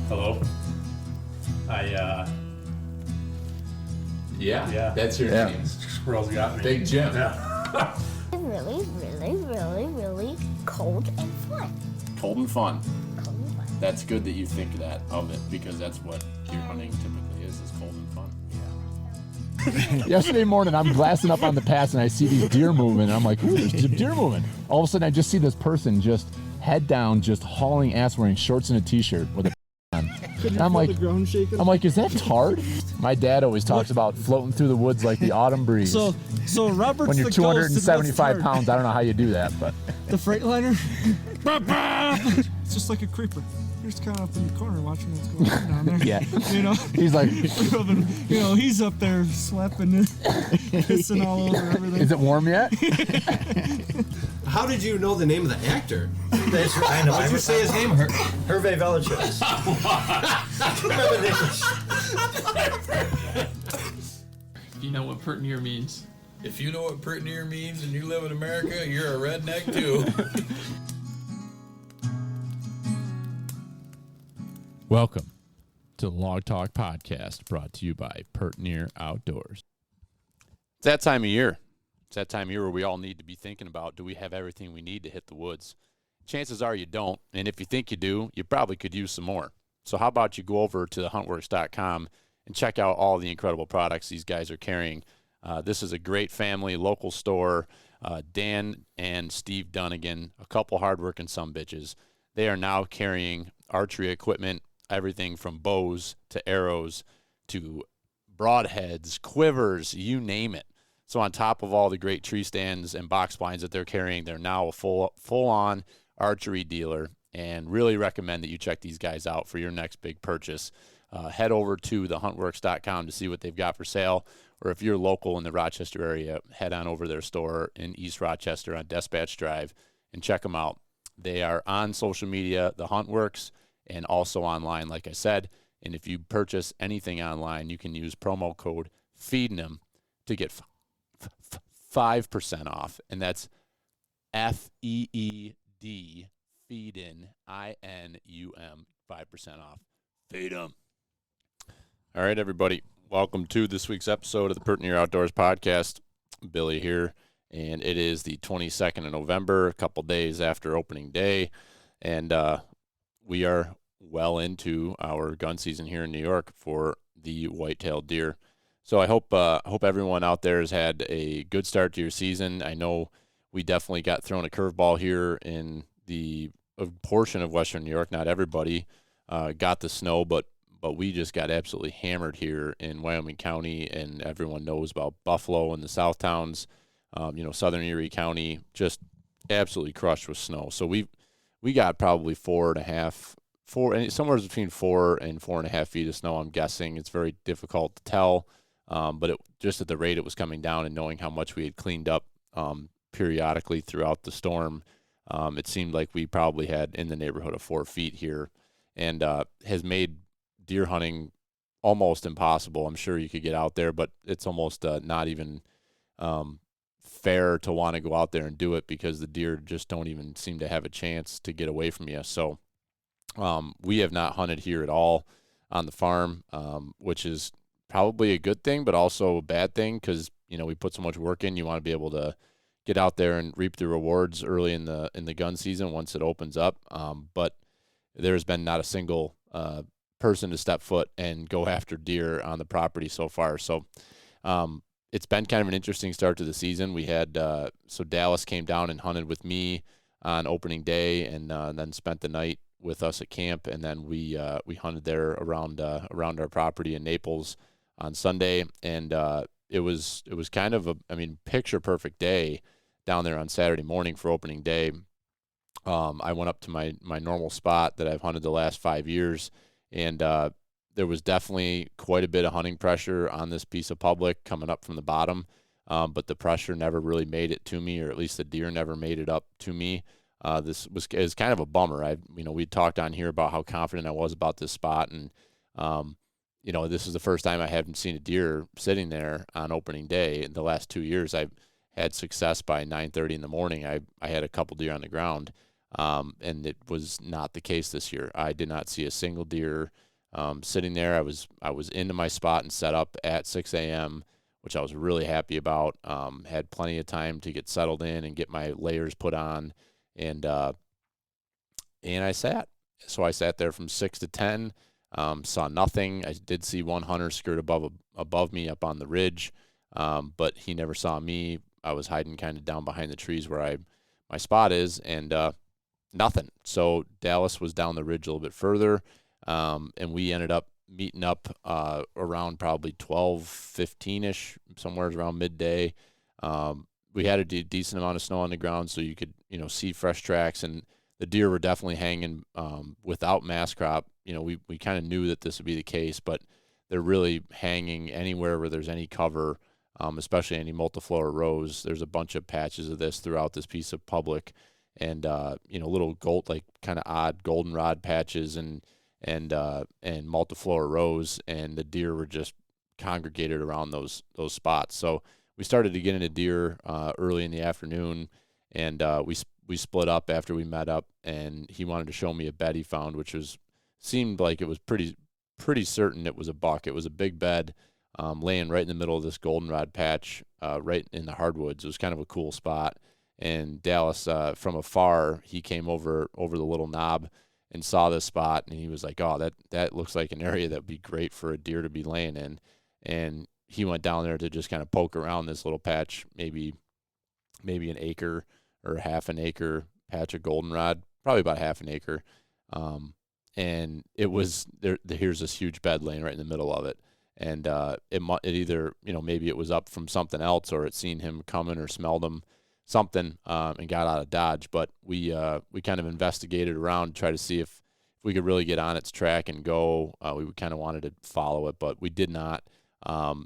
Hello. Yeah, that's your name. Squirrels got me. Big Jim. Yeah. Really cold and fun. Cold and fun. Cold and fun. That's good that you think that of it, because that's what deer hunting typically is cold and fun. Yesterday morning, I'm glassing up on the pass and I see these deer moving. And I'm like, ooh, there's deer moving. All of a sudden, I just see this person just head down, just hauling ass, wearing shorts and a t-shirt with a on. And I'm like, is that Tard? My dad always talks about floating through the woods like the autumn breeze. So Robert's when you're the ghost, 275 pounds, I don't know how you do that, but the Freightliner. It's just like a creeper. You're just kind of up in the corner watching what's going on down there. yeah, You know, he's like, he's up there slapping it, pissing all over everything. is it warm yet? How did you know the name of the actor? That's right. I know. How did you say his name? Hervé Villechaize. You know what pert near means. If you know what pert near means and you live in America, you're a redneck too. Welcome to the Log Talk Podcast, brought to you by Pert Near Outdoors. It's that time of year. It's that time of year where we all need to be thinking about, do we have everything we need to hit the woods? Chances are you don't, and if you think you do, you probably could use some more. So how about you go over to thehuntworks.com and check out all the incredible products these guys are carrying. This is a great family, local store. Dan and Steve Dunnigan, a couple hardworking sumbitches. They are now carrying archery equipment, everything from bows to arrows to broadheads, quivers, you name it. So on top of all the great tree stands and box blinds that they're carrying, they're now a full-on archery dealer, and really recommend that you check these guys out for your next big purchase. Head over to thehuntworks.com to see what they've got for sale, or if you're local in the Rochester area, head on over to their store in East Rochester on Dispatch Drive and check them out. They are on social media, The Huntworks, and also online, like I said. And if you purchase anything online, you can use promo code FEEDIN'Em to get 5% off, and that's FEED, FEEDIN, INUM, 5% off. Feed 'em. All right, everybody, welcome to this week's episode of the Pert Near Outdoors podcast. Billy here, and it is the 22nd of November, a couple days after opening day, and we are well into our gun season here in New York for the white-tailed deer. So I hope everyone out there has had a good start to your season. I know we definitely got thrown a curveball here in the portion of Western New York. Not everybody got the snow, but we just got absolutely hammered here in Wyoming County, and everyone knows about Buffalo and the South Towns. Southern Erie County just absolutely crushed with snow. So we got probably somewhere between 4 and 4.5 feet of snow. I'm guessing it's very difficult to tell. But just at the rate it was coming down, and knowing how much we had cleaned up periodically throughout the storm, it seemed like we probably had in the neighborhood of 4 feet here, and has made deer hunting almost impossible. I'm sure you could get out there, but it's almost not even fair to want to go out there and do it, because the deer just don't even seem to have a chance to get away from you. So we have not hunted here at all on the farm, which is probably a good thing, but also a bad thing, because we put so much work in. You want to be able to get out there and reap the rewards early in the gun season once it opens up. But there's been not a single person to step foot and go after deer on the property so far. So it's been kind of an interesting start to the season. We had so Dallas came down and hunted with me on opening day, and then spent the night with us at camp, and then we hunted there around our property in Naples on Sunday, and it was kind of a picture perfect day down there on Saturday morning for opening day. I went up to my normal spot that I've hunted the last 5 years, and there was definitely quite a bit of hunting pressure on this piece of public coming up from the bottom, but the pressure never really made it to me, or at least the deer never made it up to me. This is kind of a bummer. We talked on here about how confident I was about this spot, and this is the first time I haven't seen a deer sitting there on opening day. In the last 2 years, I've had success by 9:30 in the morning. I had a couple deer on the ground, And it was not the case this year. I did not see a single deer sitting there. I was into my spot and set up at 6 a.m., which I was really happy about. Had plenty of time to get settled in and get my layers put on, and I sat. So I sat there from 6 to 10. Saw nothing. I did see one hunter skirt above me up on the ridge, but he never saw me. I was hiding kind of down behind the trees where my spot is, and nothing. So Dallas was down the ridge a little bit further, and we ended up meeting up around probably 12:15ish, somewhere around midday. We had a decent amount of snow on the ground, so you could see fresh tracks, and the deer were definitely hanging without mass crop. We kind of knew that this would be the case, but they're really hanging anywhere where there's any cover, especially any multiflora rows. There's a bunch of patches of this throughout this piece of public, and little kind of odd goldenrod patches and multiflora rows, and the deer were just congregated around those spots. So we started to get into deer early in the afternoon, and we split up after we met up, and he wanted to show me a bed he found, which seemed like it was pretty certain it was a buck. It was a big bed laying right in the middle of this goldenrod patch, right in the hardwoods. It was kind of a cool spot. And Dallas, from afar, he came over the little knob and saw this spot, and he was like, "Oh, that looks like an area that would be great for a deer to be laying in." And he went down there to just kind of poke around this little patch, maybe an acre or half an acre patch of goldenrod, probably about half an acre. And it was there. Here's this huge bed laying right in the middle of it, and it either maybe it was up from something else, or it seen him coming or smelled him, something, and got out of Dodge. But we kind of investigated around, try to see if we could really get on its track and go. We kind of wanted to follow it, but we did not.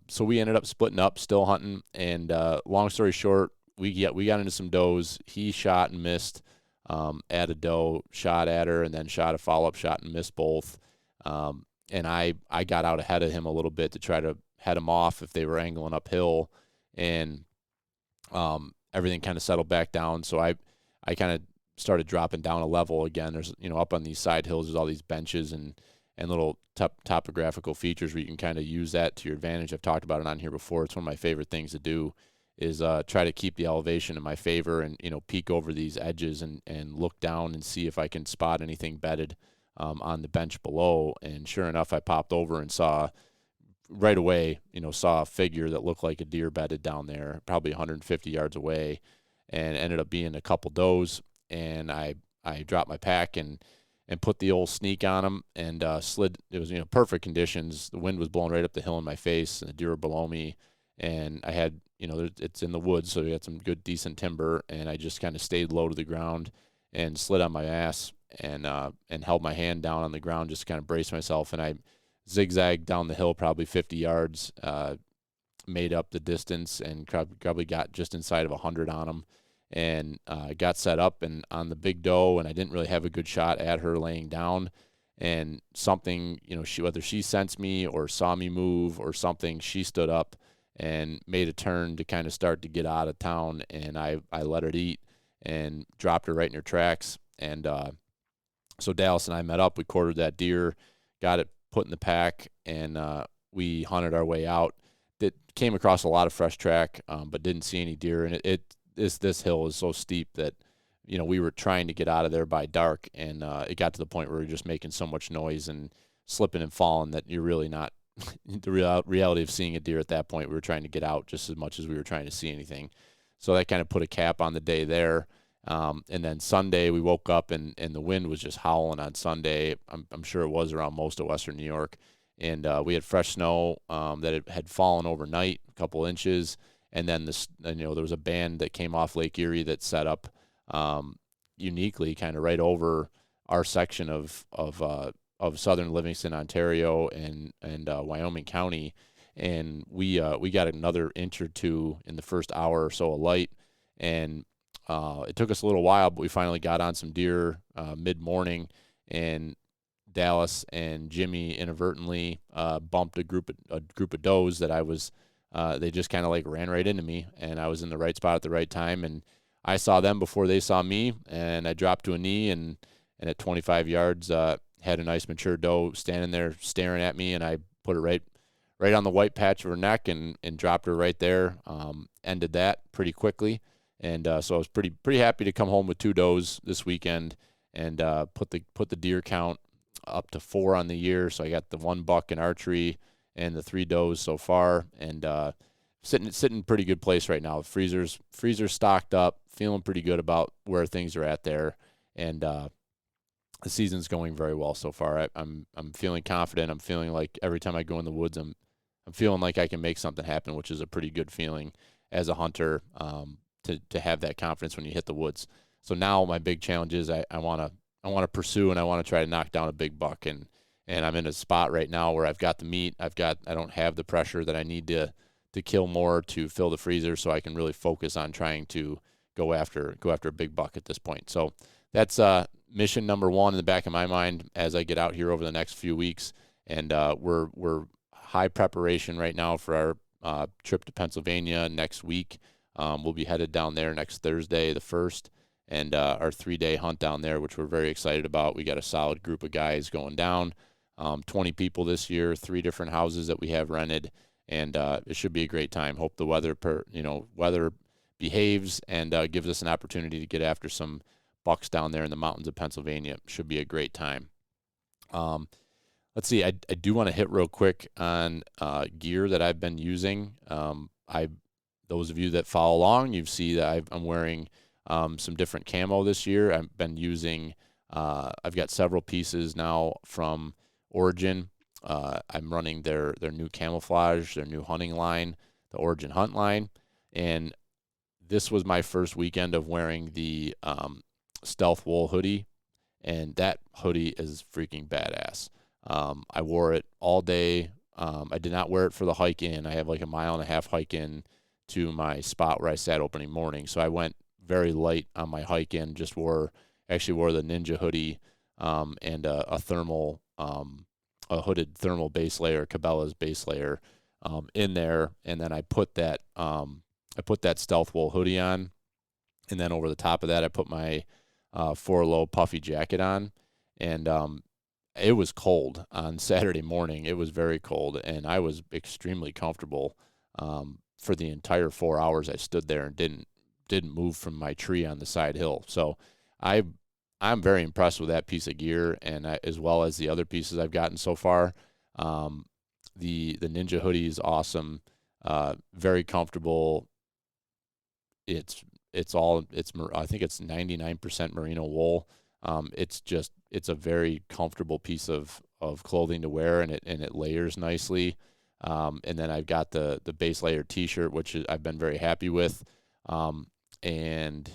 So we ended up splitting up, still hunting. And long story short, we got into some does. He shot and missed at a doe, shot at her, and then shot a follow-up shot and missed both. And I got out ahead of him a little bit to try to head him off if they were angling uphill, and everything kind of settled back down. So I kind of started dropping down a level again. There's up on these side hills, there's all these benches and little topographical features where you can kind of use that to your advantage. I've talked about it on here before. It's one of my favorite things to do, is try to keep the elevation in my favor and peek over these edges and look down and see if I can spot anything bedded on the bench below. And sure enough, I popped over and saw right away, saw a figure that looked like a deer bedded down there, probably 150 yards away, and ended up being a couple does. And I dropped my pack and put the old sneak on him and slid. It was perfect conditions. The wind was blowing right up the hill in my face, and the deer were below me. And I had it's in the woods, so we had some good decent timber, and I just kind of stayed low to the ground and slid on my ass and held my hand down on the ground just to kind of brace myself. And I zigzagged down the hill probably 50 yards, made up the distance, and probably got just inside of 100 on him, and got set up and on the big doe, and I didn't really have a good shot at her laying down. And something, whether she sensed me or saw me move or something, she stood up and made a turn to kind of start to get out of town, and I let her eat and dropped her right in her tracks. And so Dallas and I met up. We quartered that deer, got it put in the pack, and we hunted our way out. That came across a lot of fresh track, but didn't see any deer. And this hill is so steep that we were trying to get out of there by dark, and it got to the point where we were just making so much noise and slipping and falling that you're really not the reality of seeing a deer at that point. We were trying to get out just as much as we were trying to see anything. So that kind of put a cap on the day there. And then Sunday we woke up and the wind was just howling on Sunday. I'm sure it was around most of Western New York. And we had fresh snow that had fallen overnight, a couple inches. And then there was a band that came off Lake Erie that set up uniquely kind of right over our section of southern Livingston, Ontario, and Wyoming County. And we got another inch or two in the first hour or so of light. And it took us a little while, but we finally got on some deer mid-morning, and Dallas and Jimmy inadvertently bumped a group of does that I was they just kind of like ran right into me, and I was in the right spot at the right time, and I saw them before they saw me, and I dropped to a knee, and at 25 yards, had a nice mature doe standing there staring at me, and I put it right on the white patch of her neck and dropped her right there. Ended that pretty quickly, and so I was pretty happy to come home with 2 does this weekend, and put the deer count up to 4 on the year. So I got the 1 buck in archery and the 3 does so far, and sitting in pretty good place right now. Freezer's stocked up, feeling pretty good about where things are at there, and the season's going very well so far. I'm feeling confident. I'm feeling like every time I go in the woods, I'm feeling like I can make something happen, which is a pretty good feeling as a hunter, to have that confidence when you hit the woods. So now my big challenge is I want to pursue, and I want to try to knock down a big buck, and I'm in a spot right now where I've got the meat. I don't have the pressure that I need to kill more to fill the freezer, so I can really focus on trying to go after a big buck at this point. So that's mission number 1 in the back of my mind as I get out here over the next few weeks. And we're high preparation right now for our trip to Pennsylvania next week. We'll be headed down there next Thursday, the 1st, and our 3-day hunt down there, which we're very excited about. We got a solid group of guys going down, 20 people this year, 3 different houses that we have rented, and it should be a great time. Hope the weather behaves and gives us an opportunity to get after some bucks down there in the mountains of Pennsylvania. Should be a great time. Let's see. I do want to hit real quick on gear that I've been using. Those of you that follow along, you see that I'm wearing some different camo this year. I've been using. I've got several pieces now from Origin. I'm running their new camouflage, their new hunting line, the Origin Hunt line, and this was my first weekend of wearing the Stealth Wool hoodie, and that hoodie is freaking badass. I wore it all day. I did not wear it for the hike in. I have like a 1.5 mile hike in to my spot where I sat opening morning, so I went very light on my hike in. Actually wore the Ninja hoodie and a thermal, a hooded thermal base layer, Cabela's base layer in there, and then I put that Stealth Wool hoodie on, and then over the top of that I put my 4-low puffy jacket on, and it was cold on Saturday morning. It was very cold, and I was extremely comfortable for the entire 4 hours I stood there and didn't move from my tree on the side hill. So I'm very impressed with that piece of gear, and as well as the other pieces I've gotten so far. The Ninja hoodie is awesome, very comfortable. I think it's 99% merino wool. It's a very comfortable piece of clothing to wear, and it layers nicely. And then I've got the base layer T-shirt, which I've been very happy with. And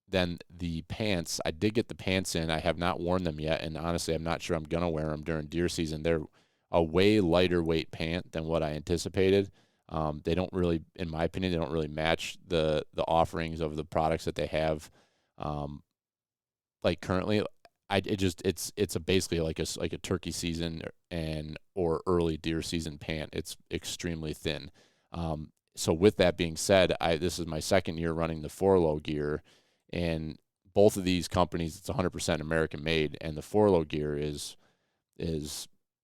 then the pants, I did get the pants in. I have not worn them yet, and honestly, I'm not sure I'm gonna wear them during deer season. They're a way lighter weight pant than what I anticipated. They don't really, in my opinion, they don't really match the offerings of the products that they have. Like currently, it's basically like a turkey season or early deer season pant. It's extremely thin. So with that being said, this is my second year running the 4-low gear, and both of these companies, it's 100% American made, and the 4-low gear is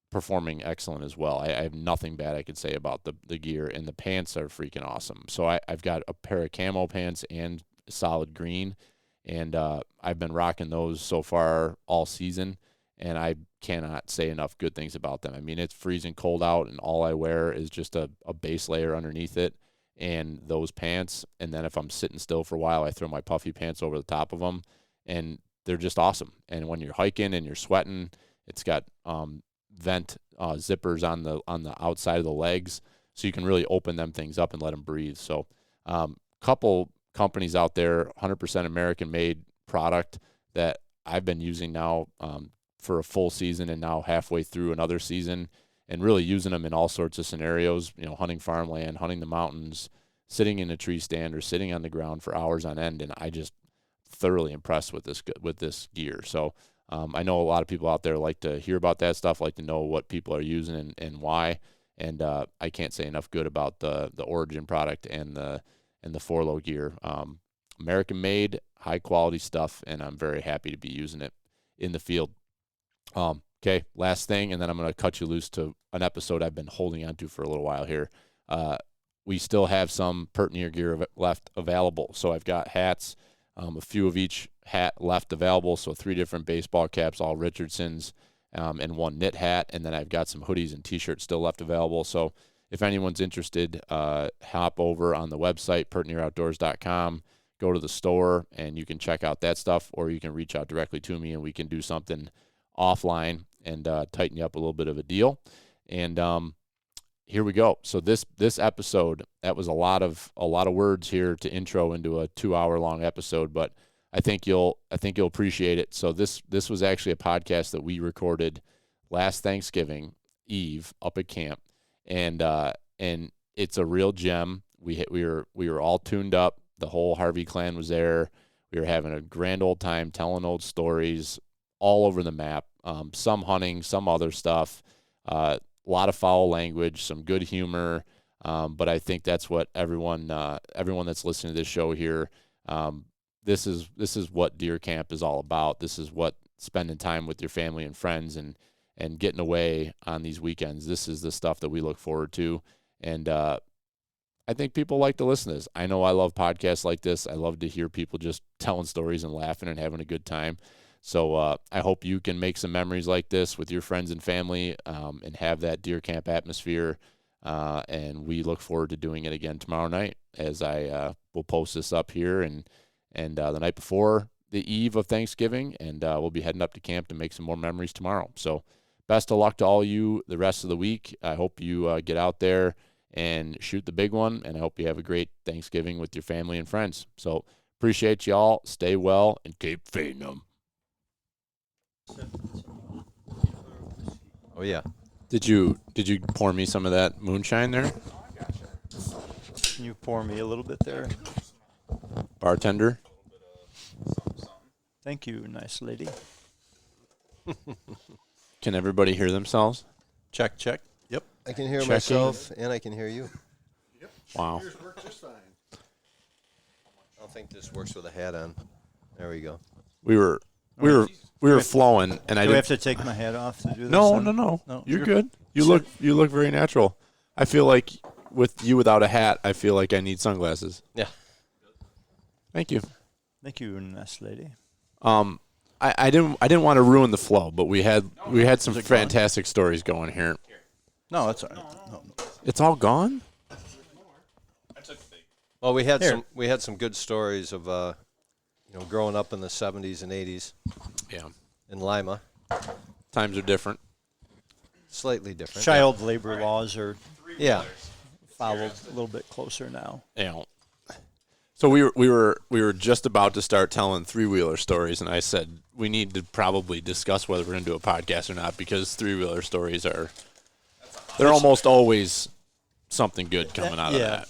performing excellent as well. I have nothing bad I could say about the gear, and the pants are freaking awesome. So I've got a pair of camo pants and solid green, and I've been rocking those so far all season, and I cannot say enough good things about them. I mean, it's freezing cold out, and all I wear is just a base layer underneath it and those pants, and then if I'm sitting still for a while, I throw my puffy pants over the top of them, and they're just awesome. And when you're hiking and you're sweating, it's got vent zippers on the outside of the legs, so you can really open them things up and let them breathe. So couple companies out there, 100% American made product that I've been using now for a full season and now halfway through another season, and really using them in all sorts of scenarios, hunting farmland, hunting the mountains, sitting in a tree stand or sitting on the ground for hours on end. And I just thoroughly impressed with this gear. So I know a lot of people out there like to hear about that stuff, like to know what people are using and why. And I can't say enough good about the Origin product and the 4-low gear. American-made, high-quality stuff, and I'm very happy to be using it in the field. Okay, last thing, and then I'm going to cut you loose to an episode I've been holding on to for a little while here. We still have some Pert Near gear left available. So I've got hats, a few of each hat left available. So 3 different baseball caps, all Richardsons, and 1 knit hat. And then I've got some hoodies and T-shirts still left available. So if anyone's interested, hop over on the website, pertnearoutdoors.com, go to the store, and you can check out that stuff, or you can reach out directly to me, and we can do something offline and tighten you up a little bit of a deal. And here we go. So this episode, that was a lot of words here to intro into a 2-hour-long episode, but I think you'll appreciate it. So this was actually a podcast that we recorded last Thanksgiving Eve up at camp, and it's a real gem. We were all tuned up. The whole Harvey clan was there. We were having a grand old time telling old stories all over the map. Some hunting, some other stuff. A lot of foul language, some good humor. But I think that's what everyone that's listening to this show here, this is what deer camp is all about. This is what spending time with your family and friends and getting away on these weekends. This is the stuff that we look forward to. And I think people like to listen to this. I know I love podcasts like this. I love to hear people just telling stories and laughing and having a good time. So I hope you can make some memories like this with your friends and family, and have that deer camp atmosphere. And we look forward to doing it again tomorrow night, as I will post this up here and the night before the eve of Thanksgiving, and we'll be heading up to camp to make some more memories tomorrow. So best of luck to all you the rest of the week. I hope you get out there and shoot the big one, and I hope you have a great Thanksgiving with your family and friends. So appreciate y'all. Stay well and keep feeding them. Oh yeah. Did you pour me some of that moonshine there, Can you pour me a little bit there? bartender? Thank you, nice lady. Can everybody hear themselves? Check, check. Yep. I can hear Checking. myself, and I can hear you. Wow. I don't think this works with a hat on. There we go. We were flowing, and I Do I didn't. have to take my hat off to do this? No, then? no. You're good. You look very natural. I feel like with you without a hat, I feel like I need sunglasses. Yeah. Thank you. Thank you, nice lady. I didn't want to ruin the flow, but we had some Is it fantastic stories going here. No, that's all right. No. It's all gone? Well, we had Here. some good stories of growing up in the 70s and 80s Yeah. in Lima. Times are different. Slightly different. Child labor laws are Yeah. followed a little bit closer now. Yeah. So we were just about to start telling 3-wheeler stories, and I said we need to probably discuss whether we're going to do a podcast or not, because 3-wheeler stories they're almost always something good coming out of Yeah. that.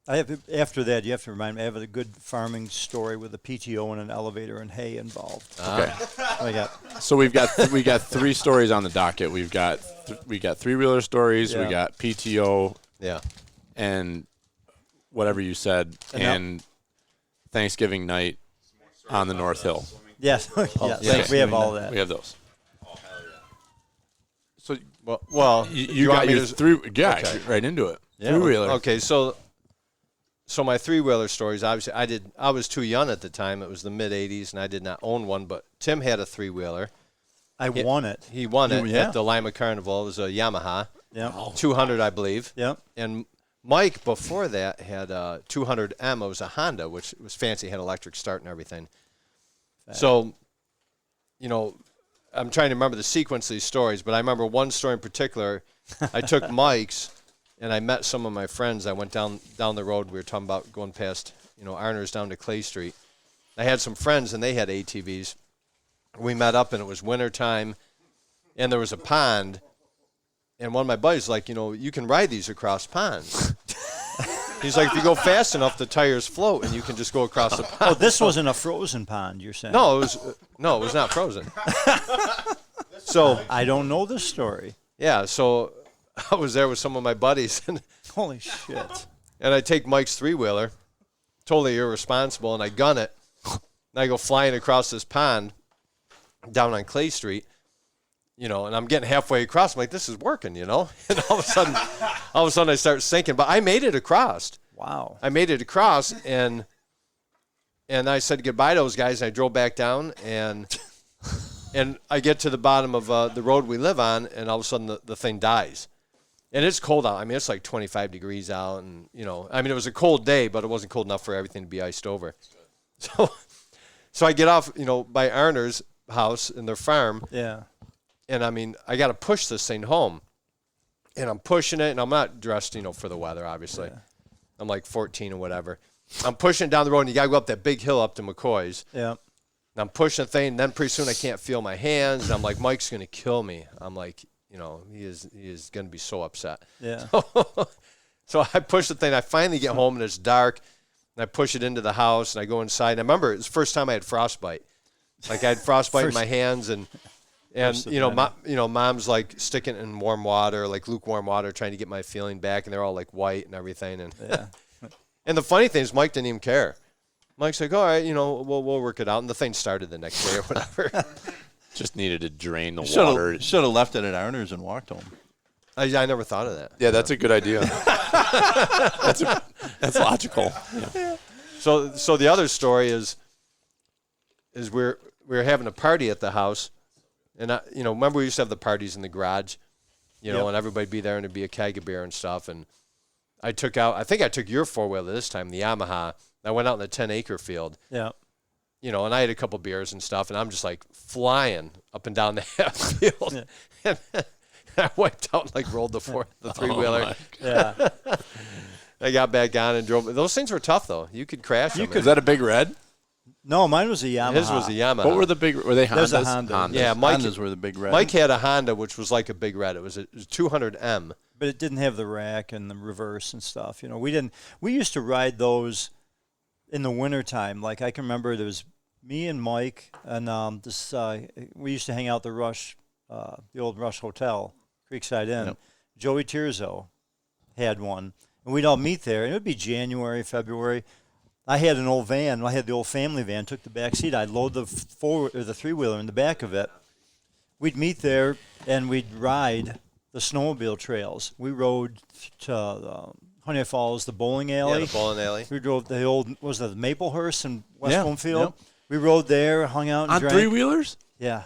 I have after that. You have to remind me. I have a good farming story with a PTO and an elevator and hay involved. Okay. I got So we got 3 stories on the docket. We got 3-wheeler stories. Yeah. We got PTO. Yeah. And whatever you said, and Thanksgiving night on the North Hill. yes, yes. yes. We have all that. We have those. So Well, you want got me your to- 3. Yeah, Okay. right into it. Yeah. 3-wheeler. Okay, so my 3-wheeler stories, obviously I was too young at the time. It was the mid 80s, and I did not own one, but Tim had a 3-wheeler. I won it. He won it Yeah. at the Lima Carnival. It was a Yamaha, Yeah. 200, I believe. Yeah. And Mike, before that, had a 200M. It was a Honda, which was fancy, had electric start and everything. So, I'm trying to remember the sequence of these stories, but I remember one story in particular. I took Mike's, and I met some of my friends. I went down the road. We were talking about going past, Arner's down to Clay Street. I had some friends, and they had ATVs. We met up, and it was wintertime, and there was a pond. And one of my buddies was like, you can ride these across ponds. He's like, if you go fast enough, the tires float, and you can just go across the pond. Oh, this wasn't a frozen pond, you're saying? No, it was not frozen. So I don't know this story. yeah, so I was there with some of my buddies, and Holy shit. I take Mike's 3-wheeler, totally irresponsible, and I gun it. And I go flying across this pond down on Clay Street, you know, and I'm getting halfway across. I'm like, this is working, you know? And all of a sudden I start sinking. But I made it across. Wow. I made it across, and I said goodbye to those guys. And I drove back down, and I get to the bottom of the road we live on, and all of a sudden the thing dies. And it's cold out. I mean, it's like 25 degrees out, and, you know, I mean, it was a cold day, but it wasn't cold enough for everything to be iced over. So I get off, you know, by Arner's house in their farm. Yeah. And, I mean, I got to push this thing home. And I'm pushing it, and I'm not dressed, you know, for the weather, obviously. Yeah. I'm like 14 or whatever. I'm pushing it down the road, and you got to go up that big hill up to McCoy's. Yeah. And I'm pushing the thing, and then pretty soon I can't feel my hands. And I'm like, Mike's going to kill me. I'm like, you know, he is going to be so upset. Yeah. So I push the thing. I finally get home, and it's dark. And I push it into the house, and I go inside. And I remember it was the first time I had frostbite. Like I had frostbite in my hands, and you know, mom's like sticking it in warm water, like lukewarm water, trying to get my feeling back, and they're all like white and everything. And and the funny thing is, Mike didn't even care. Mike's like, all right, you know, we'll work it out, and the thing started the next day or whatever. Just needed to drain the water. Should have left it at Arner's and walked home. I never thought of that. Yeah, that's a good idea. That's logical. Yeah. So the other story is we're having a party at the house, and you know, remember we used to have the parties in the garage, you know, and everybody'd be there, and there'd be a keg of beer and stuff. And I took your 4-wheeler this time, the Yamaha. I went out in the 10-acre field. Yeah. You know, and I had a couple beers and stuff, and I'm just like flying up and down the field. Yeah. And I wiped out and like rolled the 3-wheeler. Yeah. I got back on and drove. Those things were tough though. You could crash them. Was that a big red? No, mine was a Yamaha. His was a Yamaha. What were the big? Were they Hondas? There's a Honda. Hondas. Yeah, Hondas were the big red. Mike had a Honda, which was like a big red. It was a 200M. But it didn't have the rack and the reverse and stuff. You know, we used to ride those in the wintertime. Like I can remember there was me and Mike and we used to hang out at the old Rush Hotel, Creekside Inn. Yep. Joey Tirzo had one. And we'd all meet there, and it would be January, February. I had an old van. I had the old family van. Took the back seat. I'd load the 3-wheeler in the back of it. We'd meet there, and we'd ride the snowmobile trails. We rode to Honey Falls, the bowling alley. Yeah, the bowling alley. We drove the old, Maplehurst in West Yeah, Bloomfield. yep. We rode there, hung out, and On drank. 3-wheelers? Yeah.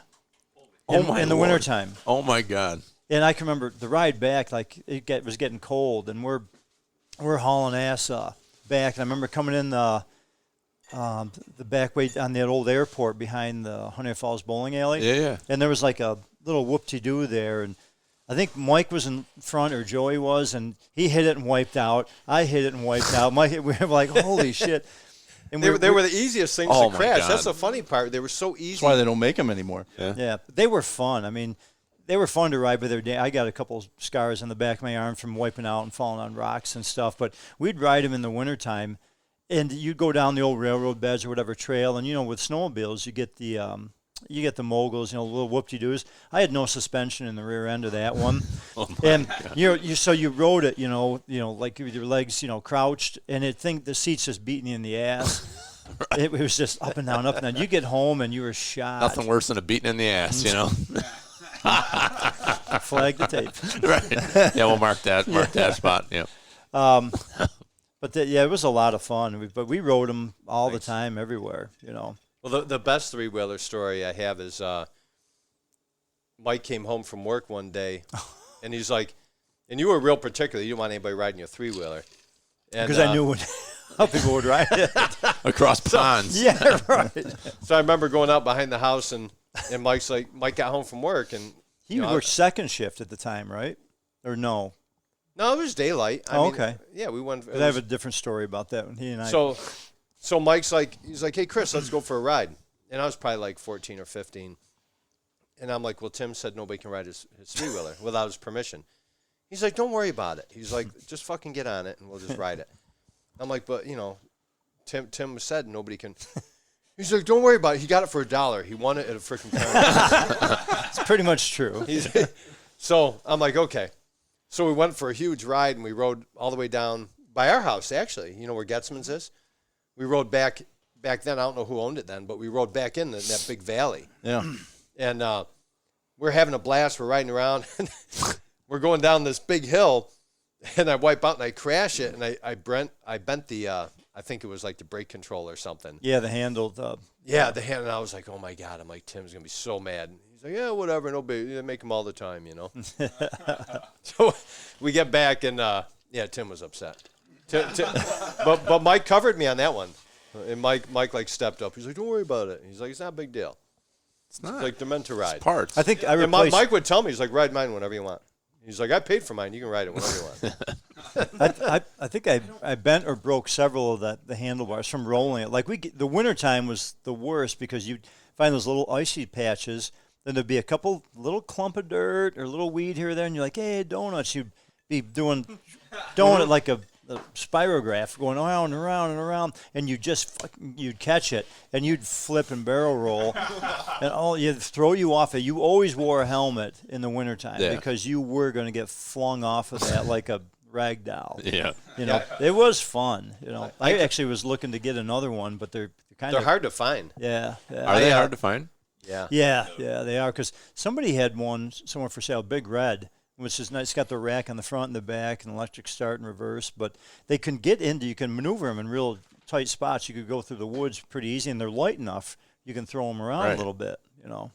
Oh my in the Lord. wintertime. Oh my God. And I can remember the ride back, like it was getting cold, and we're hauling ass back. And I remember coming in the back way on that old airport behind the Honey Falls bowling alley. Yeah. And there was like a little whoop-de-doo there, and I think Mike was in front, or Joey was, and he hit it and wiped out. I hit it and wiped out. Mike, we were like, holy shit. And They were the easiest things Oh to my crash. God. That's the funny part. They were so easy. That's why they don't make them anymore. Yeah, they were fun. I mean, they were fun to ride, but I got a couple scars on the back of my arm from wiping out and falling on rocks and stuff. But we'd ride them in the wintertime, and you'd go down the old railroad beds or whatever trail, and, you know, with snowmobiles, you get the moguls, you know, little whoop-de-doos. I had no suspension in the rear end of that one. And so you rode it, you know, like with your legs, you know, crouched, and the seat's just beating you in the ass. Right. It was just up and down, up and down. You get home and you were shot. Nothing worse than a beating in the ass, you know. Flag the tape. Right. Yeah, we'll mark that spot. Yeah. But it was a lot of fun. But we rode them all the time, everywhere, you know. Well, the best 3-wheeler story I have is Mike came home from work one day, and he's like, and you were real particular. You didn't want anybody riding your 3-wheeler. Because I knew how people would ride it. Across ponds. Yeah, right. So I remember going out behind the house, and Mike got home from work, and he worked second shift at the time, right? Or no? No, it was daylight. I mean, okay. Yeah, we went. I have a different story about that when he and I. So Mike's like, he's like, hey, Chris, let's go for a ride. And I was probably like 14 or 15. And I'm like, well, Tim said nobody can ride his 3-wheeler without his permission. He's like, don't worry about it. He's like, just fucking get on it and we'll just ride it. I'm like, but, you know, Tim said nobody can. He's like, don't worry about it. He got it for $1. He won it at a freaking tournament. It's pretty much true. So I'm like, okay. So we went for a huge ride, and we rode all the way down by our house, actually. You know where Getzman's is? we rode back then. I don't know who owned it then, but we rode back in that big valley. Yeah. And we're having a blast. We're riding around. And we're going down this big hill, and I wipe out and I crash it, and I bent the I think it was like the brake control or something. Yeah, the handle. The hand. And I was like, oh my God. I'm like, Tim's gonna be so mad. He's like, yeah, whatever, no big. They make them all the time, you know. So we get back, and Tim was upset. But Mike covered me on that one, and Mike like stepped up. He's like, don't worry about it. He's like, it's not a big deal. It's not. It's like they're meant to ride. It's parts. I think I And replaced. Mike would tell me, he's like, ride mine whenever you want. He's like, I paid for mine. You can ride it whenever you want. I think I bent or broke several of the handlebars from rolling it. Like the wintertime was the worst because you'd find those little icy patches. Then there'd be a couple little clump of dirt or a little weed here or there, and you're like, hey, donuts. You'd be doing donut like a spirograph going around and around and around, and you'd catch it, and you'd flip and barrel roll, and you'd throw you off it. You always wore a helmet in the wintertime because you were going to get flung off of that like a rag doll. Yeah. You know, it was fun. You know, I actually was looking to get another one, but they're hard to find. Yeah. Are they hard to find? Yeah. Yeah, they are, because somebody had one somewhere for sale, Big Red, which is nice. It's got the rack on the front and the back and electric start and reverse, but they can you can maneuver them in real tight spots. You could go through the woods pretty easy, and they're light enough you can throw them around a little bit, you know.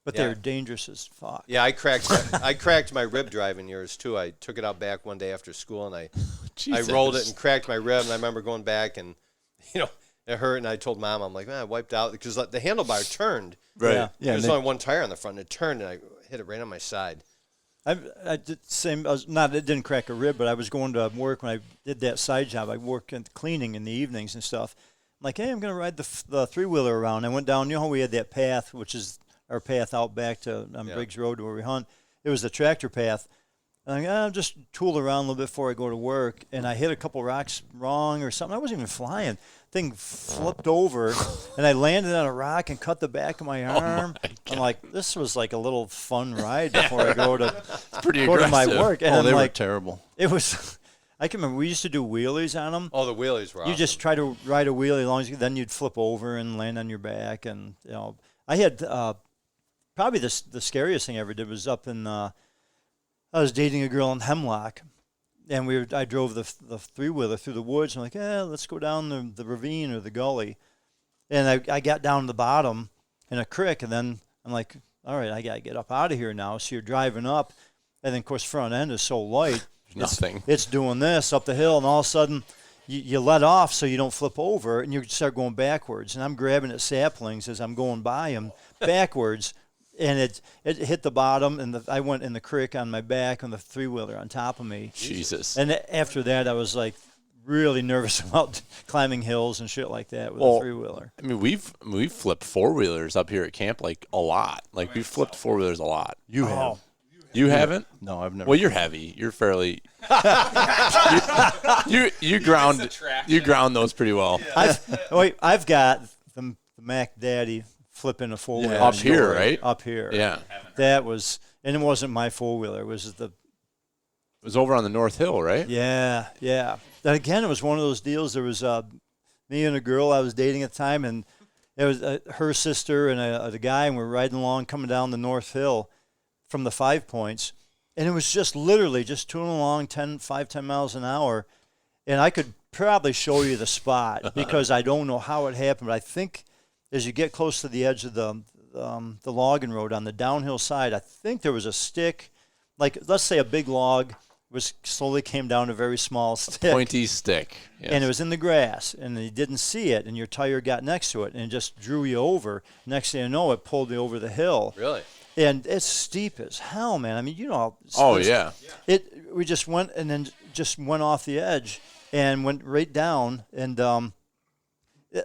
But they're dangerous as fuck. Yeah, I cracked my rib driving yours too. I took it out back one day after school, and I rolled it and cracked my rib, and I remember going back and, you know, it hurt, and I told Mom, I'm like, man, I wiped out because the handlebar turned. Right. Yeah. There's only one tire on the front, and it turned, and I hit it right on my side. I did the same. It didn't crack a rib, but I was going to work when I did that side job. I worked in cleaning in the evenings and stuff. I'm like, hey, I'm going to ride the three-wheeler around. I went down, you know how we had that path, which is our path out back to Briggs Road where we hunt. It was the tractor path. And I'll just tool around a little bit before I go to work, and I hit a couple rocks wrong or something. I wasn't even flying. Thing flipped over, and I landed on a rock and cut the back of my arm. I'm like, this was like a little fun ride before I go to my work. And they were terrible. It was. I can remember we used to do wheelies on them. Oh, the wheelies were awesome. You just try to ride a wheelie as long as then you'd flip over and land on your back. And you know, I had probably the scariest thing I ever did was up in. I was dating a girl in Hemlock, and I drove the three-wheeler through the woods. I'm like, let's go down the ravine or the gully. And I got down to the bottom in a creek, and then I'm like, all right, I got to get up out of here now. So you're driving up, and then, of course, front end is so light. Nothing. It's doing this up the hill, and all of a sudden you let off so you don't flip over, and you start going backwards. And I'm grabbing at saplings as I'm going by them backwards. And it hit the bottom, and I went in the creek on my back on the three-wheeler on top of me. Jesus. And after that, I was like really nervous about climbing hills and shit like that with a three-wheeler. I mean, we've flipped four-wheelers up here at camp like a lot. Like we've flipped four-wheelers a lot. You have. You haven't? No, I've never. Well, you're heavy. You're fairly. you ground those pretty well. I've got the Mac Daddy flipping a four-wheeler. Up here, right? Up here. Yeah. That was, and it wasn't my four-wheeler. It was It was over on the North Hill, right? Yeah. Then again, it was one of those deals. There was me and a girl I was dating at the time, and it was her sister and a guy, and we're riding along, coming down the North Hill from the 5 Points, and it was just literally just tooling along 10 miles an hour, and I could probably show you the spot because I don't know how it happened, but I think as you get close to the edge of the logging road on the downhill side, I think there was a stick, like let's say a big log slowly came down a very small stick. Pointy stick. Yes. And it was in the grass, and you didn't see it, and your tire got next to it, and it just drew you over. Next thing you know, it pulled you over the hill. Really? And it's steep as hell, man. I mean, you know. Oh, yeah. We just went and then just went off the edge and went right down, and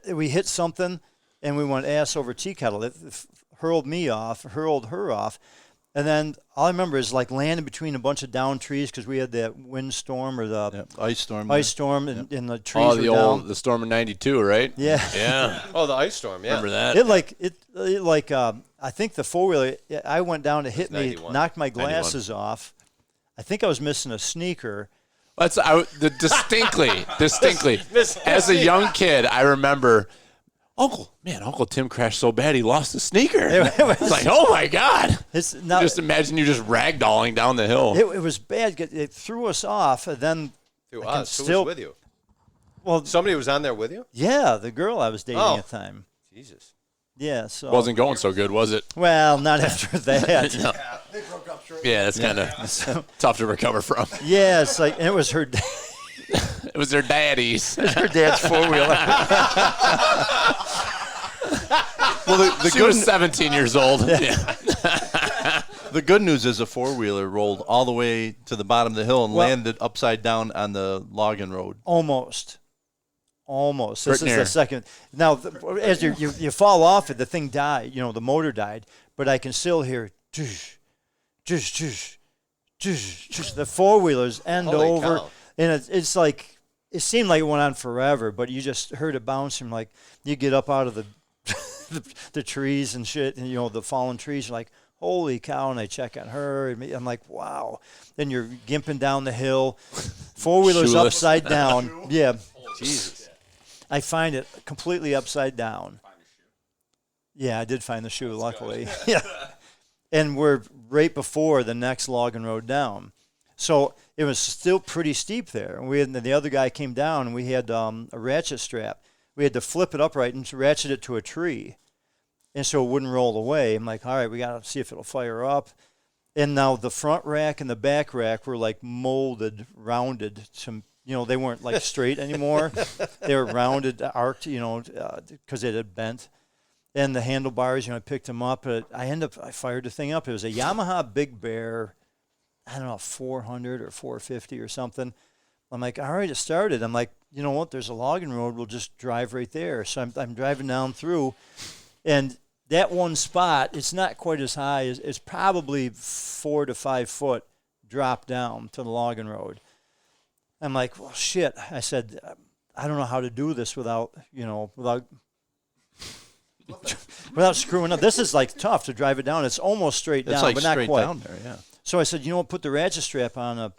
we hit something, and we went ass over tea kettle. It hurled her off. And then all I remember is like landing between a bunch of down trees because we had that windstorm or the ice storm. Ice storm, and the trees were down. The storm of '92, right? Yeah. Yeah. Oh, the ice storm. Yeah. Remember that? I think the four-wheeler, I went down to hit me, 91. knocked my glasses off. I think I was missing a sneaker, Distinctly. As a young kid, I remember, Uncle Tim crashed so bad he lost his sneaker. It's like, oh my God. Just imagine you just ragdolling down the hill. It was bad. It threw us off, and then Who was with you? Well, somebody was on there with you? Yeah, the girl I was dating at the time. Jesus. Yeah, so wasn't going so good, was it? Well, not after that. No. They broke up short. Yeah, that's kind of tough to recover from. Yeah, it's like it was her. It was their daddy's. It was her dad's 4-wheeler. Well, she was 17 years old. Yeah. The good news is a 4-wheeler rolled all the way to the bottom of the hill and landed upside down on the logging road. Almost. This is the second. Now, as you fall off it, the thing died. You know, the motor died, but I can still hear the 4-wheelers end over, cow. and it's like it seemed like it went on forever, but you just heard it bouncing. Like you get up out of the trees and shit, and the fallen trees. You're like, holy cow! And I check on her, and I'm like, wow. Then you're gimping down the hill, 4-wheelers upside down. Yeah, Jesus. I find it completely upside down. Yeah, I did find the shoe, luckily. Yeah. And we're right before the next logging road down. So it was still pretty steep there. And the other guy came down, and we had a ratchet strap. We had to flip it upright and ratchet it to a tree. And so it wouldn't roll away. I'm like, all right, we got to see if it'll fire up. And now the front rack and the back rack were like molded, rounded to, they weren't like straight anymore. They were rounded, arced, because it had bent. And the handlebars, I picked them up. I fired the thing up. It was a Yamaha Big Bear, I don't know, 400 or 450 or something. I'm like, all right, it started. I'm like, you know what? There's a logging road. We'll just drive right there. So I'm driving down through, and that one spot, it's not quite as high. It's probably 4 to 5 foot drop down to the logging road. I'm like, well, shit. I said, I don't know how to do this without screwing up. This is like tough to drive it down. It's almost straight down, like but not straight quite. down there, yeah. So I said, put the ratchet strap on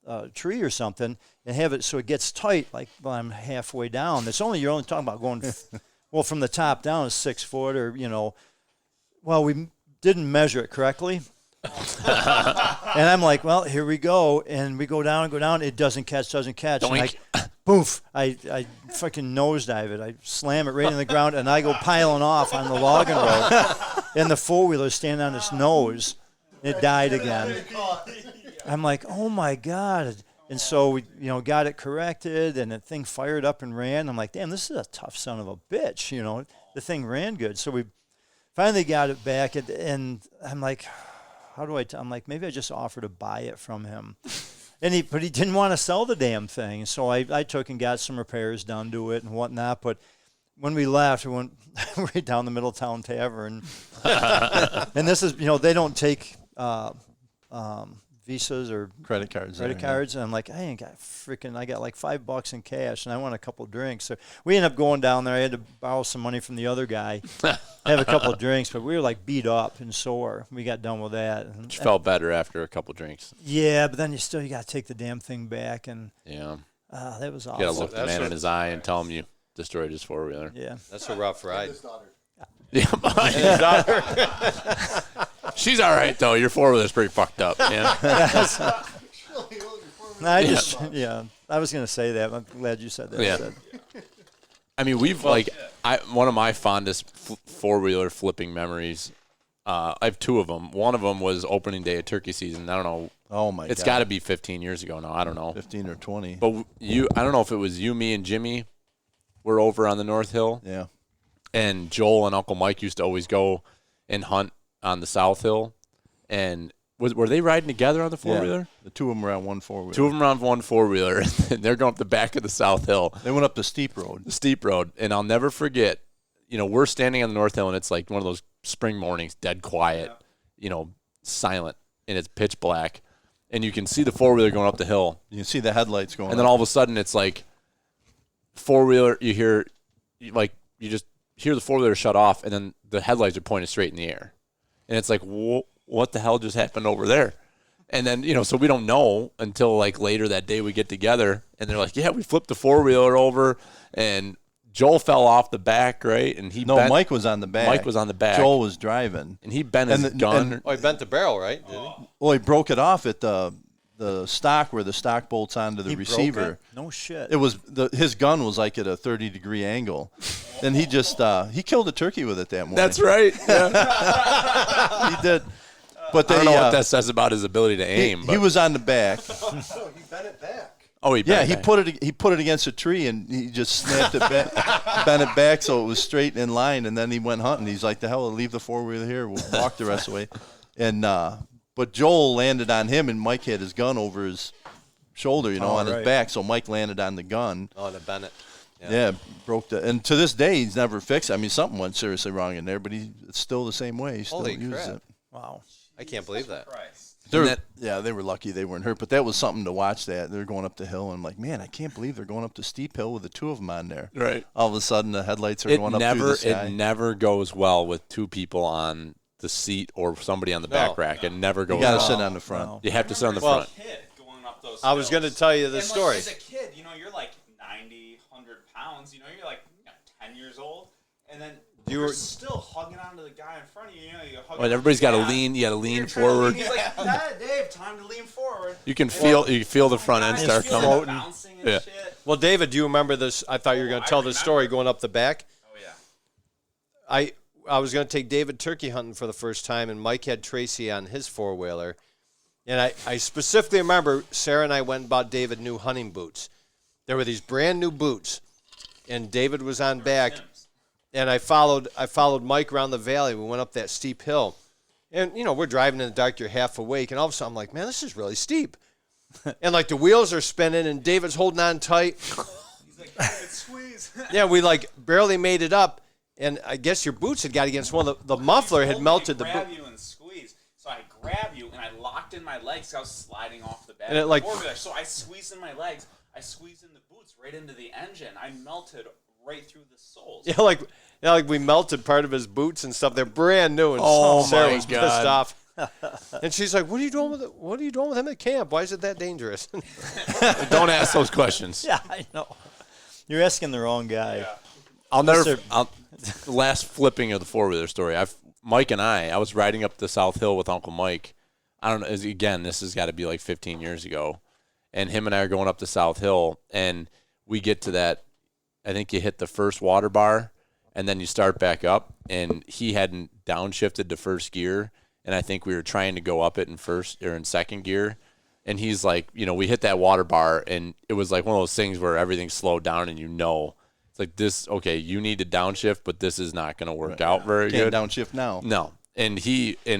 a tree or something and have it so it gets tight. Like, well, I'm halfway down. You're only talking about going, well, from the top down is 6 foot, or Well, we didn't measure it correctly. And I'm like, well, here we go. And we go down. It doesn't catch. Doink. And boof, I fucking nosedive it. I slam it right in the ground, and I go piling off on the logging road. And the 4-wheeler standing on its nose. It died again. I'm like, oh, my God. And so we, got it corrected, and the thing fired up and ran. I'm like, damn, this is a tough son of a bitch. The thing ran good. So we finally got it back, and I'm like, how do I'm like, maybe I just offered to buy it from him. But he didn't want to sell the damn thing. So I took and got some repairs done to it and whatnot. But when we left, we went right down the Middletown Tavern. And this is, they don't take Visas or credit cards. And I'm like, I got like $5 in cash, and I want a couple of drinks. So we ended up going down there. I had to borrow some money from the other guy, have a couple of drinks, but we were like beat up and sore. We got done with that. You felt better after a couple drinks. Yeah, but then you got to take the damn thing back, and that was awful. You got to look the man in his eye and tell him you destroyed his 4-wheeler. Yeah, that's a rough ride. Yeah, she's all right though. Your 4-wheeler's pretty fucked up. Yeah. I was gonna say that. I'm glad you said that. Yeah. I mean, one of my fondest 4-wheeler flipping memories. I have 2 of them. One of them was opening day of turkey season. I don't know. Oh my God. It's got to be 15 years ago now. I don't know. 15 or 20. But I don't know if it was you, me, and Jimmy were over on the North Hill. Yeah. And Joel and Uncle Mike used to always go and hunt on the South Hill. And were they riding together on the 4-wheeler? Yeah. The 2 of them were on one 4-wheeler. 2 of them were on one 4-wheeler, and they're going up the back of the South Hill. They went up the steep road. And I'll never forget, we're standing on the North Hill, and it's like one of those spring mornings, dead quiet, silent, and it's pitch black. And you can see the 4-wheeler going up the hill. You can see the headlights going And then all of a sudden, it's like 4-wheeler, you hear the 4-wheeler shut off, and then the headlights are pointed straight in the air. And it's like, what the hell just happened over there? And then, so we don't know until like later that day we get together and they're like, yeah, we flipped the 4-wheeler over and Joel fell off the back, right? And Mike was on the back. Mike was on the back. Joel was driving. And he bent his gun. He bent the barrel, right? Did he? Well, he broke it off at the stock where the stock bolts onto the He receiver. broke it? No shit. It was his gun was like at a 30-degree angle, and he just he killed a turkey with it that morning. That's right. Yeah. He did. But I don't know what that says about his ability to aim. He was on the back. He bent it back. Oh, he bent it back. He put it against a tree and he just snapped it back, bent it back so it was straight in line, and then he went hunting. He's like, "The hell, I'll leave the 4-wheeler here. We'll walk the rest of the way." And but Joel landed on him, and Mike had his gun over his shoulder, on his back. So Mike landed on the gun. Oh, the Bennett. Yeah, broke the. And to this day, he's never fixed it. I mean, something went seriously wrong in there, but it's still the same way. He still Holy uses crap. it. Wow. I can't believe that. They were lucky they weren't hurt, but that was something to watch. That they're going up the hill, and I'm like, man, I can't believe they're going up the steep hill with the two of them on there. Right. All of a sudden, the headlights are going up through the sky. It never goes well with two people on the seat or somebody on the back rack. It never goes well. You got to sit on the front. No. You have to sit on the front. I was going to tell you the story. As a kid, you're like 90, 100 pounds. You're like 10 years old, and then you're still hugging onto the guy in front of you. You hug everybody's got to lean. You got to lean forward. He's like, Dave, time to lean forward. You can feel the front end start coming. Bouncing and Yeah. shit. Well, David, do you remember this? I thought you were going to tell the story going up the back. Oh yeah. I was going to take David turkey hunting for the first time, and Mike had Tracy on his 4-wheeler. And I specifically remember Sarah and I went and bought David new hunting boots. There were these brand new boots, and David was on back. And I followed Mike around the valley. We went up that steep hill. And, we're driving in the dark. You're half awake. And all of a sudden, I'm like, man, this is really steep. And, like, the wheels are spinning, and David's holding on tight. He's like, squeeze. Yeah, we, barely made it up. And I guess your boots had got against one of the muffler had melted the boot. Grab you and squeeze. So I grab you, and I locked in my legs. So I was sliding off the back And it, of like- the 4-wheeler. So I squeezed in my legs. I squeezed in the boots right into the engine. I melted right through the soles. Yeah, like we melted part of his boots and stuff. They're brand new, and Sarah was pissed off. And she's like, "What are you doing with it? What are you doing with him at camp? Why is it that dangerous?" Don't ask those questions. Yeah, I know. You're asking the wrong guy. Yeah. The last flipping of the 4-wheeler story. Mike and I was riding up the South Hill with Uncle Mike. I don't know. Again, this has got to be like 15 years ago. And him and I are going up the South Hill, and we get to that. I think you hit the first water bar, and then you start back up. And he hadn't downshifted to first gear, and I think we were trying to go up it in second gear. And he's like, we hit that water bar, and it was like one of those things where everything slowed down, and it's like this. Okay, you need to downshift, but this is not going to work out very good. Can't downshift now. No, and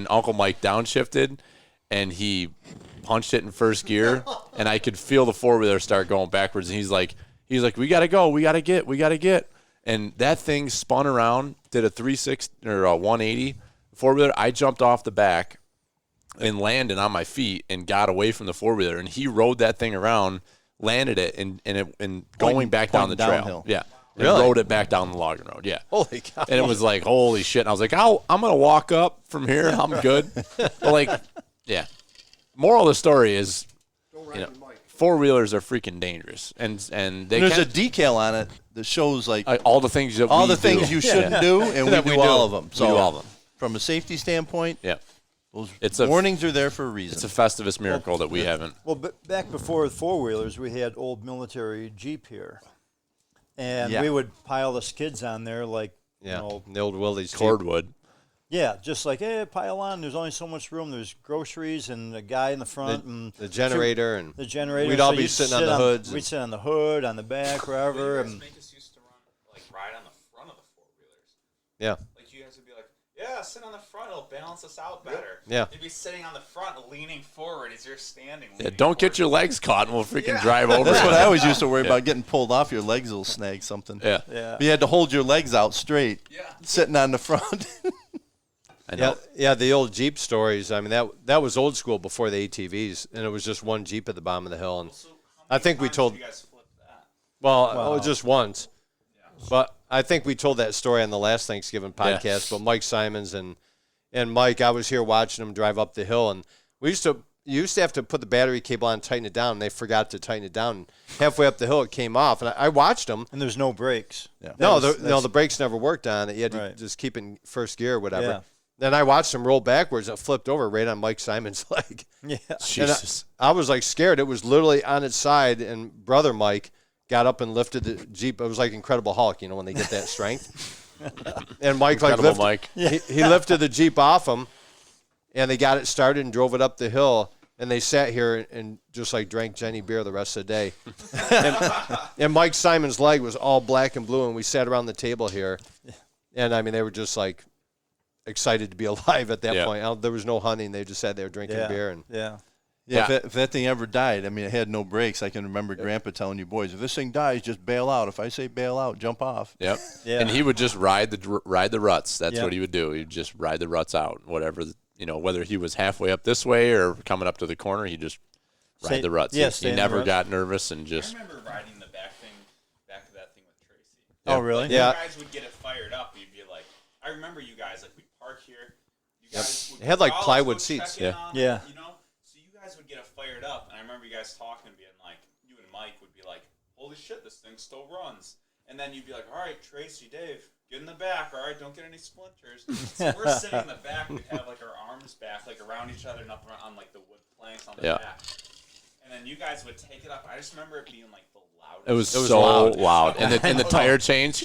Uncle Mike downshifted, and he punched it in first gear, and I could feel the 4-wheeler start going backwards. And he's like, we gotta go, we gotta get, and that thing spun around, did a 360 or a 180 4-wheeler. I jumped off the back and landed on my feet and got away from the 4-wheeler, and he rode that thing around, landed it, and going back down the trail. Downhill. Yeah. And Really? rode it back down the logging road. Yeah. Holy cow! And it was like, holy shit. And I was like, I'm going to walk up from here. I'm good. But yeah. Moral of the story is, 4-wheelers are freaking dangerous. And There's a decal on it that shows all the things that all the things you shouldn't do, and we do all of them. So we do all of them. From a safety standpoint, Yeah. those warnings are there for a reason. It's a Festivus miracle that we haven't. Well, back before the 4-wheelers, we had old military Jeep here. And we would pile the skids on there the old Willie's Cordwood. Yeah, just like, hey, pile on. There's only so much room. There's groceries and a guy in the front. and the generator and the generator. We'd all So be you'd sitting sit on the hoods. We'd sit on the hood, on the back, wherever. You guys And make us used to ride on the front of the 4-wheelers. Yeah. Like you guys would be like, yeah, sit on the front. It'll balance us out better. Yeah. You'd be sitting on the front, leaning forward as you're standing. Yeah, don't get your legs caught and we'll freaking drive over. That's it. what I always used to worry about, getting pulled off. Your legs will snag something. Yeah. But you had to hold your legs out straight, sitting on the front. I know. Yeah, the old Jeep stories. I mean, that was old school before the ATVs, and it was just one Jeep at the bottom of the hill. And I think we told. You guys flipped that. Well, just once. But I think we told that story on the last Thanksgiving podcast. Yeah. But Mike Simons and Mike, I was here watching him drive up the hill, and we used to, you used to have to put the battery cable on and tighten it down, and they forgot to tighten it down. Halfway up the hill, it came off, and I watched them. And there's no brakes. Yeah. No, the brakes never worked on it. You had to just keep in first gear or whatever. Yeah. Then I watched them roll backwards, and it flipped over right on Mike Simon's leg. Yeah. Jesus. I was like scared. It was literally on its side, and brother Mike got up and lifted the Jeep. It was like Incredible Hulk, when they get that strength. And Mike Incredible Mike. Mike. He lifted the Jeep off him, and they got it started and drove it up the hill. And they sat here and just like drank Jenny beer the rest of the day. and Mike Simon's leg was all black and blue, and we sat around the table here. And, I mean, they were just like excited to be alive at that point. There was no hunting. They just sat there drinking beer. And If that thing ever died, I mean, it had no brakes. I can remember Grandpa telling you boys, if this thing dies, just bail out. If I say bail out, jump off. Yep. Yeah. And he would just ride the ruts. That's what he would do. He'd just ride the ruts out, whatever. Whether he was halfway up this way or coming up to the corner, he just ride the ruts. Yeah, he never got nervous and just. I remember riding the back of that thing with Tracy. Oh, really? Like, Yeah. You guys would get it fired up. You'd be like, I remember you guys, like, we'd park here. You guys would It had, like, all plywood go seats. check in Yeah. on Yeah. it, So you guys would get it fired up. And I remember you guys talking and being like, you and Mike would be like, holy shit, this thing still runs. And then you'd be like, all right, Tracy, Dave, get in the back. All right, don't get any splinters. So we're sitting in the back. We'd have like our arms back, like around each other and up on like the wood planks on the back. And then you guys would take it up. I just remember it being like the loudest. It was so loud. And the tire chains.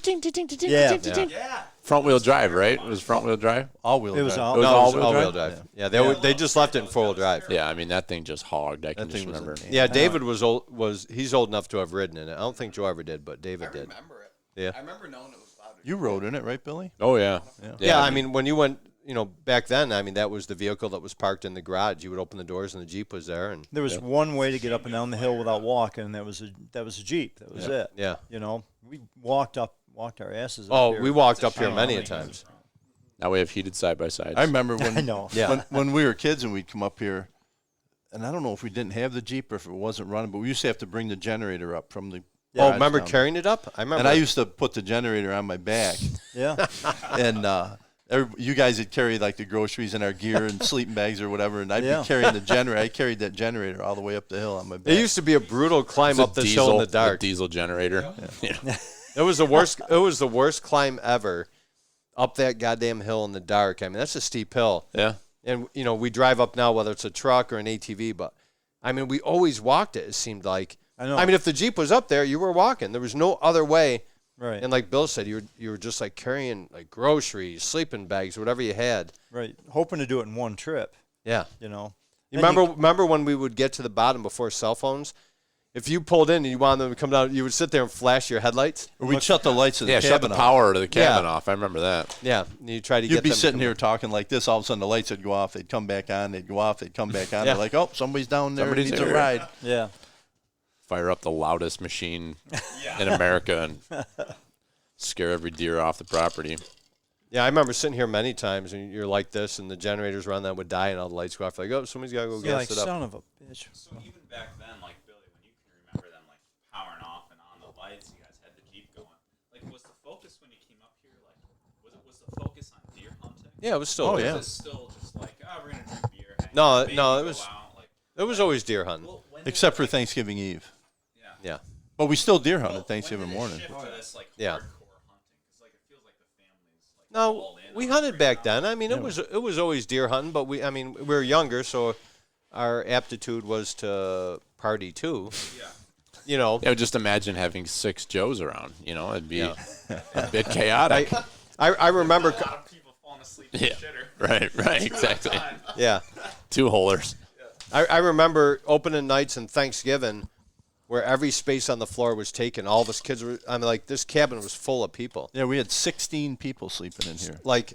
Yeah. Front wheel drive, right? It was front wheel drive. All wheel It was drive. all. It was No, all it was wheel all-wheel drive. drive. Yeah, they just left it in four-wheel drive. Yeah, I mean that thing just hogged. I can That just thing was remember. a- Yeah, David was old. He's old enough to have ridden in it. I don't think Joe ever did, but David did. remember it. Yeah. I remember knowing it was loud. You rode in it, right, Billy? Oh yeah. Yeah, I mean, when you went, back then, I mean, that was the vehicle that was parked in the garage. You would open the doors, and the Jeep was there. And There was one way to get up and down the hill without walking, and that was a Jeep. That was it. yeah. We walked our asses up Oh, here. we walked up here many a times. Now we have heated side by sides. I remember when I know. Yeah. when we were kids and we'd come up here, and I don't know if we didn't have the Jeep or if it wasn't running, but we used to have to bring the generator up from the Oh, garage remember down. carrying it up? I remember. And I used to put the generator on my back, Yeah. and you guys would carry like the groceries and our gear and sleeping bags or whatever, and I'd Yeah. be carrying the generator. I carried that generator all the way up the hill on my back. It used to be a brutal climb up this hill in the dark. diesel generator. It was the worst. It was the worst climb ever, up that goddamn hill in the dark. I mean, that's a steep hill. Yeah. And we drive up now, whether it's a truck or an ATV, but I mean, we always walked it. It seemed like. I know. I mean, if the Jeep was up there, you were walking. There was no other way. Right. And like Bill said, you were just like carrying like groceries, sleeping bags, whatever you had. Right. Hoping to do it in one trip. Yeah. You You remember when we would get to the bottom before cell phones? If you pulled in and you wanted them to come down, you would sit there and flash your headlights. Or we'd shut the lights of the cabin shut the off. power to the cabin Yeah. off. I remember that. Yeah. And you try to You'd get be them to sitting come here talking like this. All of a sudden, the lights would go off. They'd come back on. They'd go off. They'd come back on. Yeah. They're like, oh, somebody's down there. Somebody's Needs a here. ride. Yeah. Fire up the loudest machine in America and scare every deer off the property. Yeah, I remember sitting here many times, and you're like this, and the generators run that would die, and all the lights go off. Like, oh, somebody's got to go You're gas like, it up. son of a bitch. So even back then, like Billy, when you can remember them like powering off and on the lights, you guys had the Jeep going. Like, was the focus when you came up here, like, was the focus on deer hunting? Yeah, it was still. Oh, Or yeah. was it still just like, we're gonna drink beer? hang No, out, maybe no, it go was- out, like, It was always deer hunting. well, when did Except it, for like, Thanksgiving Eve. Yeah. But we still deer hunted well, Thanksgiving when morning. did it shift to this, like, Yeah. hardcore hunting? 'Cause, like, it feels like the family's like No, all in we on hunted bringing back out- then. I mean, it was always deer hunting, but we were younger, so our aptitude was to party too. Yeah. Yeah, just imagine having 6 Joes around. It'd be a bit chaotic. I remember. A lot of people falling asleep in Yeah. the shitter. Right, exactly. Yeah. 2 holers. I remember opening nights and Thanksgiving where every space on the floor was taken. All of us kids were, like, this cabin was full of people. Yeah, we had 16 people sleeping in here. Like,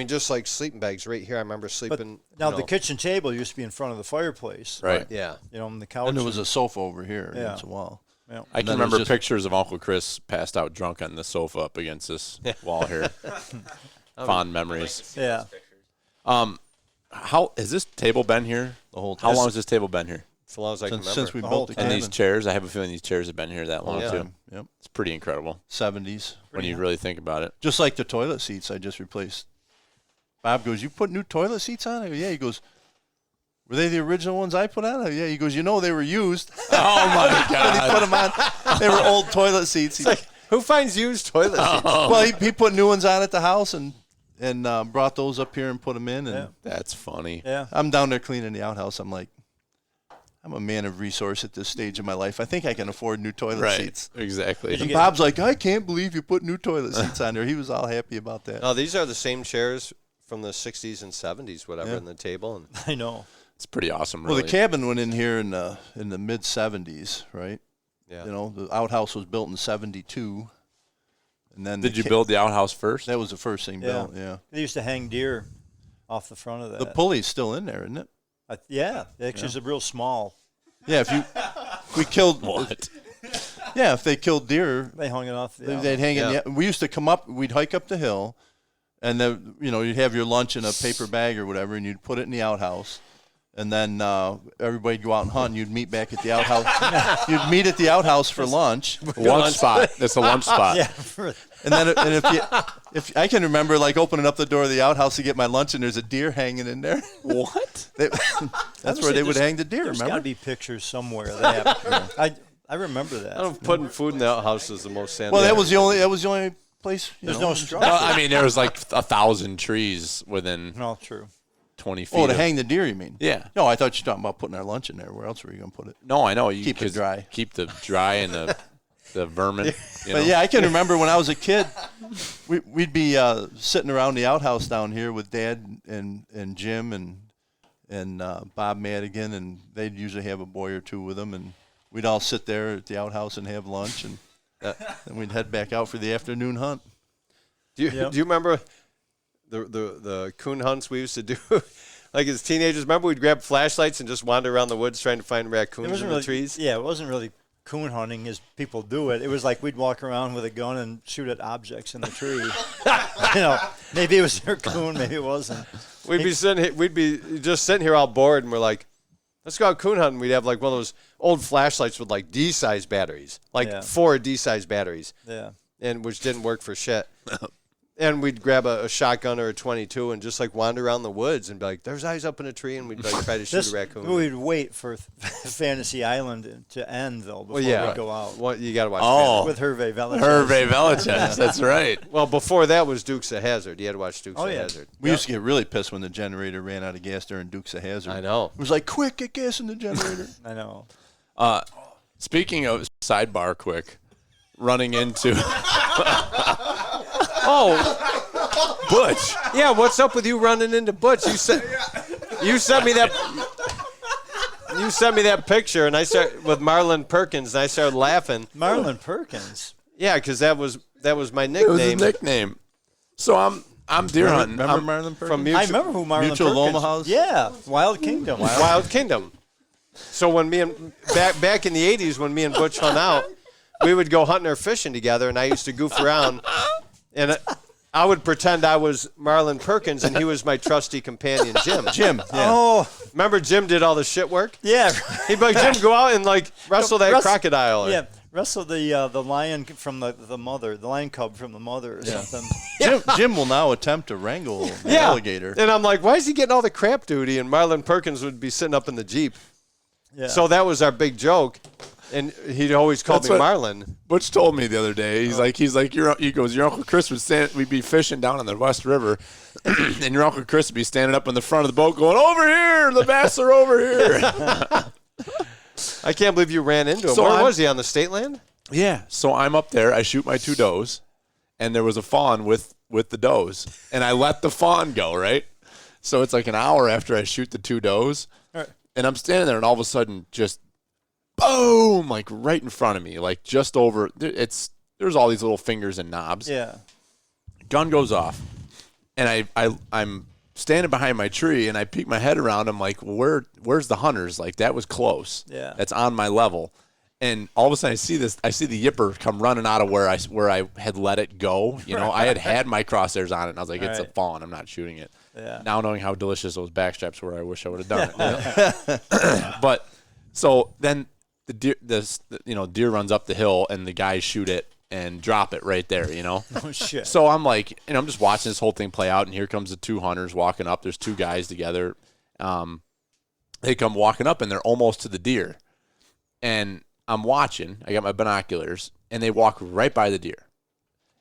just like sleeping bags right here. I remember But sleeping. now the kitchen table used to be in front of the fireplace. Right. Yeah. And the couch. And there was a sofa over here Yeah. against the wall. Yeah. I And can then it was remember just- pictures of Uncle Chris passed out drunk on the sofa up against this wall here. Fond memories. Yeah. How has this table been here? The whole time. How long has this table been here? As long as I can remember. Since we The built whole the And cabin. these chairs, I have a feeling these chairs have been here that long yeah. too. Yep. It's pretty incredible 70s. when you really think about it. Just like the toilet seats I just replaced. Bob goes, you put new toilet seats on? I go, yeah. He goes, were they the original ones I put on? Yeah. He goes, they were used. Oh my But he God. put them on. They were old toilet seats. Who finds used toilet seats? Well, he put new ones on at the house and brought those up here and put them in. And That's funny. Yeah. I'm down there cleaning the outhouse. I'm like, I'm a man of resource at this stage of my life. I think I can afford new toilet seats. Exactly. And Bob's like, I can't believe you put new toilet seats on there. He was all happy about that. No, these are the same chairs from the 60s and 70s, whatever, in the table. And I know. It's pretty awesome, Well, really. the cabin went in here in the mid 70s, right? Yeah. The outhouse was built in 72. And then Did you build the outhouse first? That was the first thing built, yeah. They used to hang deer off the front of that. The pulley's still in there, isn't it? Yeah, actually, it's a real small. Yeah, we killed What? Yeah, if they killed deer, They hung it off. they'd hang it. We used to come up. We'd hike up the hill, and then you'd have your lunch in a paper bag or whatever, and you'd put it in the outhouse, and then everybody'd go out and hunt. And you'd meet back at the outhouse. You'd meet at the outhouse for lunch. Lunch spot. That's a lunch spot. Yeah. And then if I can remember, like opening up the door of the outhouse to get my lunch, and there's a deer hanging in there. What? That's where they would hang the deer. There's got Remember? to be pictures somewhere. Of that. I remember that. I don't know if putting food in the outhouse is the most sanitary. Well, that was the only place. There's no structure. Well, I mean, there was like 1,000 trees within No, true. 20 feet. Oh, to of- hang the deer, you mean? Yeah. No, I thought you were talking about putting our lunch in there. Where else were you going to put it? No, I know. You Keep it could dry. Keep the dry and the vermin. But yeah, I can remember when I was a kid, we'd be sitting around the outhouse down here with Dad and Jim and Bob Madigan, and they'd usually have a boy or two with them, and we'd all sit there at the outhouse and have lunch, and then we'd head back out for the afternoon hunt. Do you remember the coon hunts we used to do? Like as teenagers, remember we'd grab flashlights and just wander around the woods trying to find raccoons in the trees? Yeah, it wasn't really coon hunting as people do it. It was like we'd walk around with a gun and shoot at objects in the tree. Maybe it was their coon, maybe it wasn't. We'd be just sitting here all bored, and we're like, let's go out coon hunting. We'd have like one of those old flashlights with like D-size batteries, like 4 D-size batteries. Yeah. And which didn't work for shit. And we'd grab a shotgun or a 22 and just like wander around the woods and be like, "There's eyes up in a tree," and we'd like try to shoot a raccoon. We'd wait for Fantasy Island to end though before we go out. Well, you got to watch. Oh, with Hervé Villachez. Hervé Villachez. That's right. Well, before that was Dukes of Hazzard. You had to watch Dukes of Hazzard. We used to get really pissed when the generator ran out of gas during Dukes of Hazzard. I know. It was like, quick, get gas in the generator. I know. Speaking of sidebar, quick, running into Butch. Yeah, what's up with you running into Butch? You sent me that. You sent me that picture, and I started with Marlon Perkins, and I started laughing. Marlon Perkins. Yeah, because that was my nickname. it was his nickname. So I'm deer hunting. Remember Marlon Perkins? From Mutual, I remember who Marlon Mutual Perkins. Omaha's? Yeah, Wild Kingdom. Wild Kingdom. So when me and back in the 80s, when me and Butch hung out, we would go hunting or fishing together, and I used to goof around, and I would pretend I was Marlon Perkins, and he was my trusty companion, Jim. Jim. Yeah. Oh, Remember Jim did all the shit work? yeah. He'd be like, Jim, go out and like wrestle that crocodile. Or, Yeah, wrestle the lion from the mother, the lion cub from the mother or something. Jim will now attempt to wrangle an Yeah. alligator. And I'm like, why is he getting all the crap duty? And Marlon Perkins would be sitting up in the Jeep. Yeah. So that was our big joke. And he'd always call That's me what- Marlon. Butch told me the other day. He's like, he goes, your Uncle Chris we'd be fishing down on the West River, and your Uncle Chris would be standing up in the front of the boat going, "Over here, the bass are over here." I can't believe you ran into him. So Where was he, on the state land? Yeah. So I'm up there. I shoot my 2 does, and there was a fawn with the does, and I let the fawn go. Right. So it's like an hour after I shoot the 2 does, and I'm standing there, and all of a sudden, just boom, like right in front of me, like just over. There's all these little fingers and knobs. Yeah. Gun goes off, and I'm standing behind my tree, and I peek my head around. I'm like, where's the hunters? Like, that was close. Yeah. That's on my level. And all of a sudden, I see the yipper come running out of where I had let it go. You know, I had my crosshairs on it, and I was like, it's a fawn. I'm not shooting it. Yeah. Now knowing how delicious those backstraps were, I wish I would have done it. You know? But so then the deer runs up the hill, and the guys shoot it and drop it right there, you know? Oh, shit. So I'm like, I'm just watching this whole thing play out, and here comes the 2 hunters walking up. There's 2 guys together. And they come walking up and they're almost to the deer. And I'm watching. I got my binoculars, and they walk right by the deer.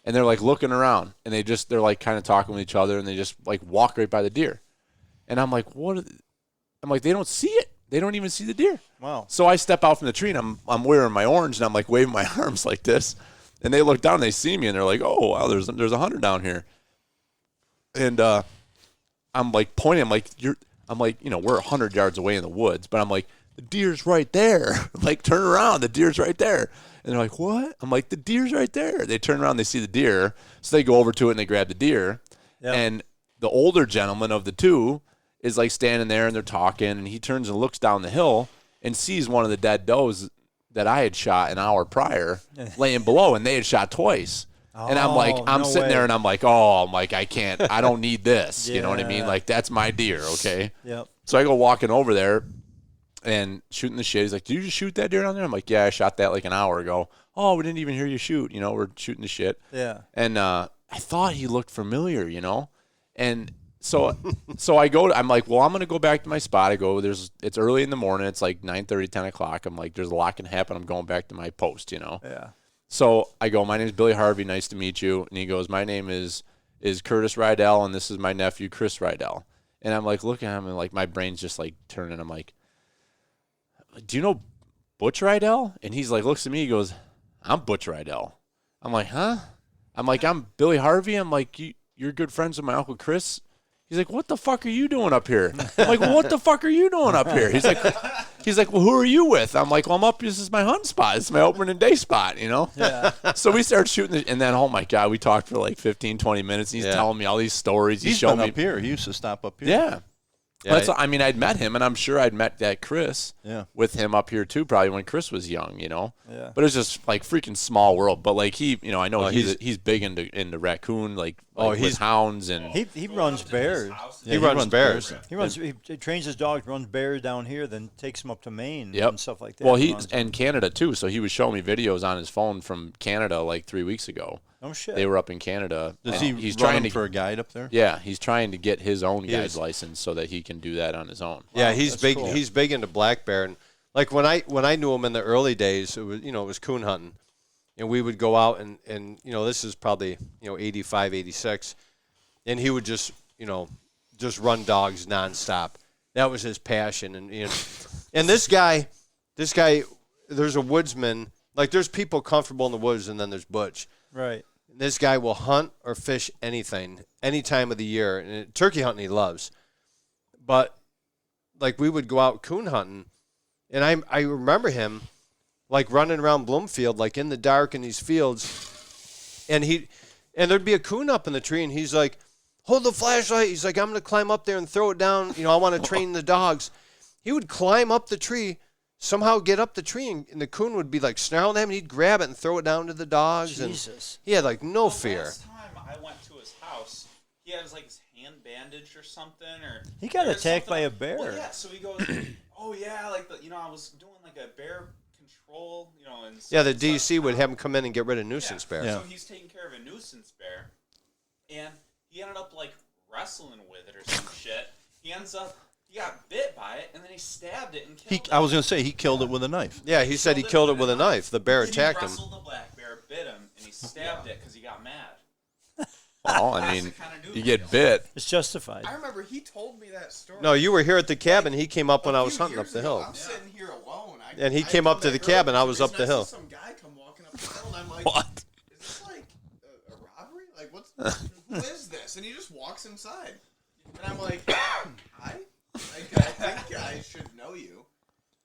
And they're like looking around, and they're like kind of talking with each other, and they just like walk right by the deer. And I'm like, what? I'm like, they don't see it. They don't even see the deer. Wow. So I step out from the tree, and I'm wearing my orange, and I'm like waving my arms like this. And they look down, and they see me, and they're like, oh, wow, there's a hunter down here. And I'm like pointing. I'm like, we're 100 yards away in the woods, but I'm like, the deer's right there. I'm like, turn around, the deer's right there. And they're like, what? I'm like, the deer's right there. They turn around, they see the deer, so they go over to it and they grab the deer. Yep. And the older gentleman of the two is like standing there and they're talking, and he turns and looks down the hill and sees one of the dead does that I had shot an hour prior laying below, and they had shot twice. And I'm like, I'm sitting there and I'm like, I can't, I don't need this. You know what I mean? Like, that's my deer, okay? Yep. So I go walking over there and shooting the shit. He's like, did you just shoot that deer down there? I'm like, yeah, I shot that like an hour ago. Oh, we didn't even hear you shoot. We're shooting the shit. Yeah. And I thought he looked familiar, And so I go, I'm like, well, I'm going to go back to my spot. I go, it's early in the morning. It's like 9:30, 10 o'clock. I'm like, there's a lot can happen. I'm going back to my post, Yeah. So I go, my name is Billy Harvey. Nice to meet you. And he goes, my name is Curtis Rydell, and this is my nephew, Chris Rydell. And I'm like, looking at him, and like my brain's just like turning. I'm like, do you know Butch Rydell? And he's like, looks at me, he goes, I'm Butch Rydell. I'm like, huh? I'm like, I'm Billy Harvey. I'm like, you're good friends with my Uncle Chris? He's like, what the fuck are you doing up here? I'm like, well, what the fuck are you doing up here? He's like, well, who are you with? I'm like, well, I'm up. This is my hunting spot. This is my opening day spot, Yeah. So we started shooting, and then, oh my God, we talked for like 15, 20 minutes. And he's telling me all these stories. He's showing me up here. He used to stop up here. Yeah. I'd met him, and I'm sure I'd met that Chris with him up here too, probably when Chris was young, Yeah. But it was just like freaking small world. But like I know he's big into raccoon, with hounds, and he runs bears. He runs bears. He trains his dogs, runs bears down here, then takes them up to Maine and stuff like that. Well, he's in Canada too, so he was showing me videos on his phone from Canada like 3 weeks ago. Oh shit! They were up in Canada. He's trying for a guide up there. Yeah, he's trying to get his own guide's license so that he can do that on his own. Yeah, he's big. Cool. He's big into black bear, and like when I knew him in the early days, it was coon hunting, and we would go out and this is probably 85, 86, and he would just run dogs nonstop. That was his passion, and and this guy, there's a woodsman. Like there's people comfortable in the woods, and then there's Butch. Right. This guy will hunt or fish anything, any time of the year. And turkey hunting he loves. But, like, we would go out coon hunting, and I remember him, like, running around Bloomfield, like, in the dark in these fields. And there'd be a coon up in the tree, and he's like, hold the flashlight. He's like, I'm going to climb up there and throw it down. I want to train the dogs. He would climb up the tree, somehow get up the tree, and the coon would be like snarling at him, and he'd grab it and throw it down to the dogs. Jesus. And he had like no fear. Last time I went to his house, he had his hand bandaged or something, or he got attacked by a bear. Well, yeah. So he goes, oh yeah, like I was doing like a bear control, and the DC would have him come in and get rid of nuisance bear. So he's taking care of a nuisance bear, and he ended up like wrestling with it or some shit. He got bit by it, and then he stabbed it and killed it. I was going to say, he killed it with a knife. Yeah, he said he killed it with a knife. The bear attacked him. He wrestled the black bear, bit him, and he stabbed it because he got mad. Well, I mean, you get bit. It's justified. I remember he told me that story. No, you were here at the cabin. He came up when I was hunting up the hill. I'm sitting here alone. And he came up to the cabin. I was up the hill. Some guy come walking up the hill, and I'm like, what? Is this like a robbery? Like, who is this? And he just walks inside. And I'm like, hi? Like, I think I should know you.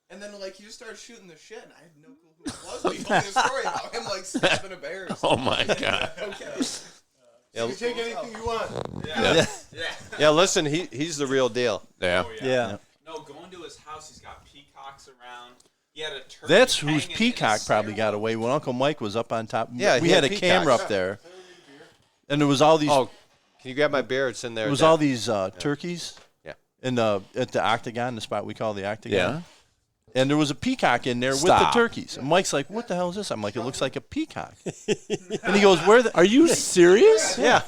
And then, he just started shooting the shit, and I had no clue who it was. But he told me a story about him, stabbing a bear or something. Oh, my God. Okay. So you take anything you want. Yeah, listen, he's the real deal. Yeah. Oh, yeah. No, going to his house, he's got peacocks around. He had a turkey. That's whose hanging peacock in probably got away when Uncle Mike was up on top. Yeah, we had a camera up there, and there was all these. Oh, can you grab my beer? It's in there. There was all these turkeys. Yeah. At the Octagon, the spot we call the Octagon. Yeah. And there was a peacock in there with the turkeys. And Mike's like, "What the hell is this?" I'm like, "It looks like a peacock." And he goes, "Where? Are you serious?" Yeah.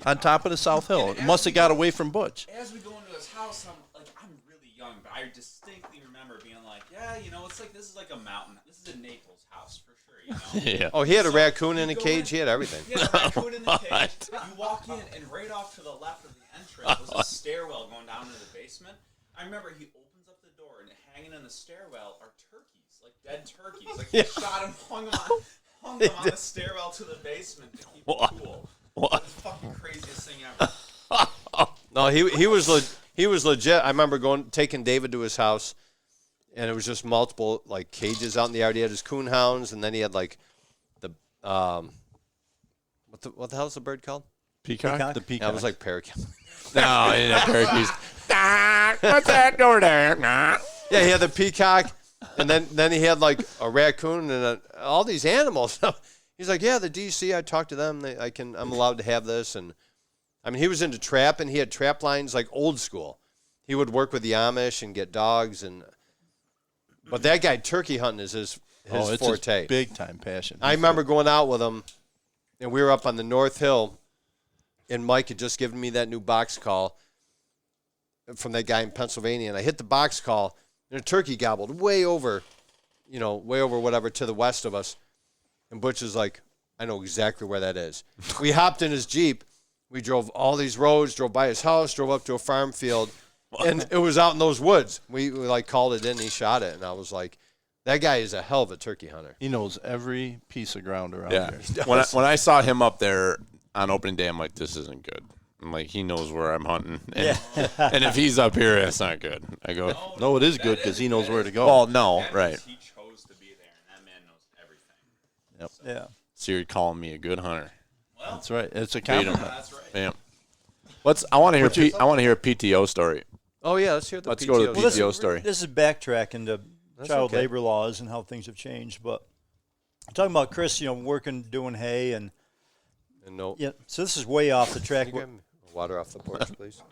On top of the South Hill. It must have got away from Butch. As we go into his house, I'm really young, but I distinctly remember being like, yeah, you know, it's like this is like a mountain. This is a Naples house for sure. You know? Yeah. Oh, he had a So raccoon in you a go cage. He had everything. Yeah, a raccoon in the cage. You walk in, and right off to the left of the entrance was a stairwell going down into the basement. I remember he opens up the door, and hanging in the stairwell are turkeys, like dead turkeys. Like he shot him, hung them on the stairwell to the basement to keep it cool. What? It was the fucking craziest thing ever. No, he was legit. I remember taking David to his house, and it was just multiple like cages out in the yard. He had his coon hounds, and then he had like the what the hell's the bird called? Peacock? The peacock. Yeah, it was like parakeet. No, he didn't have parakeets. What's that door there? Yeah, he had the peacock, and then he had like a raccoon and all these animals. He's like, yeah, the DC. I talked to them. I'm allowed to have this, and I mean, he was into trapping. He had trap lines like old school. He would work with the Amish and get dogs, but that guy turkey hunting is his it's forte. his big time passion. I remember going out with him, and we were up on the North Hill, and Mike had just given me that new box call from that guy in Pennsylvania, and I hit the box call, and a turkey gobbled way over whatever to the west of us, and Butch is like, I know exactly where that is. We hopped in his Jeep, we drove all these roads, drove by his house, drove up to a farm field, and it was out in those woods. We like called it in, and he shot it, and I was like, that guy is a hell of a turkey hunter. He knows every piece of ground around Yeah. here. When I saw him up there on opening day, I'm like, this isn't good. I'm like, he knows where I'm hunting. And, and if he's up here, that's not good. I go, No, it is good because he knows where to go. well, no, right. He chose to be there, and that man knows everything. Yep. Yeah. So you're calling me a good hunter. Well, That's right. It's a Beat him. compliment. that's right. Bam. I want to hear a PTO story. Oh, yeah, let's hear the Let's PTO. go to the Well, PTO story. This is backtracking to That's child okay. labor laws and how things have changed. But talking about Chris, working, doing hay, and And no, yeah. So this is way off the track. Can you grab me water off the porch, please?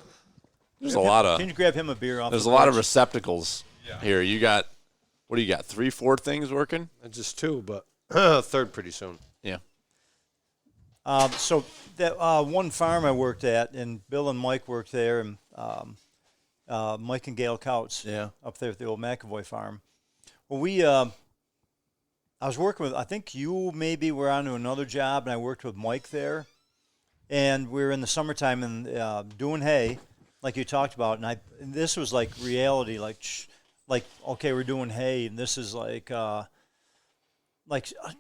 There's a lot of Can you grab him a beer off? there's the a lot of porch? receptacles here. You got what do you got? 3-4 things working? Just two, but third pretty soon. Yeah. So that one farm I worked at, and Bill and Mike worked there, and Mike and Gail Couts, up there at the old McAvoy farm. Well, I was working with, I think you maybe were on to another job, and I worked with Mike there, and we were in the summertime and doing hay, like you talked about, and this was like reality, like okay, we're doing hay, and this is like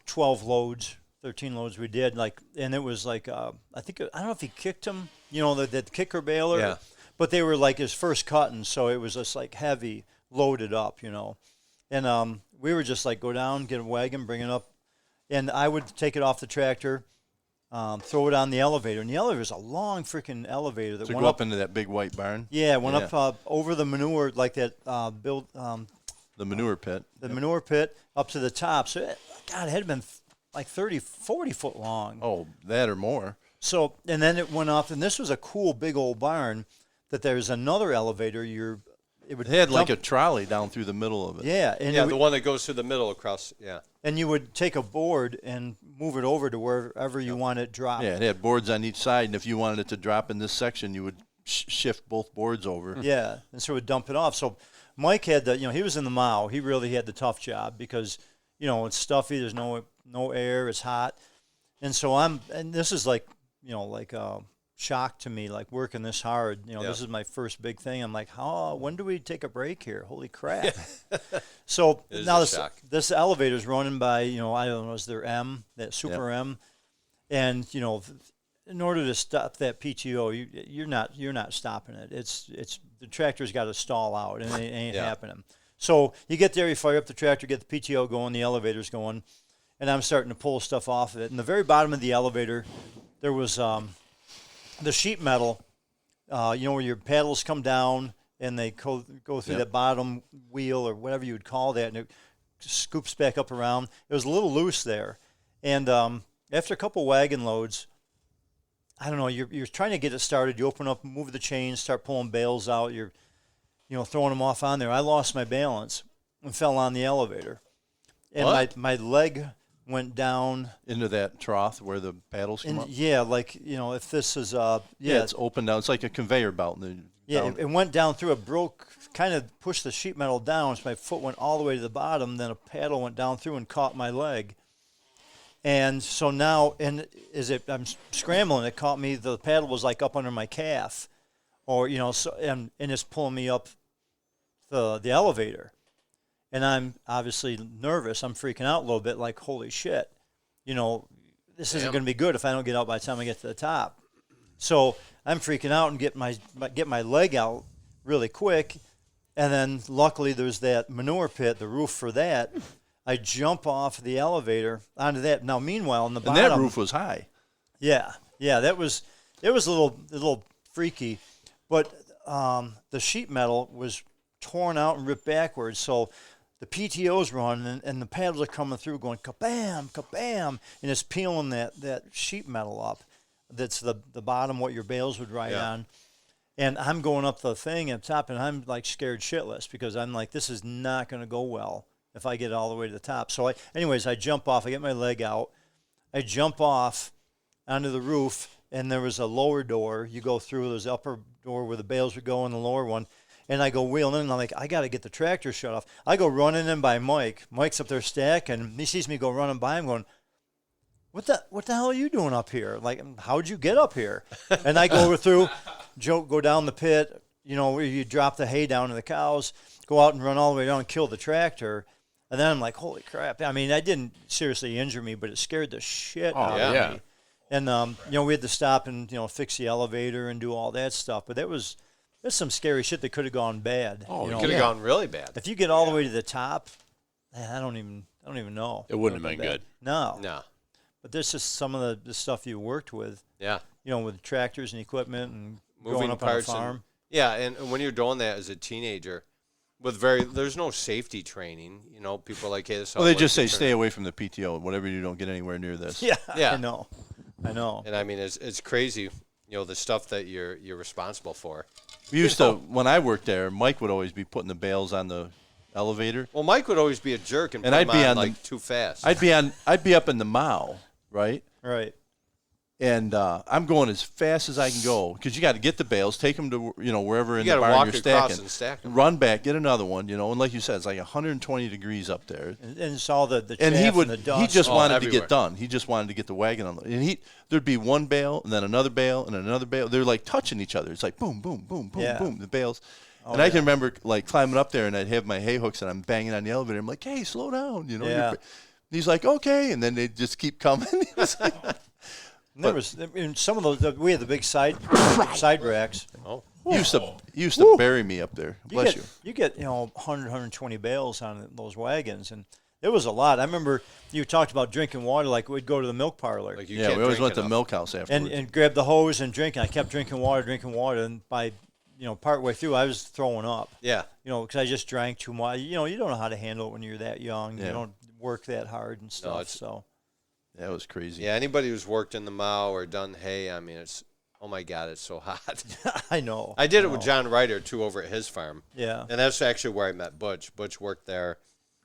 12 loads. 13 loads we did, and it was like I don't know if he kicked him, that kicker baler, Yeah. but they were like his first cutting, so it was just like heavy, loaded up, and we were just like go down, get a wagon, bring it up, and I would take it off the tractor, throw it on the elevator, and the elevator is a long freaking elevator that To went go up into that big white barn. Yeah, went up over the manure, like that the manure pit. the manure pit up to the top. So it had been like 30, 40 foot long. Oh, that or more. So, and then it went up, and this was a cool big old barn that there's another elevator. It had like a trolley down through the middle of it. Yeah. And the one that goes through the middle across, yeah. And you would take a board and move it over to wherever you want it dropped. Yeah, it had boards on each side, and if you wanted it to drop in this section, you would shift both boards over. Yeah, and so it would dump it off. So Mike had he was in the mow. He really had the tough job because, it's stuffy. There's no air. It's hot. And so and this is like a shock to me, like working this hard. This is my first big thing. I'm like, when do we take a break here? Holy crap. So now this elevator's running by, I don't know, is there M, that Super M? And, in order to stop that PTO, you're not stopping it. It's the tractor's got to stall out, and it ain't happening. So you get there, you fire up the tractor, get the PTO going, the elevator's going, and I'm starting to pull stuff off of it. In the very bottom of the elevator, there was the sheet metal, where your paddles come down and they go through that bottom wheel or whatever you would call that, and it scoops back up around. It was a little loose there. And after a couple wagon loads, I don't know, you're trying to get it started. You open up, move the chains, start pulling bales out. You're throwing them off on there. I lost my balance and fell on the elevator. And my leg went down into that trough where the paddles come up. Yeah, if this is it's open down. It's like a conveyor belt, and Yeah, down. it went down through. It broke, kind of pushed the sheet metal down. So my foot went all the way to the bottom. Then a paddle went down through and caught my leg. And so now, I'm scrambling, it caught me. The paddle was like up under my calf, or so and it's pulling me up the elevator. And I'm obviously nervous. I'm freaking out a little bit, like, holy shit, this isn't going to be good if I don't get out by the time I get to the top. So I'm freaking out and get my leg out really quick. And then luckily there's that manure pit, the roof for that. I jump off the elevator onto that. Now, meanwhile, on the bottom. And that roof was high. Yeah, it was a little freaky, but the sheet metal was torn out and ripped backwards. So the PTO's running, and the paddles are coming through, going kabam, kabam, and it's peeling that sheet metal up. That's the bottom, what your bales would ride on. And I'm going up the thing at the top, and I'm like scared shitless because I'm like, this is not going to go well if I get all the way to the top. So I jump off. I get my leg out. I jump off onto the roof, and there was a lower door. You go through. There's the upper door where the bales would go, and the lower one. And I go wheeling in, and I'm like, I got to get the tractor shut off. I go running in by Mike. Mike's up there stacking, and he sees me go running by him going, what the hell are you doing up here? Like, how'd you get up here? And I go through, go down the pit, where you drop the hay down to the cows, go out and run all the way down and kill the tractor. And then I'm like, holy crap. I mean, I didn't seriously injure me, but it scared the shit out of me. And, we had to stop and, fix the elevator and do all that stuff. But there's some scary shit that could have gone bad. Oh, it could have gone really bad. If you get all the way to the top, I don't even know. It wouldn't have been good. No. But there's just some of the stuff you worked with. Yeah. With tractors and equipment and moving growing up parts on a farm. And when you're doing that as a teenager, there's no safety training. People are like, hey, this is how Well, they it just say works. stay away from the PTO. Whatever you don't get anywhere near this. Yeah. Yeah. I know. And I mean, it's crazy, the stuff that you're responsible for. We used to, when I worked there, Mike would always be putting the bales on the elevator. Well, Mike would always be a jerk and put I'd them be on on too fast. I'd be up in the mow, right? Right. And I'm going as fast as I can go because you got to get the bales, take them to wherever in You the gotta barn walk you're across stacking, and stack 'em. run back, get another one, and like you said, it's like 120 degrees up there. And it's all the And chaff and the dust. he just wanted to everywhere. get done. He just wanted to get the wagon on. And there'd be one bale and then another bale and another bale. They're like touching each other. It's like boom, boom, boom, boom, Yeah. boom, the bales. And I can remember like climbing up there and I'd have my hay hooks and I'm banging on the elevator. I'm like, hey, slow down, Yeah. He's like, okay, and then they just keep coming. It's like, And there was in some of those. We had the big side racks. Oh. You used to bury me up there. Bless you. You get 100, 120 bales on those wagons, and it was a lot. I remember you talked about drinking water, like we'd go to the milk parlor. Like you Yeah, can't we always drink went to the enough. milk house afterwards. and grab the hose and drink. And I kept drinking water, and by part way through, I was throwing up. Yeah. Because I just drank too much. You don't know how to handle it when you're that young. Yeah. You don't work that hard and stuff. it's- So That was crazy. Yeah, anybody who's worked in the mow or done hay, I mean, it's, oh my God, it's so hot. I know. I did it with John Ryder, too, over at his farm. Yeah. And that's actually where I met Butch. Butch worked there.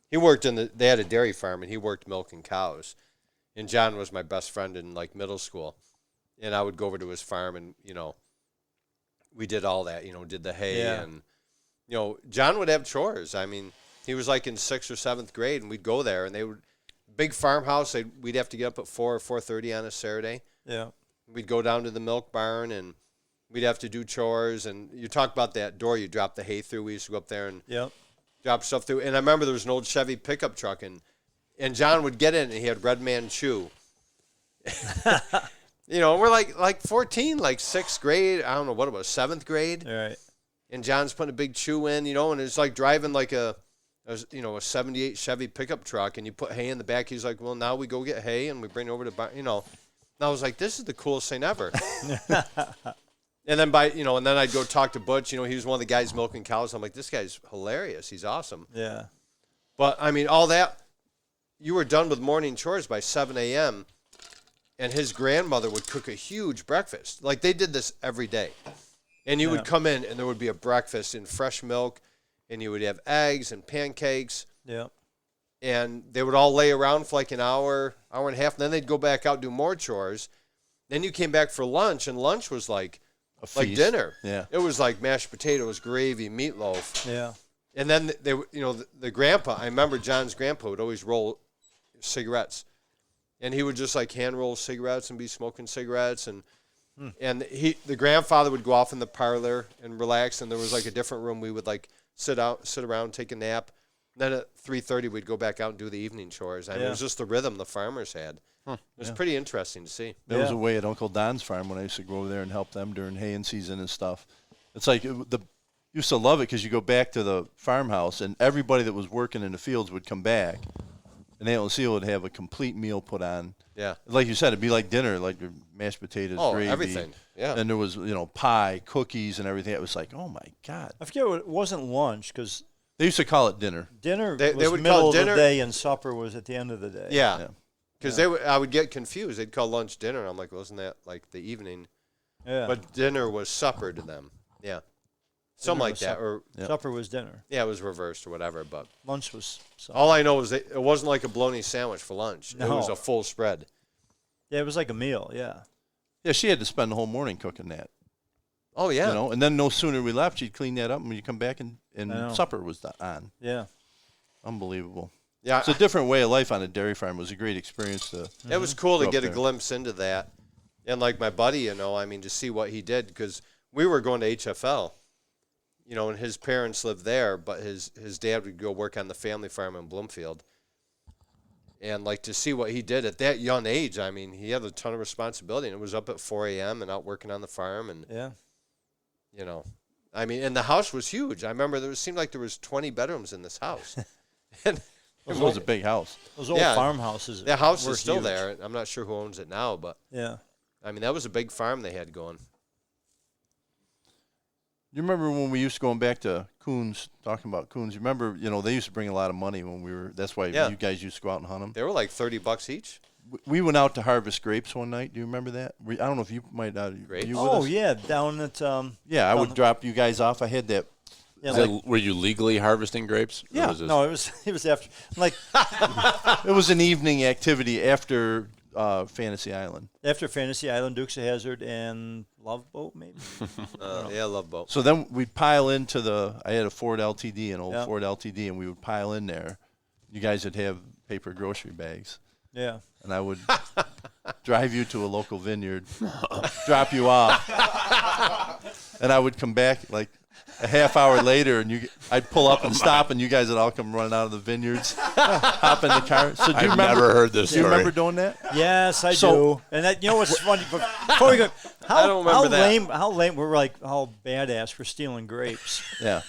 He worked they had a dairy farm, and he worked milking cows. And John was my best friend in, like, middle school. And I would go over to his farm, and, we did all that, did the hay. Yeah. And, John would have chores. I mean, he was, like, in 6th or 7th grade, and we'd go there, and they would, big farmhouse, we'd have to get up at 4 or 4:30 on a Saturday. Yeah. We'd go down to the milk barn, and we'd have to do chores. And you talk about that door you drop the hay through. We used to go up there and drop stuff through. And I remember there was an old Chevy pickup truck, and John would get in, and he had Red Man Chew. We're like 14, like 6th grade. I don't know what it was, 7th grade. Right. And John's putting a big chew in, and it's like driving like a 78 Chevy pickup truck, and you put hay in the back. He's like, well, now we go get hay, and we bring it over to, And I was like, this is the coolest thing ever. And then and then I'd go talk to Butch. He was one of the guys milking cows. I'm like, this guy's hilarious. He's awesome. Yeah. But, I mean, all that, you were done with morning chores by 7 a.m., and his grandmother would cook a huge breakfast. Like, they did this every day. And you would come in, and there would be a breakfast in fresh milk, and you would have eggs and pancakes. Yeah. And they would all lay around for like an hour, hour and a half, and then they'd go back out and do more chores. Then you came back for lunch, and lunch was like like feast. dinner. Yeah. It was like mashed potatoes, gravy, meatloaf. Yeah. And then the grandpa, I remember John's grandpa would always roll cigarettes. And he would just like hand roll cigarettes and be smoking cigarettes. And the grandfather would go off in the parlor and relax. And there was like a different room we would like sit around, take a nap. Then at 3:30 we'd go back out and do the evening chores. I mean, it was just the rhythm the farmers had. It was pretty interesting to see. There was a way at Uncle Don's farm when I used to go over there and help them during haying season and stuff. It's like used to love it because you go back to the farmhouse and everybody that was working in the fields would come back, and Aunt Lucille would have a complete meal put on. Yeah, like you said, it'd be like dinner, like your mashed potatoes, gravy, everything. Yeah, and there was pie, cookies, and everything. It was like, oh my God. I forget it wasn't lunch because they used to call it dinner. Dinner they was would middle call of dinner, the day, and supper was at the end of the day. Yeah, because I would get confused. They'd call lunch dinner. And I'm like, wasn't that like the evening? Yeah, but dinner was supper to them. Yeah, something like that. Or supper was dinner. Yeah, it was reversed or whatever. But lunch was supper. All I know is it wasn't like a bologna sandwich for lunch. No. It was a full spread. Yeah, it was like a meal. Yeah. Yeah, she had to spend the whole morning cooking that. Oh yeah. And then no sooner we left, she'd clean that up, and when you come back and supper was on. Yeah. Unbelievable. Yeah, it's a different way of life on a dairy farm. It was a great experience to. It was cool to go get up a there. glimpse into that, and like my buddy, I mean, to see what he did because we were going to HFL, and his parents lived there, but his dad would go work on the family farm in Bloomfield. And like to see what he did at that young age, I mean, he had a ton of responsibility, and it was up at 4 a.m. and out working on the farm, and I mean, and the house was huge. I remember it seemed like there was 20 bedrooms in this house. And it was a big house. Those old farmhouses. The house were is still huge. there. I'm not sure who owns it now, but yeah, I mean, that was a big farm they had going. You remember when we used to going back to Coons, talking about Coons? You remember, they used to bring a lot of money when we were. That's why you guys used to go out and hunt them. They were like $30 each. We went out to harvest grapes one night. Do you remember that? I don't know if you might not. Grapes? You with us? Yeah, down at Yeah, I would drop you guys off. I had that. Yeah, were you legally harvesting grapes? Yeah. No, it was after like it was an evening activity after Fantasy Island. After Fantasy Island, Dukes of Hazzard, and Love Boat, maybe. Yeah, Love Boat. So then we'd pile into I had a Ford LTD, an old Ford LTD, and we would pile in there. You guys would have paper grocery bags. Yeah. And I would drive you to a local vineyard, drop you off, and I would come back like a half hour later, and I'd pull up and stop, and you guys would all come running out of the vineyards, hop in the car. So do you I've remember, never heard this Do you story. remember doing that? Yes, I do. And that, what's funny? Before we go, I don't remember that. How lame we're like, how badass for stealing grapes. Yeah.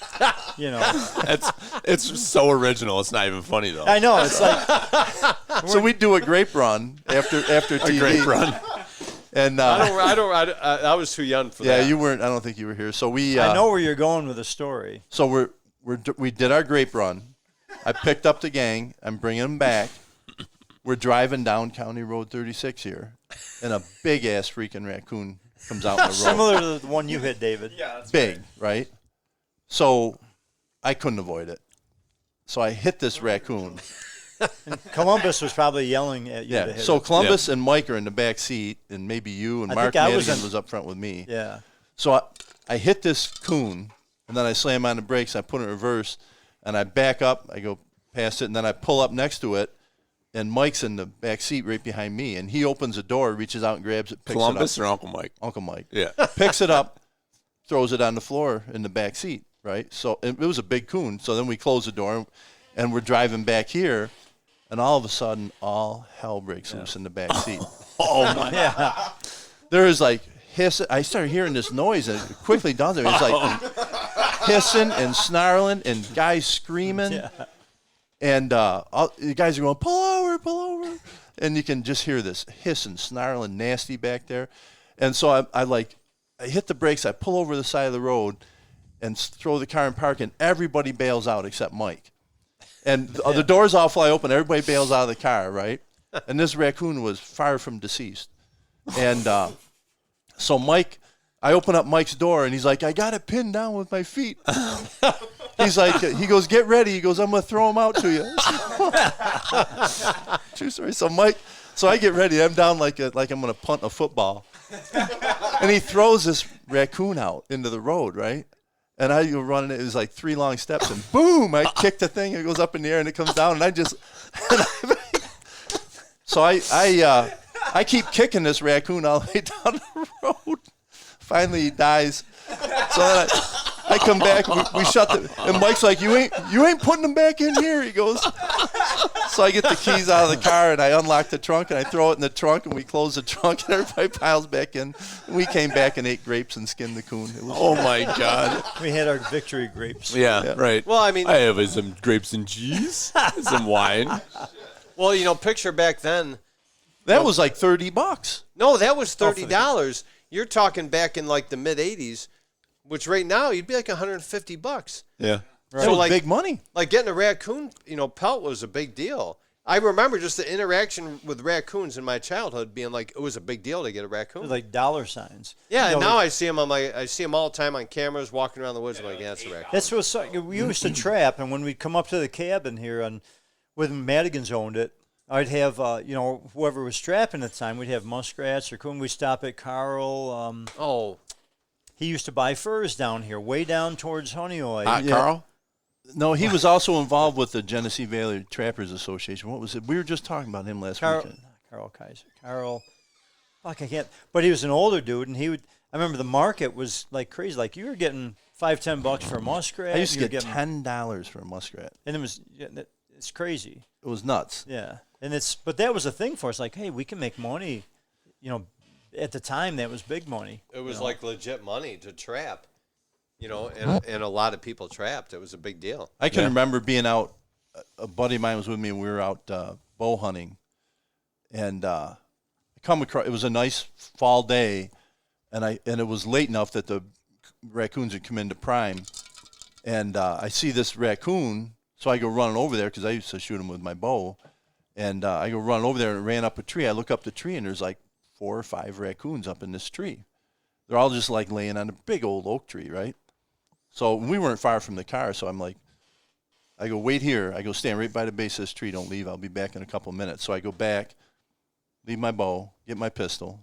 It's so original. It's not even funny though. I know. It's like so we'd do a grape run after TV. A grape run. And I was too young for that. Yeah, you weren't. I don't think you were here. So we. I know where you're going with the story. So we did our grape run. I picked up the gang. I'm bringing them back. We're driving down County Road 36 here, and a big ass freaking raccoon comes out in the road. Similar to the one you hit, David. Yeah, that's Big, right? So I couldn't avoid it. So I hit this raccoon. And Columbus was probably yelling at you. To hit So it. Columbus and Mike are in the back seat, and maybe you and I Mark think I Madigan was was up front with me. Yeah. So I hit this coon, and then I slam on the brakes. I put it in reverse, and I back up. I go past it, and then I pull up next to it, and Mike's in the back seat right behind me, and he opens the door, reaches out and grabs it, picks Columbus it up. or Uncle Mike? Uncle Mike. Yeah. Picks it up, throws it on the floor in the back seat, right? So it was a big coon. So then we close the door, and we're driving back here, and all of a sudden, all hell breaks loose in the back seat. Oh my! Yeah. There is like hissing. I started hearing this noise, and it quickly dawns on me. It's like hissing and snarling, and guys screaming. Yeah. And the guys are going, pull over. And you can just hear this hissing, snarling, nasty back there. And so I hit the brakes. I pull over the side of the road and throw the car in park, and everybody bails out except Mike. And the doors all fly open. Everybody bails out of the car, right? And this raccoon was far from deceased. And so I open up Mike's door, and he's like, I got it pinned down with my feet. He's like, he goes, get ready. He goes, I'm going to throw him out to you. True story. So I get ready. I'm down like I'm going to punt a football. and he throws this raccoon out into the road, right? And I go running. It was like 3 long steps, and boom! I kick the thing. It goes up in the air, and it comes down. And I just, so I keep kicking this raccoon all the way down the road. Finally, he dies. So then I come back. We shut the. And Mike's like, "You ain't putting them back in here." He goes. So I get the keys out of the car and I unlock the trunk and I throw it in the trunk and we close the trunk and everybody piles back in. And we came back and ate grapes and skinned the coon. It was Oh my God! We had our victory grapes. Yeah, right. Well, I mean, I have some grapes and cheese, some wine. well, you know, picture back then. That was like $30. No, that was $30. You're talking back in like the mid '80s, which right now you'd be like $150. Yeah. That was big money. Like getting a raccoon, pelt was a big deal. I remember just the interaction with raccoons in my childhood being like it was a big deal to get a raccoon. Like dollar signs. Yeah, and now I see them I see them all the time on cameras walking around the woods. I'm like, yeah, that's a raccoon. That's what we used to trap, and when we'd come up to the cabin here, and when Madigan's owned it, I'd have whoever was trapping at the time, we'd have muskrats or coon. We'd stop at Carl. He used to buy furs down here, way down towards Honeoye. Carl? No, he was also involved with the Genesee Valley Trappers Association. What was it? We were just talking about him last weekend. Carl Kaiser. Fuck, I can't. But he was an older dude, and he would. I remember the market was like crazy. Like you were getting $5-10 for a muskrat. I used to you were get getting $10 for a muskrat. and it was it's crazy. It was nuts. Yeah, but that was a thing for us. Like, hey, we can make money. At the time, that was big money. It was like legit money to trap. And a lot of people trapped. It was a big deal. I can remember being out. A buddy of mine was with me, and we were out bow hunting. And I come across. It was a nice fall day, and it was late enough that the raccoons had come into prime. And I see this raccoon, so I go running over there because I used to shoot him with my bow. And I go running over there and it ran up a tree. I look up the tree, and there's like 4 or 5 raccoons up in this tree. They're all just like laying on a big old oak tree, right? So we weren't far from the car, so I'm like, I go, wait here. I go, stand right by the base of this tree. Don't leave. I'll be back in a couple minutes. So I go back, leave my bow, get my pistol.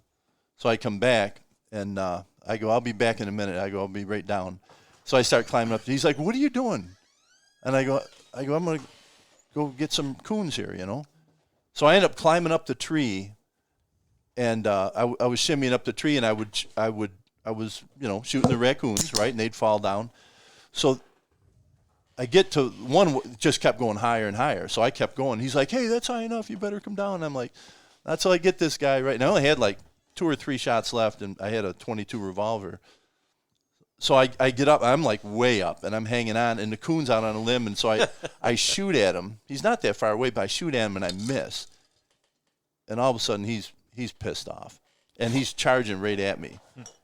So I come back, and I go, I'll be back in a minute. I go, I'll be right down. So I start climbing up. He's like, what are you doing? And I go, I'm going to go get some coons here, So I end up climbing up the tree, and I was shimmying up the tree, and I was shooting the raccoons, right, and they'd fall down. So I get to one, just kept going higher and higher. So I kept going. He's like, hey, that's high enough. You better come down. And I'm like, that's how I get this guy right. And I only had like 2 or 3 shots left, and I had a .22 revolver. So I get up. I'm like way up, and I'm hanging on, and the coon's out on a limb. And so I shoot at him. He's not that far away, but I shoot at him, and I miss. And all of a sudden, he's pissed off, and he's charging right at me.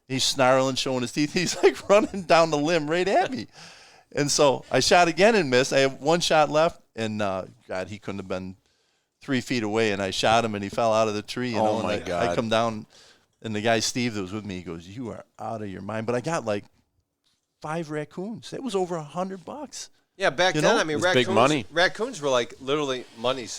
He's snarling, showing his teeth. He's like running down the limb right at me. And so I shot again and missed. I have 1 shot left, and God, he couldn't have been 3 feet away. And I shot him, and he fell out of the tree. Oh my God! I come down, and the guy Steve that was with me, he goes, "You are out of your mind." But I got like 5 raccoons. That was over $100. Yeah, back then, I mean, big money. Raccoons were like literally money.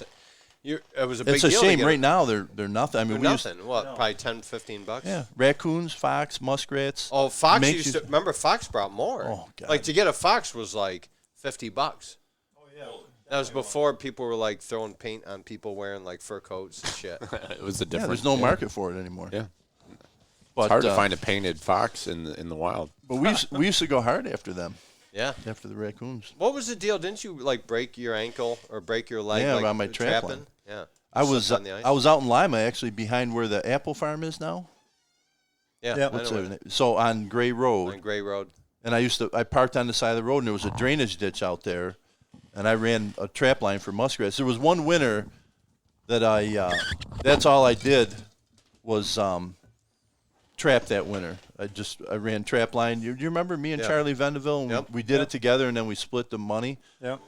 It was a big deal. It's a deal shame right now they're nothing. I mean, they're nothing. Probably $10-15? Yeah, raccoons, fox, muskrats. Oh, fox used to. Remember, fox brought more. Oh God! Like to get a fox was like $50. Oh yeah. That was before people were like throwing paint on people wearing like fur coats and shit. It was a different. Yeah, there's no market for it anymore. Yeah. But, it's hard to find a painted fox in the wild. But we used to go hard after them. Yeah. After the raccoons. What was the deal? Didn't you like break your ankle or break your leg? Yeah, like, on my trap trapping? line. Yeah. I was out in Lima, actually, behind where the apple farm is now. Yeah. So on Gray Road. On Gray Road. And I parked on the side of the road, and there was a drainage ditch out there, and I ran a trap line for muskrats. There was one winter that that's all I did was trap that winter. I ran trap line. You remember me and Charlie Vendeville? And we did it together, and then we split the money. Yep.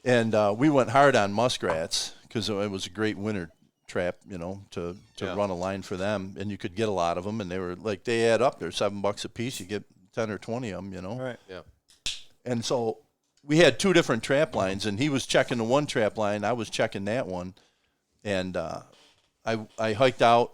And we went hard on muskrats because it was a great winter trap, to run a line for them, and you could get a lot of them, and they add up. They're $7 a piece. You get 10 or 20 of them, Right. Yeah. And so we had 2 different trap lines, and he was checking the one trap line. I was checking that one, and I hiked out,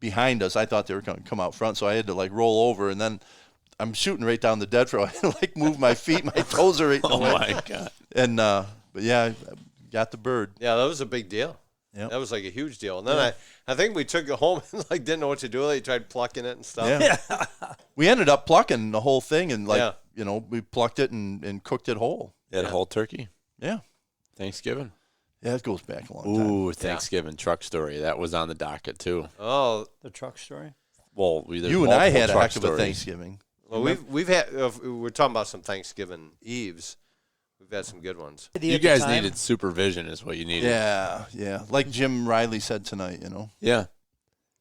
behind us. I thought they were going to come out front, so I had to like roll over, and then I'm shooting right down the dead throw. I had to like move my feet, my toes are right in the way. Oh my God! And but yeah, I got the bird. Yeah, that was a big deal. Yeah, that was like a huge deal. And then I think we took it home and like didn't know what to do with it. Tried plucking it and stuff. Yeah. We ended up plucking the whole thing, and like we plucked it and cooked it whole. You had a whole turkey. Yeah. Thanksgiving. Yeah, it goes back a long time. Ooh, Thanksgiving truck story. That was on the docket too. Oh, the truck story. Well, you and I had a heck of a Thanksgiving. Well, we've had we're talking about some Thanksgiving Eves. We've had some good ones. You guys needed supervision, is what you needed. Yeah. Like Jim Riley said tonight, Yeah.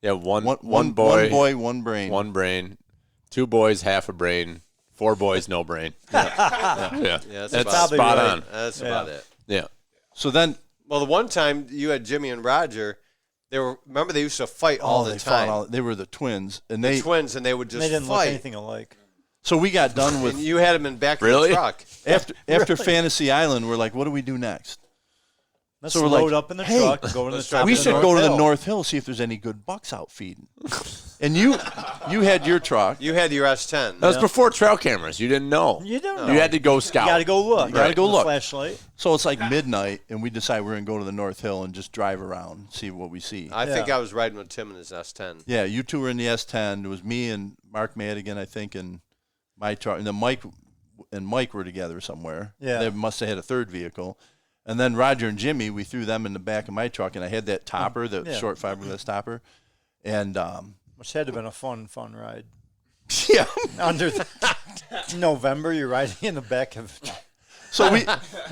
Yeah, one boy, one brain. One brain. 2 boys, half a brain. 4 boys, no brain. Yeah. That's spot on. That's about it. Yeah. So then, well, the one time you had Jimmy and Roger, remember they used to fight all the time. They were the twins, and they would just they didn't fight. look anything alike. So we got done with. And you had them in back of the truck. After Fantasy Island, we're like, what do we do next? Let's so we're load like, up in the truck and go to the top. We of the should North go to the Hill. North Hill, see if there's any good bucks out feeding. And you had your truck. You had your S10. That was before trail cameras. You didn't know. You don't know. You had to go scout. You got to go look. You got to go look. Flashlight. So it's like midnight, and we decide we're going to go to the North Hill and just drive around, see what we see. I think I was riding with Tim in his S10. Yeah, you two were in the S10. It was me and Mark Madigan, I think, and my truck. And then Mike were together somewhere. Yeah. They must have had a third vehicle. And then Roger and Jimmy, we threw them in the back of my truck, and I had that topper, the short fiberglass topper. And which had to have been a fun ride. Yeah. Under November, you're riding in the back of. So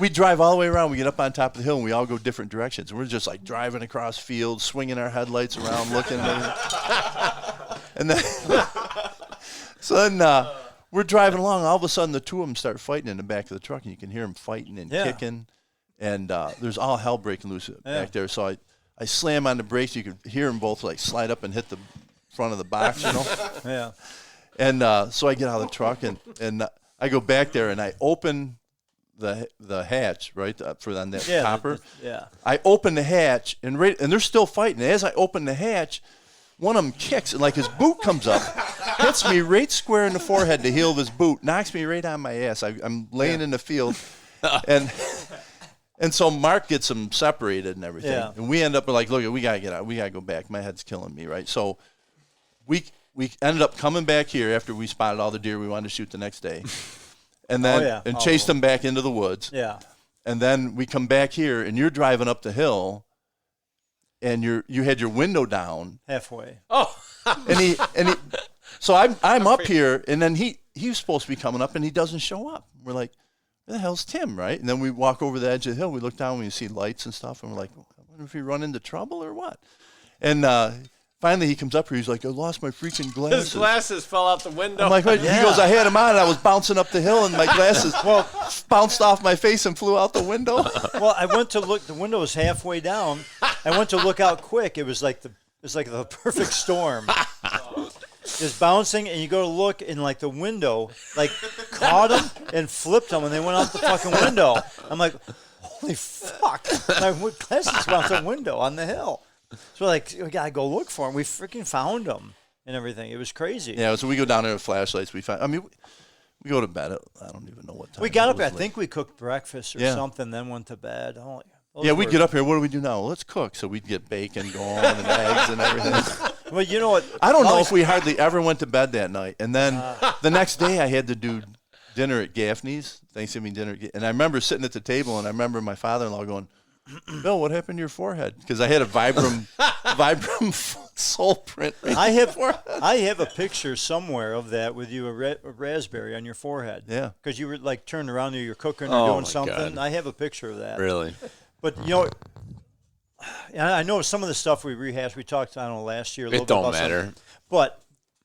we drive all the way around. We get up on top of the hill, and we all go different directions. We're just like driving across fields, swinging our headlights around, looking. And then, so then we're driving along. All of a sudden, the two of them start fighting in the back of the truck, and you can hear them fighting and kicking. And there's all hell breaking loose back there. So I slam on the brakes. You could hear them both like slide up and hit the front of the box, Yeah. And so I get out of the truck and I go back there and I open the hatch right for on that topper. I open the hatch and they're still fighting. As I open the hatch, one of them kicks and like his boot comes up, hits me right square in the forehead, the heel of his boot, knocks me right on my ass. I'm laying in the field, and so Mark gets them separated and everything. Yeah. And we end up like, look, we gotta get out. We gotta go back. My head's killing me, right? So we ended up coming back here after we spotted all the deer we wanted to shoot the next day. And then chased them back into the woods. Yeah. And then we come back here and you're driving up the hill and you had your window down. Halfway. Oh. and he so I'm up here and then he was supposed to be coming up and he doesn't show up. We're like, where the hell's Tim, right? And then we walk over the edge of the hill. We look down and we see lights and stuff. And we're like, I wonder if he run into trouble or what. And finally he comes up here. He's like, I lost my freaking glasses. His glasses fell out the window. I'm like, what? He goes, I had them on and I was bouncing up the hill and my glasses bounced off my face and flew out the window. Well, I went to look. The window was halfway down. I went to look out quick. It was like the perfect storm. Just bouncing, and you go to look, and like the window, like caught them and flipped them, and they went out the fucking window. I'm like, holy fuck! My glasses went out the window on the hill. So we're like, we gotta go look for them. We freaking found them and everything. It was crazy. Yeah, so we go down there with flashlights. We find. I mean, we go to bed at I don't even know what time. We got up. I late. think we cooked breakfast or something, then went to bed. Oh, yeah, we'd get up here. What do we do now? Let's cook. So we'd get bacon going and eggs and everything. Well, you know what? I don't know if we hardly ever went to bed that night. And then the next day I had to do dinner at Gaffney's, Thanksgiving dinner. And I remember sitting at the table and I remember my father-in-law going, Bill, what happened to your forehead? Because I had a Vibram soul print right I have a picture somewhere of that with you, a raspberry on your forehead. Yeah. Because you were like turned around, you're cooking or doing something. God. I have a picture of that. Really? But, you know, I know some of the stuff we rehashed, we talked, I don't know, last year. A little It don't bit about matter. something. But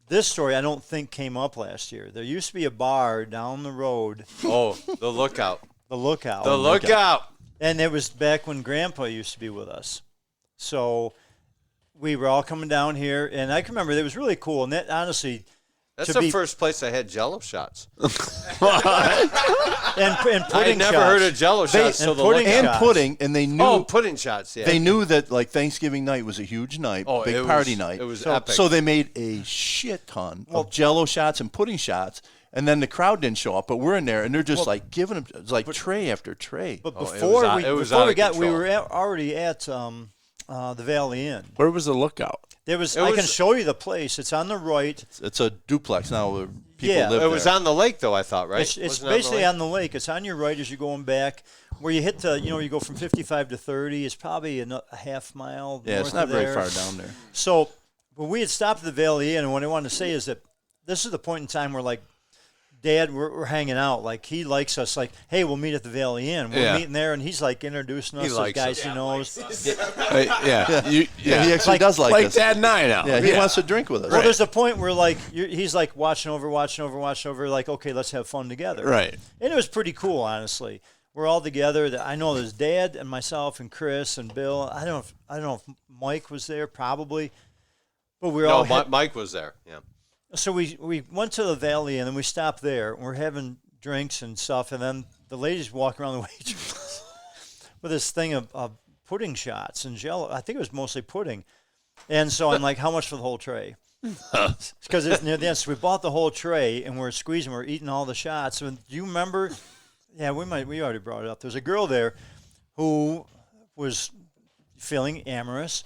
this story I don't think came up last year. There used to be a bar down the road. Oh, the Lookout. The Lookout. The Lookout. And it was back when Grandpa used to be with us. So we were all coming down here, and I can remember it was really cool. And that, honestly, That's to the be, first place I had Jello shots. and I pudding never shots. heard of Jello shots. And till the pudding And shots. pudding, and they knew. Oh, pudding shots. Yeah. They knew that like Thanksgiving night was a huge night, Oh, big it party was- night. it was so, epic. So they made a shit ton of Jello shots and pudding shots, and then the crowd didn't show up, but we're in there, and they're just like giving them it's like tray after tray. But Oh, it before was we out- it was before out we of got we control. were already at the Valley Inn. Where was the lookout? There was. It I can was- show you the place. It's on the right. It's a duplex now. Where people Yeah. live It was there. on the lake, though, I thought, right? It's Wasn't it basically lake? on the lake. It's on your right as you're going back. Where you hit the, you go from 55 to 30. It's probably a half mile. Yeah, north it's not of very there. far down there. So, but we had stopped at the Valley Inn, and what I wanted to say is that this is the point in time where, like, Dad, we're hanging out. Like, he likes us. Like, hey, we'll meet at the Valley Inn. We're Yeah. meeting there, and he's like introducing us He to likes guys us. he knows. Yeah. Yeah, he actually does like us. Dad and I now. Yeah, he wants to drink with us. Well, there's a point where like he's like watching over, like, okay, let's have fun together. Right. And it was pretty cool, honestly. We're all together. I know there's Dad and myself and Chris and Bill. I don't know if Mike was there, probably, but we were all. No, Mike was there. Yeah. So we went to the Valley Inn and we stopped there. We're having drinks and stuff, and then the ladies walk around the waitress with this thing of pudding shots and Jello. I think it was mostly pudding. And so I'm like, how much for the whole tray? Because it's near the end. So we bought the whole tray, and we're squeezing, we're eating all the shots. And do you remember? Yeah, we already brought it up. There's a girl there who was feeling amorous,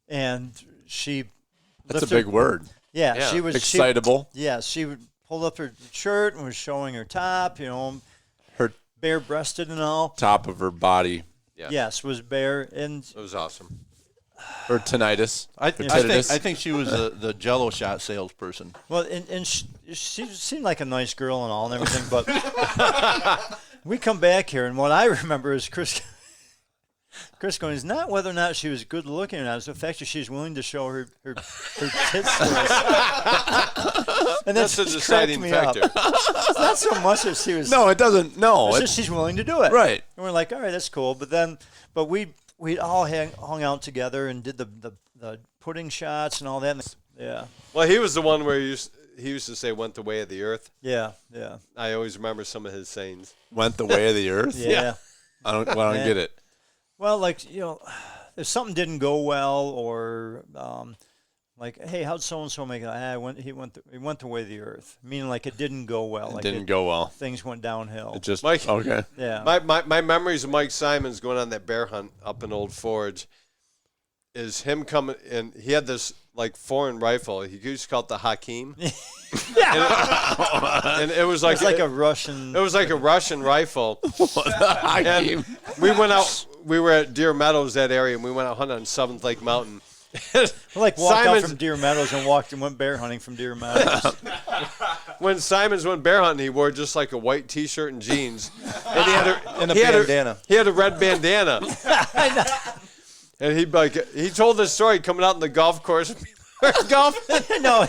and she. That's a lifted- big word. Yeah, Yeah. she was Excitable. she pulled up her shirt and was showing her top, Her bare-breasted and all. top of her body. Yeah. Yes, was bare, and It was awesome. Her tinnitus. I tinnitus. think she was the Jello shot salesperson. well, and she seemed like a nice girl and all and everything, but we come back here, and what I remember is Chris going, it's not whether or not she was good looking or not, it's the fact that she's willing to show her tits to us. And That's a just deciding cracked me factor. up. It's not so much that she was. No, it doesn't. No. It's It, just she's willing to do it. right. And we're like, all right, that's cool. But we all hung out together and did the pudding shots and all that. And yeah, Well, he was the one where he used to say, "Went the way of the earth." yeah. I always remember some of his sayings. Went the way of the earth. Yeah. I don't get it. Well, like, if something didn't go well, or like, hey, how'd so and so make it? He went the way of the earth. Meaning, like, it didn't go well. It Like didn't go well. Things went downhill. It just Mike- okay. Yeah. My memories of Mike Simons going on that bear hunt up in Old Forge is him coming, and he had this like foreign rifle. He used to call it the Hakim. and it was like It's like a Russian. It was like a Russian rifle. Hakim. And we went out. We were at Deer Meadows, that area, and we went out hunting on 7th Lake Mountain. We like walked out Simons- from Deer Meadows and went bear hunting from Deer Meadows. When Simons went bear hunting, he wore just like a white T-shirt and jeans, and he had And a he had bandana. He had a red bandana. And he told this story coming out in the golf course. golf. No,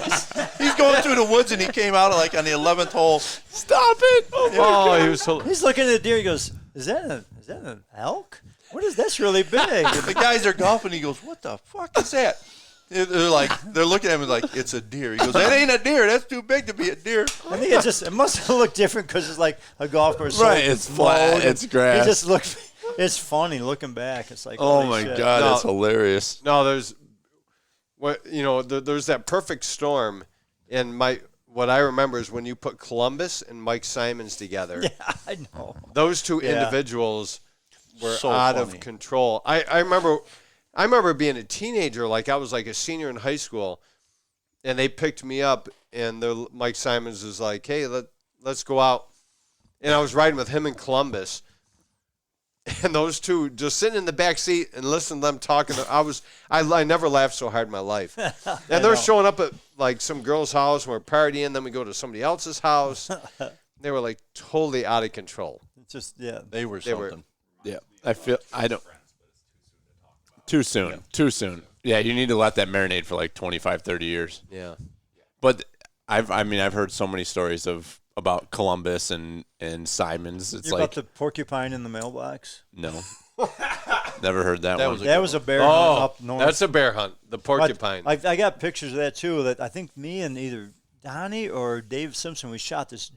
He's going through the woods, and he came out like on the 11th hole. Stop it. Oh, he was. he's looking at the deer. He goes, "Is that an elk? What is that's really big?" The guys are golfing. He goes, "What the fuck is that?" They're looking at him like it's a deer. He goes, "That ain't a deer. That's too big to be a deer." I think it must have looked different because it's like a golf course. so Right, it's flat, mowed, it's and grass. He just looked. It's funny looking back. It's like, Oh holy my shit. god, No. that's hilarious. No, there's there's that perfect storm, and what I remember is when you put Columbus and Mike Simons together. Yeah, I know. Those two Yeah. individuals were So out funny. of control. I remember being a teenager, like I was like a senior in high school, and they picked me up, and Mike Simons was like, "Hey, let's go out," and I was riding with him in Columbus, and those two just sitting in the back seat and listening to them talking. I never laughed so hard in my life. And they're showing up at like some girl's house, and we're partying. Then we go to somebody else's house. They were like totally out of control. It's just yeah. They were something. Yeah. I don't. Too soon. Too soon. Yeah, you need to let that marinate for like 25, 30 years. Yeah. But I've heard so many stories about Columbus and Simons. It's You're like about the porcupine in the mailbox. no. Never heard that one. That was a bear hunt up north. That's a bear hunt. The porcupine. I got pictures of that too. That I think me and either Donnie or Dave Simpson. We shot this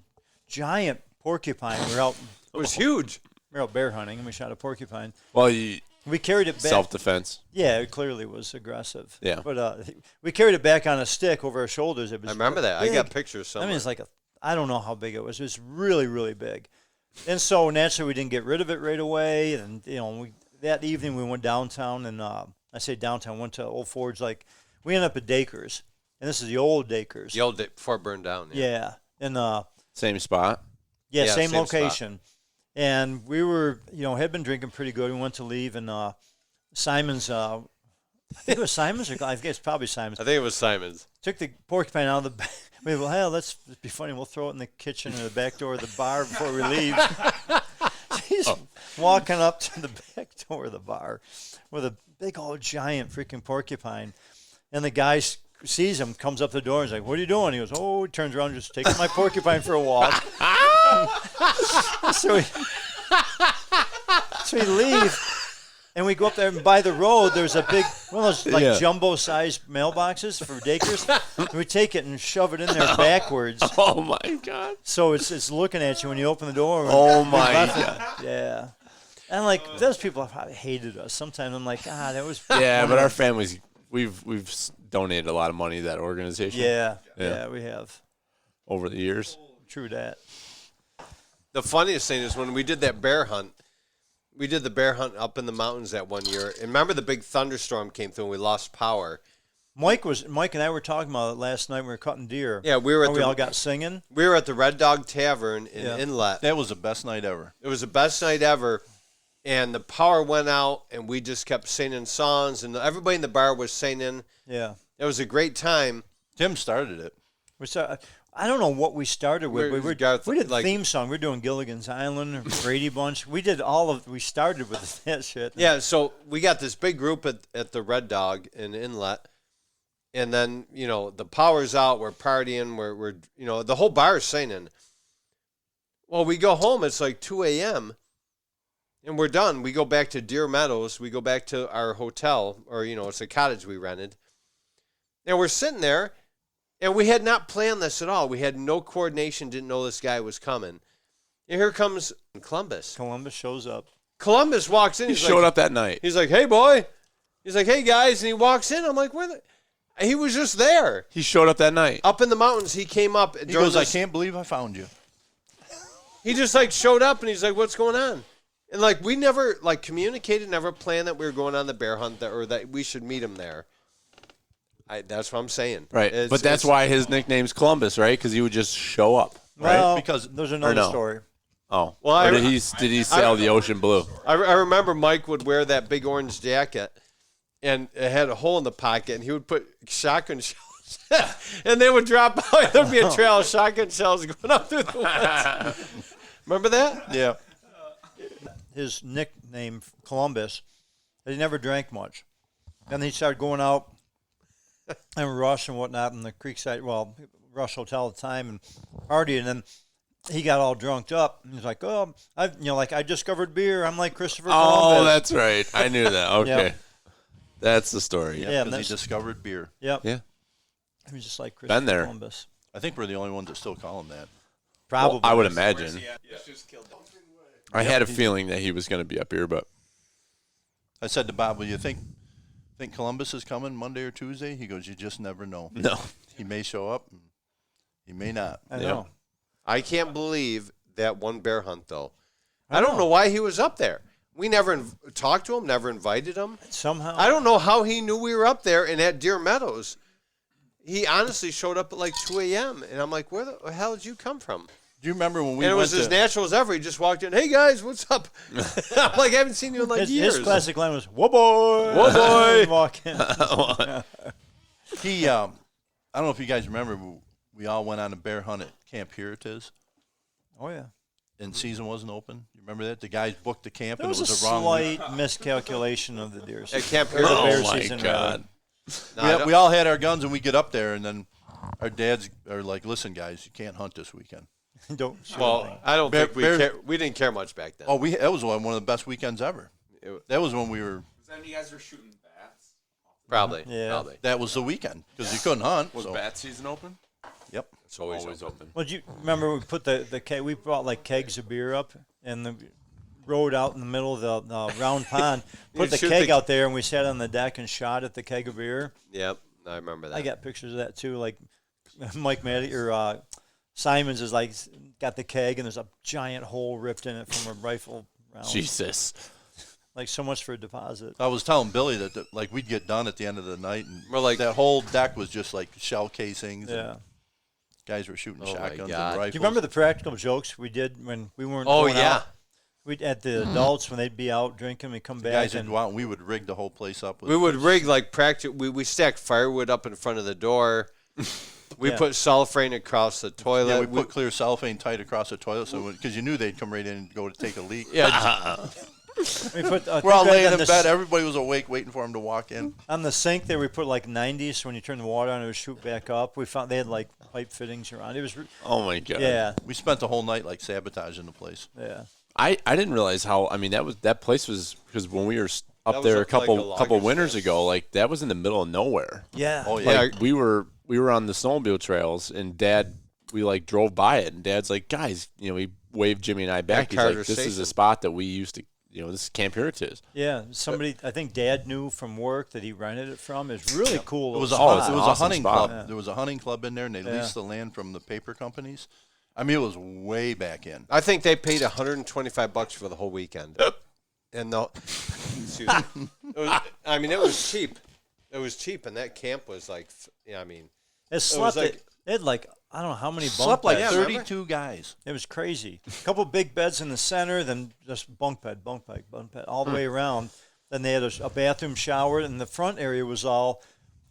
giant porcupine. It was huge. We were out bear hunting, and we shot a porcupine. Well, we carried it back. Self-defense. Yeah, it clearly was aggressive. Yeah. But we carried it back on a stick over our shoulders. It was I remember that. big. I got pictures somewhere. I mean, it's like I don't know how big it was. It was really, really big. And so naturally, we didn't get rid of it right away. And that evening we went downtown, and I say downtown, went to Old Forge. Like we ended up at Dakers, and this is the old Dakers. The old before it burned down. Yeah, and same spot. Yeah, Yeah, same same location. And we were, had been drinking pretty good. We went to leave, and Simon's. I think it was Simon's, or I guess it's probably Simon's. I think it was Simon's. Took the porcupine out of the bag. We went, well, let's be funny. We'll throw it in the kitchen or the back door of the bar before we leave. He's walking up to the back door of the bar with a big old giant freaking porcupine. And the guy sees him, comes up the door, and he's like, what are you doing? He goes, he turns around and just takes my porcupine for a walk. So we leave. And we go up there, and by the road, there's a big, one of those jumbo-sized mailboxes for Dakers. And we take it and shove it in there backwards. Oh my God! So it's looking at you when you open the door. Oh my God! Yeah, and like those people have probably hated us. Sometimes I'm like, that was. Yeah, but our families, we've donated a lot of money to that organization. Yeah, we have. Over the years. True that. The funniest thing is when we did that bear hunt. We did the bear hunt up in the mountains that one year. And remember the big thunderstorm came through and we lost power. Mike and I were talking about it last night. We were cutting deer. Yeah, we were. We all got singing. We were at the Red Dog Tavern in Inlet. That was the best night ever. It was the best night ever. And the power went out and we just kept singing songs. And everybody in the bar was singing. Yeah. It was a great time. Tim started it. I don't know what we started with. We did like, theme song. We're doing Gilligan's Island, Brady Bunch. We started with that shit. Yeah, so we got this big group at the Red Dog in Inlet. And then, the power's out. We're partying. We're the whole bar's singing. Well, we go home. It's like 2 a.m. And we're done. We go back to Deer Meadows. We go back to our hotel, or, it's a cottage we rented. And we're sitting there. And we had not planned this at all. We had no coordination, didn't know this guy was coming. And here comes Columbus. Columbus shows up. Columbus walks in. He showed up that night. He's like, hey, boy. He's like, hey, guys. And he walks in. I'm like, he was just there. He showed up that night. Up in the mountains, he came up. He goes, I can't believe I found you. He just, showed up, and he's like, what's going on? And, we never, communicated, never planned that we were going on the bear hunt or that we should meet him there. That's what I'm saying. Right. But that's why his nickname's Columbus, right? Because he would just show up. Right? Well, because there's another story. Oh. Well, did he sail the ocean blue? I remember Mike would wear that big orange jacket, and it had a hole in the pocket, and he would put shotgun shells, and they would drop out. There'd be a trail of shotgun shells going up through the woods. Remember that? Yeah. His nickname, Columbus, he never drank much. And he started going out and Rush and whatnot in the Creekside, Rush Hotel at the time, and partying. And then he got all drunked up. And he's like, I discovered beer. I'm like Christopher Columbus. Oh, that's right. I knew that. Okay. Yep. That's the story. Yeah, because he discovered beer. Yep. Yeah. He was just like Christopher Columbus. I think we're the only ones that still call him that. Probably. Well, I would imagine. I had a feeling that he was going to be up here, but I said to Bob, "Well, you think Columbus is coming Monday or Tuesday?" He goes, "You just never know. No, he may show up, and he may not." I know. I can't believe that one bear hunt, though. I don't know why he was up there. We never talked to him, never invited him. Somehow. I don't know how he knew we were up there and at Deer Meadows. He honestly showed up at 2 a.m., and I'm like, where the hell did you come from? Do you remember when we And it was went as natural as ever. He just walked in, hey, guys, what's up? I'm like, I haven't seen you in years. His classic line was, whoa, boy. Whoa, boy. Walk in. He, I don't know if you guys remember, we all went on a bear hunt at Camp Heritage. Oh, yeah. And season wasn't open. You remember that? The guys booked the camp, There and was it was a a wrong slight miscalculation of the deer At season. Camp Or the Heritage. bear oh my season, God. rather. We all had our guns, and we get up there, and then our dads are like, listen, guys, you can't hunt this weekend. Don't shoot Well, anything. I don't Bear- think bear- we didn't care much back then. Oh, that was one of the best weekends ever. That was when we were. Was that when you guys were shooting bats? Probably. Yeah. Probably. That was the weekend because you couldn't hunt. Was so. bat season open? Yep. It's always, Always open. open. Well, do you remember we put the keg? We brought like kegs of beer up and the road out in the middle of the round pond. Put the shoot keg the- out there, and we sat on the deck and shot at the keg of beer. Yep, I remember that. I got pictures of that too. Like Mike Maddy or Simons is like got the keg, and there's a giant hole ripped in it from a rifle round. Jesus. Like so much for a deposit. I was telling Billy that like we'd get done at the end of the night, and We're like- that whole deck was just like shell casings. Yeah. And guys were shooting Oh, my shotguns God. and rifles. Do you remember the practical jokes we did when we weren't? Oh, going yeah. Out? We'd at the adults when they'd be out drinking, we'd come The back guys would and go out and we would rig the whole place up. With We would rig like practice. We stacked firewood up in front of the door. We Yeah. put cellophane across the toilet. Yeah, we put clear cellophane tight across the toilet so because you knew they'd come right in and go to take a leak. Yeah. we put. We're all laying on in the bed. Everybody was awake, waiting for them to walk in. On the sink there, we put like 90s. So when you turn the water on, it would shoot back up. We found they had like pipe fittings around. It was. Oh my God. Yeah. We spent the whole night like sabotaging the place. Yeah. I didn't realize how. I mean, that place was because when we were That up was there a up like couple a couple logger winters shack. ago, like that was in the middle of nowhere. Yeah. Oh yeah. Like we were on the snowmobile trails, and Dad, we like drove by it, and Dad's like, guys, he waved Jimmy and I back. He's Carter like, this is Station. a spot that we used to, this is Camp Heritage. Yeah. Somebody, I think Dad knew from work that he rented it from. It's really cool. It was a Oh, it's it an was awesome a hunting spot. club. Yeah. There was a hunting club in there, and they Yeah. leased the land from the paper companies. I mean, it was way back in. I think they paid $125 for the whole weekend. And the, excuse me. It was cheap. It was cheap, and that camp was like, It slept. like- It had like I don't know how many bunk Slept like beds. 32 guys. It was crazy. A couple big beds in the center, then just bunk bed, all the way around. Then they had a bathroom, shower, and the front area was all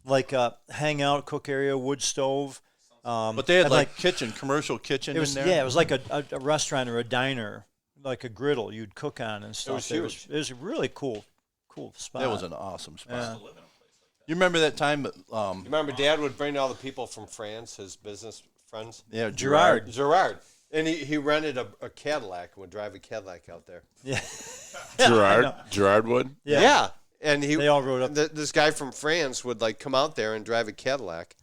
like a hangout, cook area, wood stove. But they had and, like commercial kitchen it was in there. it was like a restaurant or a diner, like a griddle you'd cook on and stuff. was huge. It was a really cool spot. That was an awesome spot. Yeah. You remember that time? remember Dad would bring all the people from France, his business friends? Yeah, Gerard. Gerard. And he rented a Cadillac and would drive a Cadillac out there. Yeah. Gerard would. Yeah. And They all rode up. This guy from France would like come out there and drive a Cadillac.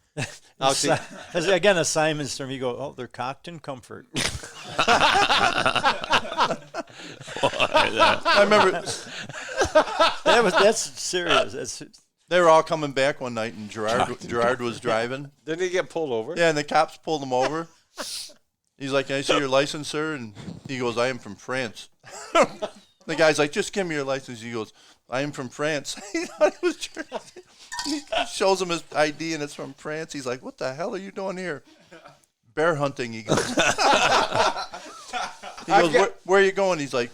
out to, As again, a Simon's term. You go, oh, they're cocked in comfort. I remember That's serious. they were all coming back one night, and Gerard was driving. didn't he get pulled over? Yeah, and the cops pulled him over. He's like, "Can I see your license, sir?" And he goes, "I am from France." The guy's like, "Just give me your license." He goes, "I am from France." He thought he was German. He shows him his ID, and it's from France. He's like, "What the hell are you doing here?" "Bear hunting." He goes. He goes, where are you going? He's like,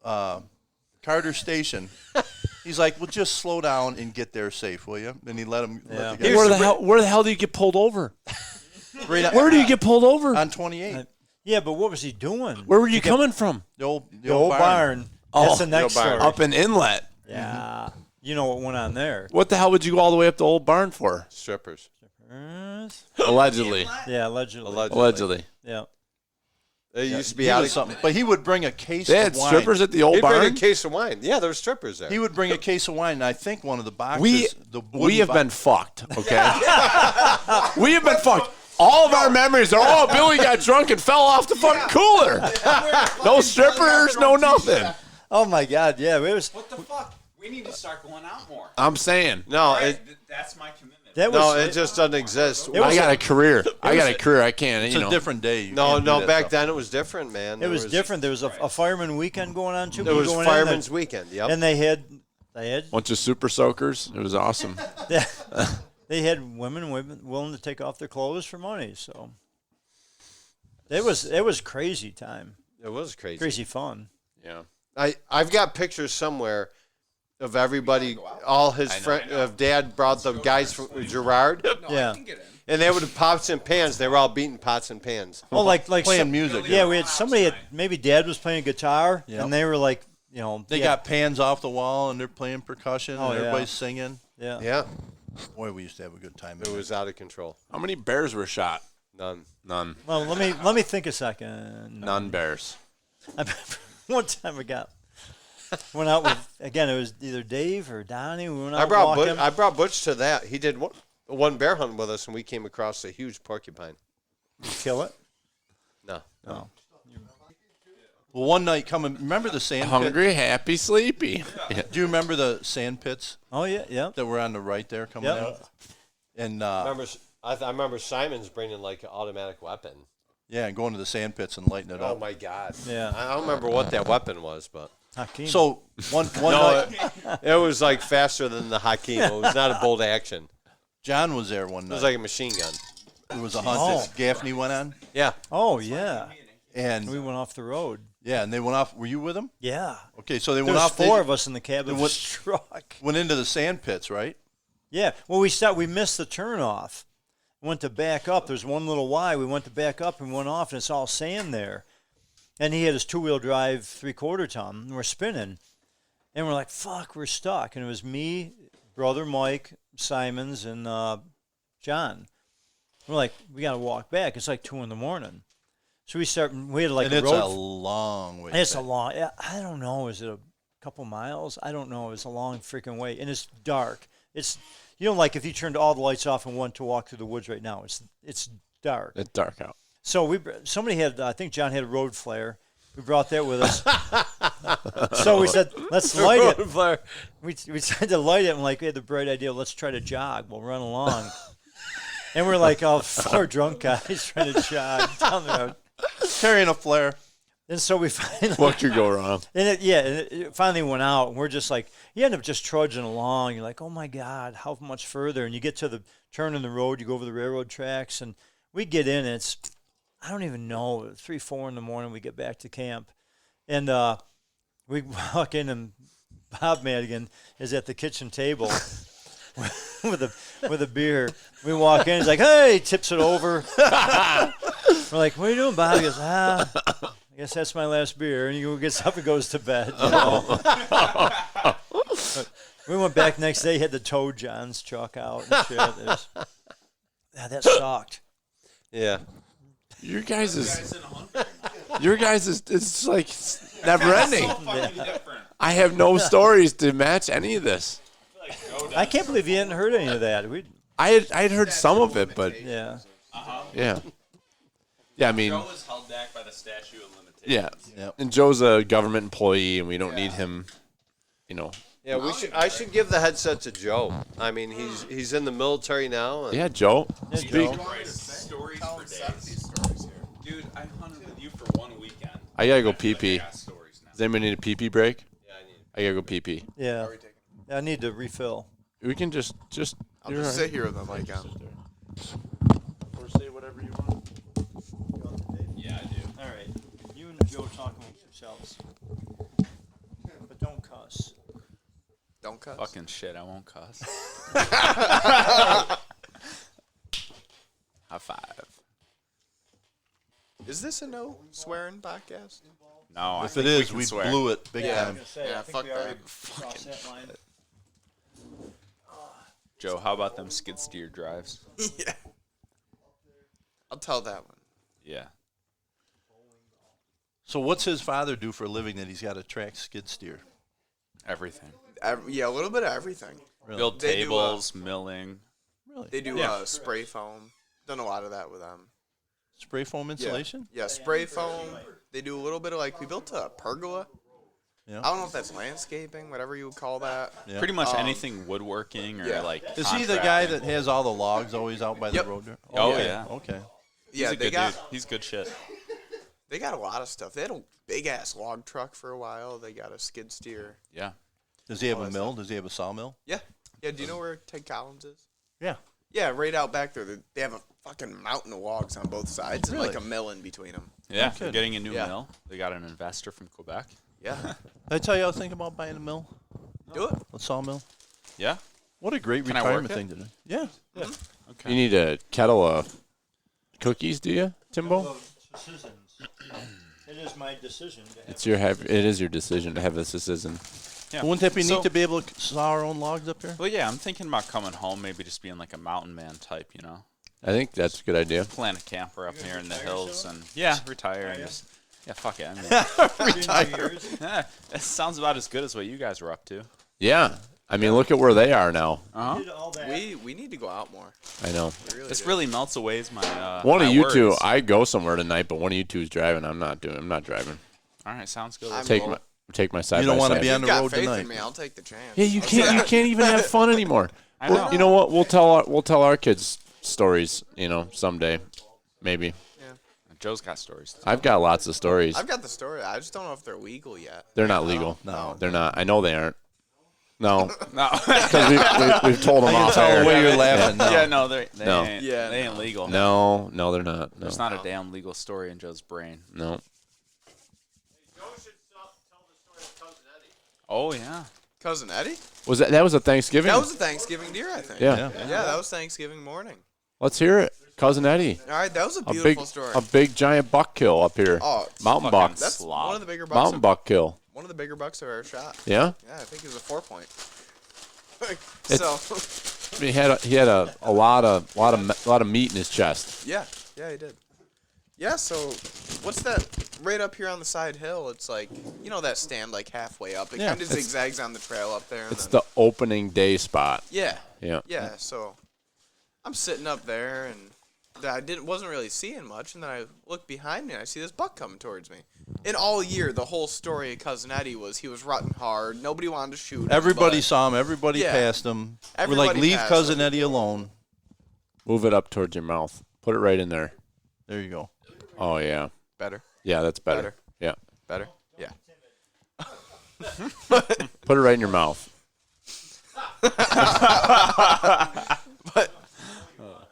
Carter Station. He's like, well, just slow down and get there safe, will you? And he let him. Yeah. Let the guy Where the hell do you get pulled over? right on, Where do you get pulled over? on 28. Yeah, but what was he doing? Where were you coming from? The old The old barn. That's the next story. Up in Inlet. Yeah. You know what went on there. What the hell would you go all the way up to Old Barn for? Strippers. Allegedly. Yeah, allegedly. Allegedly. Yeah. It used to be He out was of something, but he would bring a case They had of wine. strippers at the Old He'd bring Barn? a case of wine. Yeah, there were strippers there. He would bring a case of wine, and I think one of the boxes. We wooden have been fucked, okay? We have been fucked. All of our memories are, oh, Billy got drunk and fell off the fucking cooler. No strippers, no nothing. Oh my God! Yeah, it was. What the fuck? We need to start going out more. I'm saying. No, Alright, that's my commitment. That no, was. it just doesn't exist. I got a career. I can't. It's a different day. You No, can't do no, that back stuff. then it was different, man. It was different. There was a fireman weekend going on too. There We was going in Fireman's there, Weekend, yep. and they had Bunch of super soakers. It was awesome. they had women willing to take off their clothes for money. So it was crazy time. It was crazy. Crazy fun. Yeah. I've got pictures somewhere of everybody, all his friends, of Dad brought the guys from Gerard. Yeah. And they would have pots and pans. They were all beating pots and pans. Oh, like Playing music. Yeah, we had somebody. Maybe Dad was playing guitar, Yep. and they were like, They got pans off the wall, and they're playing percussion, Oh, and yeah. everybody's singing. Yeah. Yeah, Boy, we used to have a good time. it was out of control. How many bears were shot? None. None. Well, let me think a second. None bears. One time went out with again. It was either Dave or Donnie. We went out I brought walking. I brought Butch to that. He did one bear hunt with us, and we came across a huge porcupine. You kill it? No. No. Well, one night remember the sand Hungry, happy, sleepy. Yeah. Do you remember the sand pits? Oh, yeah, yeah. That were on the right there coming out? And I remember Simon's bringing like an automatic weapon. Yeah, and going to the sand pits and lighting it up. Oh, my God. Yeah. I don't remember what that weapon was, but. Hakeem. So, one No, night. it was like faster than the Hakeem. It was not a bolt action. John was there one night. It was like a machine gun. It was a hunt that Gaffney went on. Yeah. Oh, yeah. And we went off the road. Yeah, and they went off. Were you with them? Yeah. Okay, so they There went was off. four of us in the cab of this truck. Went into the sand pits, right? Yeah. Well, we missed the turn off. Went to back up. There's one little Y. We went to back up and went off, and it's all sand there. And he had his 2-wheel drive 3/4 ton, and we're spinning. And we're like, fuck, we're stuck. And it was me, brother Mike, Simons, and John. We're like, we got to walk back. It's like 2 a.m. So we had like and a it's road. a long way. It's back. a long, I don't know, is it a couple miles? I don't know. It's a long freaking way. And it's dark. It's, like if you turned all the lights off and went to walk through the woods right now, it's dark. It's dark out. So somebody had, I think John had a road flare. We brought that with us. So we said, let's light it. Road flare. We tried to light it, and we had the bright idea, let's try to jog. We'll run along. And we're like all 4 drunk guys trying to jog down the road. Carrying a flare. And so we finally... What could go wrong? And it finally went out, and we're just like, you end up just trudging along. You're like, oh, my God, how much further? And you get to the turn in the road, you go over the railroad tracks, and we get in, and it's, I don't even know, 3, 4 in the morning, we get back to camp. And we walk in, and Bob Madigan is at the kitchen table with a beer. We walk in, he's like, hey, tips it over. We're like, what are you doing, Bob? He goes, I guess that's my last beer. And he gets up and goes to bed. We went back next day, had to tow John's truck out and shit. That sucked. Yeah. Your guys is it's like never ending. I have no stories to match any of this. I can't believe you hadn't heard any of that. I had heard some of it, but yeah. Yeah. Yeah, I mean, Joe was held back by the statute of limitations. yeah. Yep. And Joe's a government employee, and we don't need him, Yeah, I should give the headset to Joe. I mean, he's in the military now. And Yeah, Joe. Yeah, Speak. Joe. Stories for days. Dude, I hunted with you for 1 weekend. I gotta go I feel like I pee-pee. got stories now. Does anybody need a pee-pee break? Yeah, I gotta go pee-pee. Yeah. I need to refill. We can just I'll you're just all sit here with the mic on. Or say whatever you want. Yeah, I do. All right. You and Joe talk amongst yourselves. But don't cuss. Don't cuss. Fucking shit, I won't cuss. High five. Is this a no swearing podcast? No, If it is, we blew it big Yeah. time. Yeah, fuck that. Joe, how about them skid steer drives? Yeah. I'll tell that one. Yeah. So what's his father do for a living that he's got to track skid steer? Everything. Yeah, a little bit of everything. Really? Build They do, tables, milling. Really? They do Yeah. spray foam. Done a lot of that with them. Spray foam insulation? Yeah, spray foam. They do a little bit of we built a pergola. Yeah. I don't know if that's landscaping, whatever you would call that. Yeah. Pretty much anything woodworking or yeah. like. Is he the guy contracting. that has all the logs always out by Yep. the road there? Oh, yeah. Okay. Yeah, He's a they good got dude. He's good shit. they got a lot of stuff. They had a big ass log truck for a while. They got a skid steer. Yeah. Does he have a mill? Does he have a sawmill? Yeah. Yeah, do you know where Ted Collins is? Yeah. Yeah, right out back there. They have a fucking mountain of logs on both sides and Really? like a mill in between them. Yeah. Okay. They're getting a new Yeah. mill. They got an investor from Quebec. Yeah. Did I tell you I was thinking about buying a mill? Do it. A sawmill? Yeah. What a great Can I work retirement it? thing to do. Yeah. Okay. You need a kettle of cookies, do you, Timbo? Decisions. It is my decision to have. It is your decision to have this decision. Yeah. Wouldn't that be So- neat to be able to saw our own logs up here? Well, yeah, I'm thinking about coming home, maybe just being like a mountain man type, I think that's a good idea. Plant a camper up here in the hills and retire and just fuck it. I mean, Retire. it sounds about as good as what you guys were up to. Yeah. I mean, look at where they are now. We need to go out more. I know. This really melts away my One my of you words. two, I go somewhere tonight, but one of you two is driving. I'm not driving. All right, sounds good. Take my side. You don't want to be on the road faith tonight. in me. I'll take the chance. Yeah, you can't even have fun anymore. I know. You know what? We'll tell our kids stories. Someday, maybe. Joe's got stories. I've got lots of stories. I've got the story. I just don't know if they're legal yet. They're not legal. No. They're not. I know they aren't. No, No. because we've told them I can off tell air. the way you're laughing. No. Yeah, no, they No. ain't. Yeah, They ain't legal. No, they're not. No. There's not a damn legal story in Joe's brain. No. Oh yeah. Cousin Eddie? That was a Thanksgiving? That was a Thanksgiving deer, I think. Yeah. Yeah, that was Thanksgiving morning. Let's hear it. Cousin Eddie. All right, that was a A beautiful big, story. a big giant buck kill up here. Oh, it's Mountain fucking buck. That's one of the bigger bucks. Mountain buck kill. One of the bigger bucks I've ever shot. Yeah? Yeah, I think it was a 4-point. I mean, he had a lot of meat in his chest. Yeah, he did. Yeah, so what's that right up here on the side hill? It's like, that stand like halfway up. It Yeah, kind of it's- zigzags on the trail up there. And It's then, the opening day spot. Yeah. Yeah. Yeah, so I'm sitting up there and I wasn't really seeing much, and then I look behind me and I see this buck coming towards me. And all year, the whole story of Cousin Eddie was he was rutting hard. Nobody wanted to shoot him. Everybody but- saw him. Everybody Yeah. passed him. We're Everybody like, leave passed Cousin him. Eddie alone. Move it up towards your mouth. Put it right in there. There you go. Oh, yeah. Better. Yeah, that's better. Better. Yeah. Better? Yeah. Put it right in your mouth. But,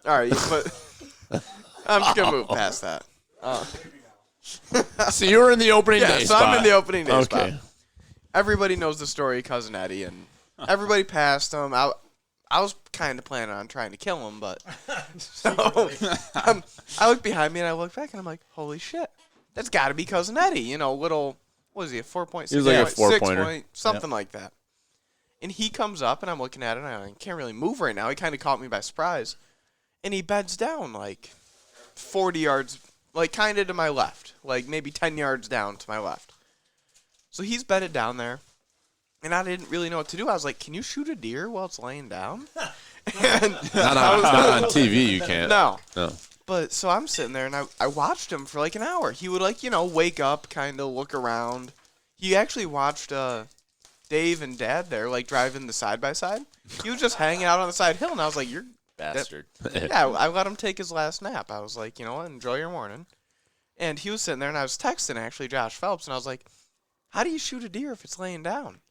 all right, but I'm just going to move past that. So you were in the opening Yeah, day so spot. I'm in the opening day Okay. spot. Everybody knows the story of Cousin Eddie, and everybody passed him. I was kind of planning on trying to kill him, but so I look behind me and I look back and I'm like, holy shit, that's got to be Cousin Eddie. Little, what is he, a 4-point? He was like a 6 4-pointer. point, something like that. And he comes up and I'm looking at it and I can't really move right now. He kind of caught me by surprise, and he beds down like 40 yards, like kind of to my left, like maybe 10 yards down to my left. So he's bedded down there. And I didn't really know what to do. I was like, can you shoot a deer while it's laying down? And Not on TV, you can't. No. No. But so I'm sitting there, and I watched him for like an hour. He would wake up, kind of look around. He actually watched Dave and Dad there, like driving the side-by-side. He was just hanging out on the side hill, and I was like, you're... Bastard. Yeah, I let him take his last nap. I was like, enjoy your morning. And he was sitting there, and I was texting, actually, Josh Phelps, and I was like, how do you shoot a deer if it's laying down?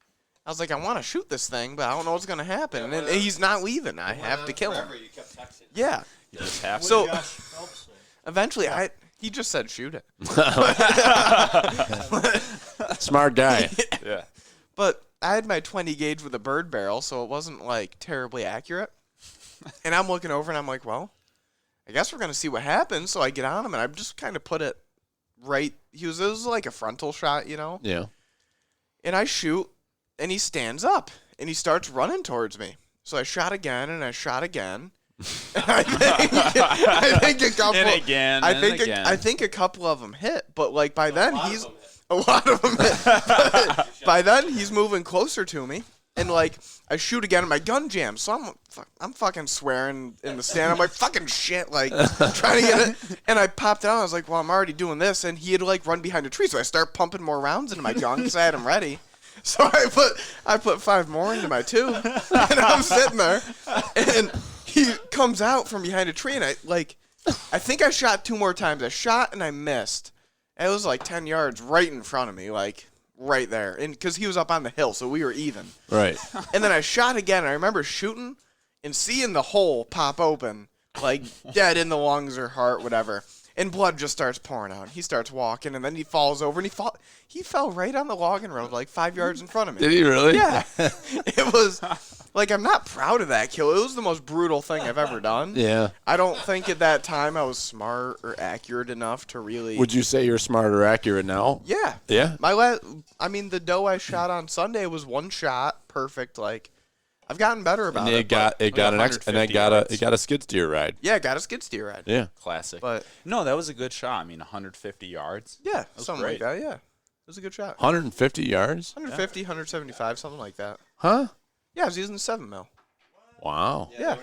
I was like, I want to shoot this thing, but I don't know what's going to happen. And he's not leaving. I have to kill him. Yeah. You just have to. So eventually, he just said shoot it. Smart guy. Yeah. But I had my 20 gauge with a bird barrel, so it wasn't like terribly accurate. And I'm looking over and I'm like, well, I guess we're going to see what happens. So I get on him and I just kind of put it right. It was like a frontal shot, Yeah. And I shoot, and he stands up, and he starts running towards me. So I shot again, and I shot again. I think a couple. And again, I and think again. I think a couple of them hit, but like by then he's a lot of them hit. But by then he's moving closer to me, and like I shoot again, and my gun jams. So I'm fucking swearing in the stand. I'm like fucking shit, like trying to get it. And I popped out. I was like, well, I'm already doing this, and he had to like run behind a tree. So I start pumping more rounds into my gun because I had him ready. So I put 5 more into my 2, and I'm sitting there, and he comes out from behind a tree, and I think I shot 2 more times. I shot and I missed. It was like 10 yards right in front of me, like right there, and because he was up on the hill, so we were even. Right. And then I shot again. I remember shooting and seeing the hole pop open, like dead in the lungs or heart, whatever. And blood just starts pouring out. He starts walking, and then he falls over, and he fell right on the logging road, like 5 yards in front of me. Did he really? Yeah. It was, like, I'm not proud of that kill. It was the most brutal thing I've ever done. Yeah. I don't think at that time I was smart or accurate enough to really... Would you say you're smart or accurate now? Yeah. Yeah? The doe I shot on Sunday was 1 shot, perfect, like... I've gotten better about And it. it got a skid steer ride. Yeah, got a skid steer ride. Yeah. Classic. But no, that was a good shot. I mean, 150 yards. Yeah, was something great. like that, yeah. It was a good shot. 150 yards? 150, 175, something like that. Huh? Yeah, I was using the 7 mil. Wow. Yeah.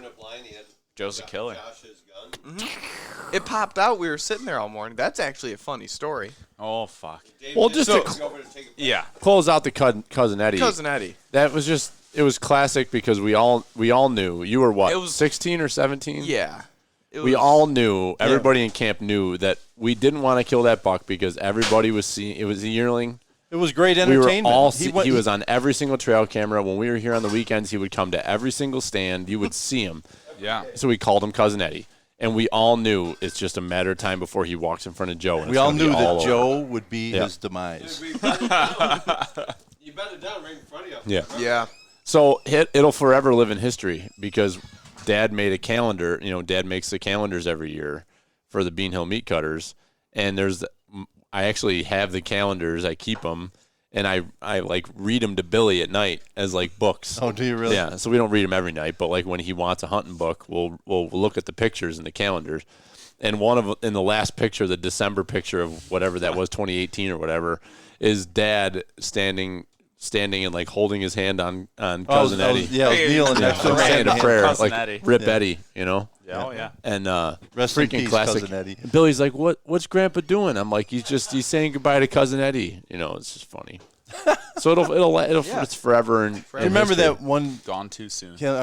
Joe's a killer. It popped out. We were sitting there all morning. That's actually a funny story. Oh fuck. Well, just to Yeah. close out the cousin Eddie. Cousin Eddie. That was just it was classic because we all knew you were what It was 16 or 17. Yeah. We all knew. Everybody in camp knew that we didn't want to kill that buck because everybody was seeing it was a yearling. It was great We entertainment. were all He he was on every single trail camera. When we were here on the weekends, he would come to every single stand. You would see him. Yeah. So we called him Cousin Eddie. And we all knew it's just a matter of time before he walks in front of Joe. And We it's all gonna be knew that all over. Joe would be his demise. You bet it down right in front of you. Yeah. Yeah. So it'll forever live in history because Dad made a calendar. You know, Dad makes the calendars every year for the Bean Hill Meat Cutters. And I actually have the calendars. I keep them. And I like read them to Billy at night as like books. Oh, do you really? Yeah. So we don't read them every night, but like when he wants a hunting book, we'll look at the pictures in the calendars. And in the last picture, the December picture of whatever that was, 2018 or whatever, is Dad standing and like holding his hand on Cousin Eddie. Kneeling next to him. saying a prayer, Cousin like Eddie. Rip Eddie, you know. Yeah. Oh yeah. And Rest in freaking peace, classic. Cousin Eddie. And Billy's like, what's Grandpa doing? I'm like, he's saying goodbye to Cousin Eddie. You know, it's just funny. So it'll it's forever. And Do you remember that one? Gone too soon. Yeah,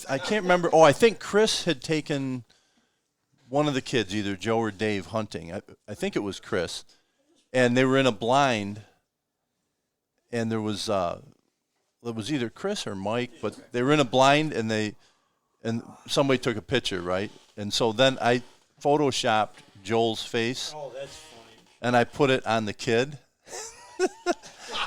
I can't remember. Oh, I think Chris had taken one of the kids, either Joe or Dave, hunting. I think it was Chris, and they were in a blind, and it was either Chris or Mike, but they were in a blind, and somebody took a picture, right? And so then I photoshopped Joel's face. Oh, that's funny. And I put it on the kid.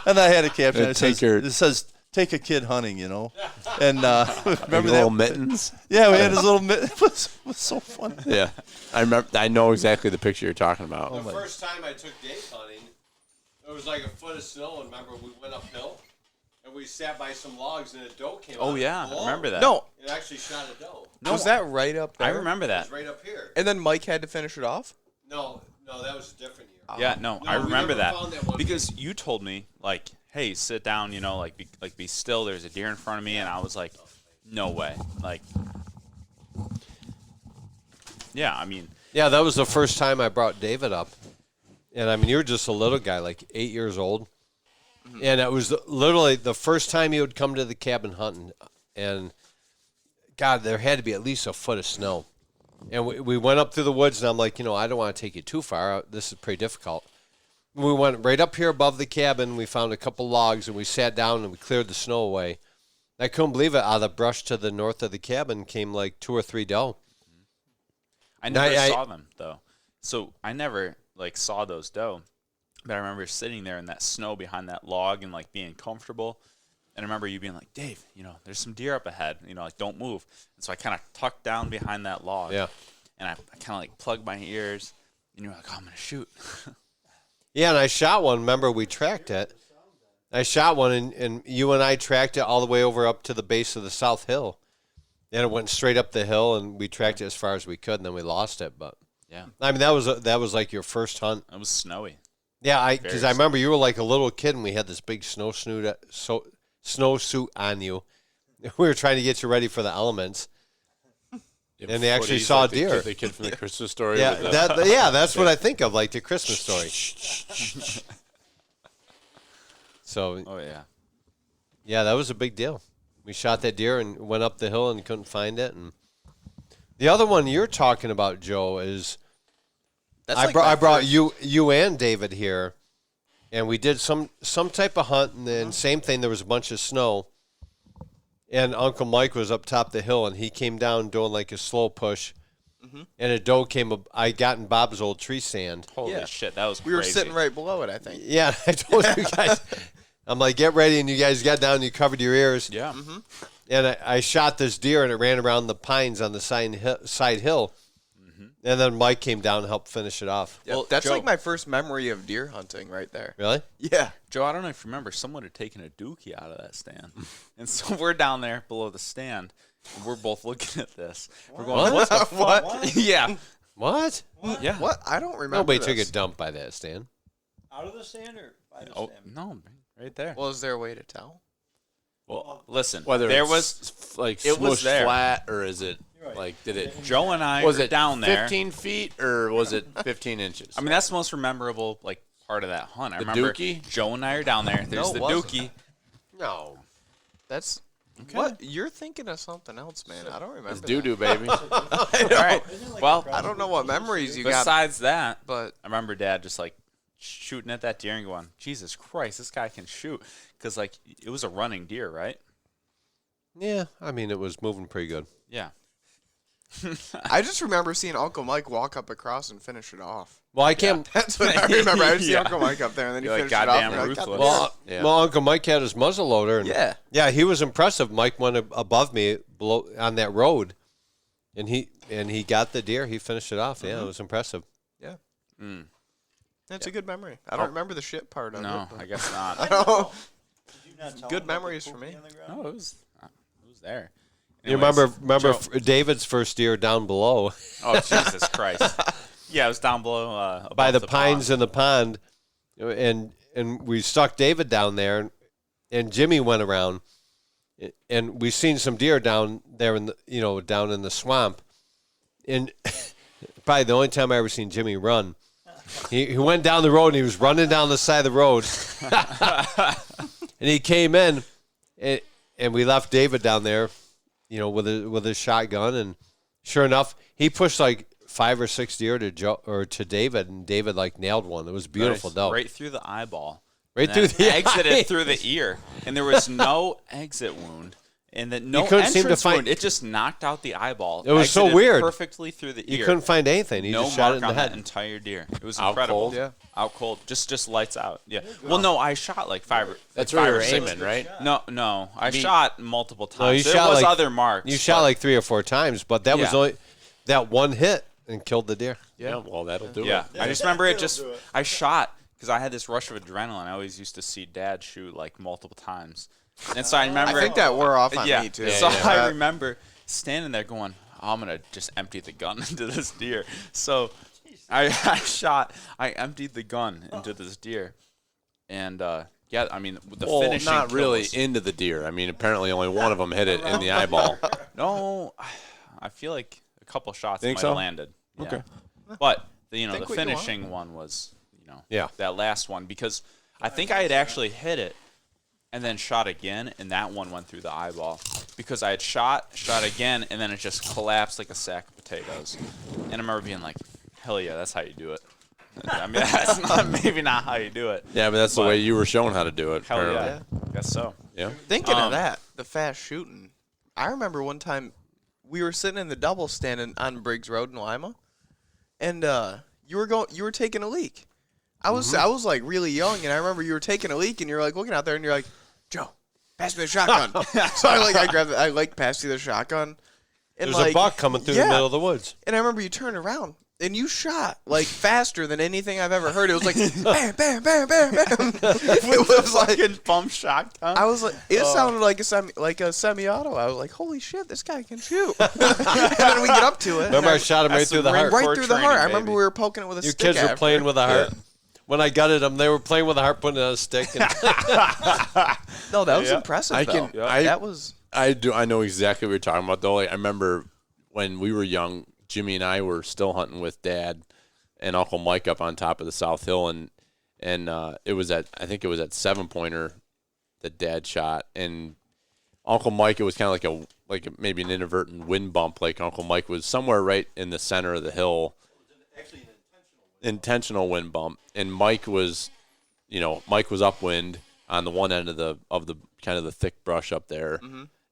And I had a caption. It says, "Take a kid hunting," you know. And remember that little mittens? Yeah, we had his little mittens. It was so funny. Yeah, I remember. I know exactly the picture you're talking about. The first time I took Dave hunting, it was like a foot of snow. And remember, we went uphill and we sat by some logs, and a doe came out. Oh yeah, I remember that. No. It actually shot a doe. Was that right up there? I remember It that. was right up here. And then Mike had to finish it off? No, that was a different year. Yeah, no, I we remember never that found that one. because you told me like, "Hey, sit down," you know, be still. There's a deer in front of me, and I was like, "No way!" Like, yeah, I mean, Yeah, that was the first time I brought David up. And I mean, you were just a little guy, like 8 years old. And it was literally the first time he would come to the cabin hunting. And God, there had to be at least a foot of snow. And we went up through the woods, and I'm like, I don't want to take you too far. This is pretty difficult. We went right up here above the cabin. We found a couple logs, and we sat down, and we cleared the snow away. I couldn't believe it. Out of the brush to the north of the cabin came like 2 or 3 doe. I never saw them though, so I never saw those doe. But I remember sitting there in that snow behind that log and like being comfortable. And I remember you being like, "Dave, there's some deer up ahead. Like don't move." And so I kind of tucked down behind that log. Yeah. And I kind of like plugged my ears, and you're like, "Oh, I'm gonna shoot." Yeah, and I shot one. Remember, we tracked it. I shot one, and you and I tracked it all the way over up to the base of the South Hill. And it went straight up the hill, and we tracked it as far as we could, and then we lost it. But yeah, I mean, that was like your first hunt. It was snowy. Yeah, because I remember you were like a little kid, and we had this big snowsuit on you. We were trying to get you ready for the elements. And they actually saw like deer. The kid from the Christmas story. Yeah, with the- that's what I think of, like the Christmas story. So, Oh yeah. yeah, that was a big deal. We shot that deer and went up the hill and couldn't find it. And the other one you're talking about, Joe, is I brought you and David here, and we did some type of hunt, and then same thing. There was a bunch of snow, and Uncle Mike was up top the hill, and he came down doing like a slow push, and a doe came up. I got in Bob's old tree stand. Holy shit, that was We were crazy. sitting right below it, I think. Yeah, I told you guys. I'm like, get ready, and you guys got down and you covered your ears. Yeah. And I shot this deer, and it ran around the pines on the side hill. And then Mike came down and helped finish it off. Yeah, Well, that's Joe- like my first memory of deer hunting right there. Really? Yeah. Joe, I don't know if you remember, someone had taken a dookie out of that stand. And so we're down there below the stand, and we're both looking at this. We're going, what the fuck? What? Yeah. What? Yeah. What? I don't remember Nobody this. took a dump by that stand. Out of the stand or by the Oh, stand? no, right there. Well, is there a way to tell? Well, listen, Whether there it's was like it was smushed there. flat, or is it like did it? Joe and I was were it down there. 15 feet or was it 15 inches? I mean, that's the most memorable part of that hunt. I The remember dookie? Joe and I are down there. There's No, it the wasn't. dookie. No, that's what you're thinking of something else, man. I don't remember. It's doo-doo, baby. All right. Well, I don't know what memories you got. besides that, but I remember Dad just shooting at that deer and going, Jesus Christ, this guy can shoot. Because it was a running deer, right? Yeah, I mean, it was moving pretty good. Yeah. I just remember seeing Uncle Mike walk up across and finish it off. Well, I can't. That's what I remember. I just see Yeah. Uncle Mike up there, and then You're he like, finished it off. goddamn And I got ruthless. the Well, Uncle Mike had his muzzle loader. And Yeah. he was impressive. Mike went above me below on that road, and he got the deer. He finished it off. Yeah, it was impressive. Yeah. Mm. That's a good memory. I don't remember the shit part of it. No, but- I guess not. I don't. Good memories for me. No, it was there. You Anyways, remember Joe- David's first deer down below. Oh, Jesus Christ. Yeah, it was down below. Above By the pines pond. in the pond, and we stuck David down there, and Jimmy went around, and we seen some deer down there in the down in the swamp, and probably the only time I ever seen Jimmy run. He went down the road and he was running down the side of the road, and he came in, and we left David down there, with his shotgun, and sure enough, he pushed like 5 or 6 deer to David, and David nailed one. It was beautiful, though. Right through the eyeball. Right And through then the exited eye. through the ear, and there was no exit wound, and then no couldn't seem to entrance find- wound. It just knocked out the eyeball. It was so Exited weird. Perfectly through the ear. You couldn't find anything. He no just shot mark it in the on head. that entire deer. It was Out incredible. cold? Yeah. Out cold. Just lights out. Yeah. Well, no, I shot like 5 or That's like where 5 you or were 6. aiming, right? No. I shot multiple times. No, you there shot was like- other marks. You shot but- like 3 or 4 times, but that was Yeah. only that one hit and killed the deer. Yeah, well, that'll do Yeah, it. I just remember I shot because I had this rush of adrenaline. I always used to see Dad shoot like multiple times, and so I remember. I think that wore off on yeah, me too. So Yeah. I remember standing there going, oh, "I'm gonna just empty the gun into this deer." So I emptied the gun into this deer, and yeah, I mean the Well, finishing. not kill really was- into the deer. I mean, apparently only one of them hit it in the eyeball. No, I feel like a couple shots Think might so? have landed. Yeah. Okay. But the Think what you finishing one was, Yeah. that last one, because I think I had actually hit it and then shot again, and that one went through the eyeball because I had shot again, and then it just collapsed like a sack of potatoes. And I remember being like, hell yeah, that's how you do it. I mean, that's maybe not how you do it. Yeah, but that's the But- way you were shown how to do it. Hell apparently. yeah. Guess so. Yeah. Thinking of that, the fast shooting. I remember one time we were sitting in the double stand on Briggs Road in Lima, and you were taking a leak. I was like really young, and I remember you were taking a leak, and you're like looking out there, and you're like, Joe, pass me the shotgun. So I grabbed it. I passed you the shotgun. And There's a buck coming through the middle of the woods. And I remember you turned around. And you shot like faster than anything I've ever heard. It was like bam, bam, bam, bam, bam. It was like bump shotgun. I was like, it sounded like a semi-auto. I was like, holy shit, this guy can shoot. And then we get up to it. Remember, I shot him right through the heart. Right through the heart. I remember we were poking it with a Your stick. kids were after. playing with a heart. When I gutted them, they were playing with a heart, putting it on a stick. And No, that was impressive. That was. I know exactly what you're talking about, though. Like, I remember when we were young, Jimmy and I were still hunting with Dad and Uncle Mike up on top of the South Hill, and it was I think it was at 7-pointer that Dad shot, and Uncle Mike, it was kind of like maybe an inadvertent wind bump. Like Uncle Mike was somewhere right in the center of the hill. Actually, an intentional wind bump, and Mike was upwind on the one end of the kind of the thick brush up there,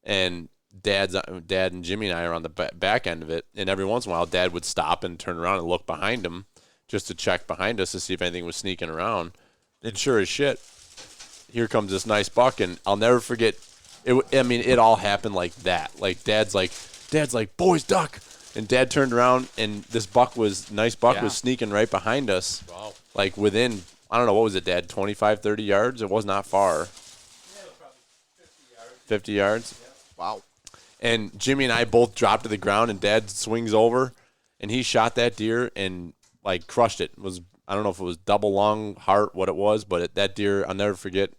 and Dad and Jimmy and I are on the back end of it, and every once in a while Dad would stop and turn around and look behind him just to check behind us to see if anything was sneaking around. And sure as shit, here comes this nice buck, and I'll never forget. It all happened like that. Like Dad's like, boys, duck, and Dad turned around, and this nice buck was sneaking right behind us. Wow. Like within, I don't know, what was it, Dad, 25, 30 yards? It was not far. Yeah, probably 50 yards. 50 yards? Wow. And Jimmy and I both dropped to the ground, and Dad swings over, and he shot that deer and like crushed it. I don't know if it was double lung, heart, what it was, but that deer, I'll never forget.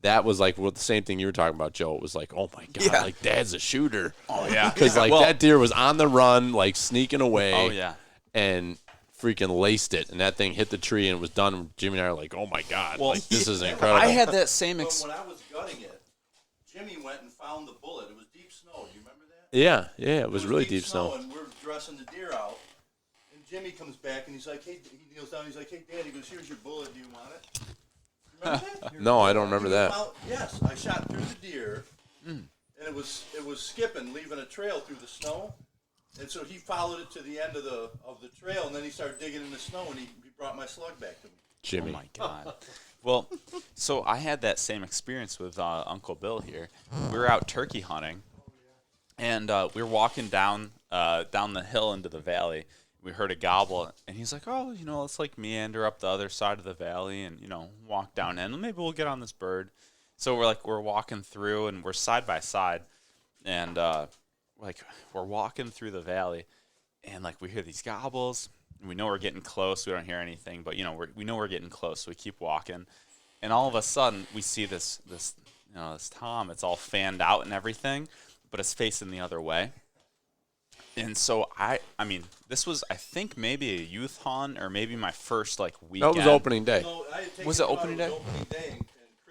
that was like the same thing you were talking about, Joe. It was like, oh my god, like Dad's a shooter. Oh yeah, because like that deer was on the run, like sneaking away. Oh yeah, and freaking laced it, and that thing hit the tree and it was done. Jimmy and I are like, oh my god, like this is incredible. I had that same But when I was gutting it, Jimmy went and found the bullet. It was deep snow. Do you remember that? Yeah, it was really deep snow. And we're dressing the deer out, and Jimmy comes back and he's like, hey, he kneels down. He's like, hey, Dad. He goes, here's your bullet. Do you want it? Remember that? No, I don't remember that. Yes, I shot through the deer, and it was skipping, leaving a trail through the snow. And so he followed it to the end of the trail, and then he started digging in the snow, and he brought my slug back to me. Jimmy. Oh my god. Well, so I had that same experience with Uncle Bill here. We were out turkey hunting, and we were walking down the hill into the valley. We heard a gobble, and he's like, "Oh, let's like meander up the other side of the valley, and walk down in. Maybe we'll get on this bird." So we're walking through, and we're side by side, and we're walking through the valley, and like we hear these gobbles, and we know we're getting close. We don't hear anything, but we know we're getting close. So we keep walking, and all of a sudden we see this tom. It's all fanned out and everything, but it's facing the other way. And so I mean, this was I think maybe a youth hunt or maybe my first like weekend. No, it was opening day. Was it opening day?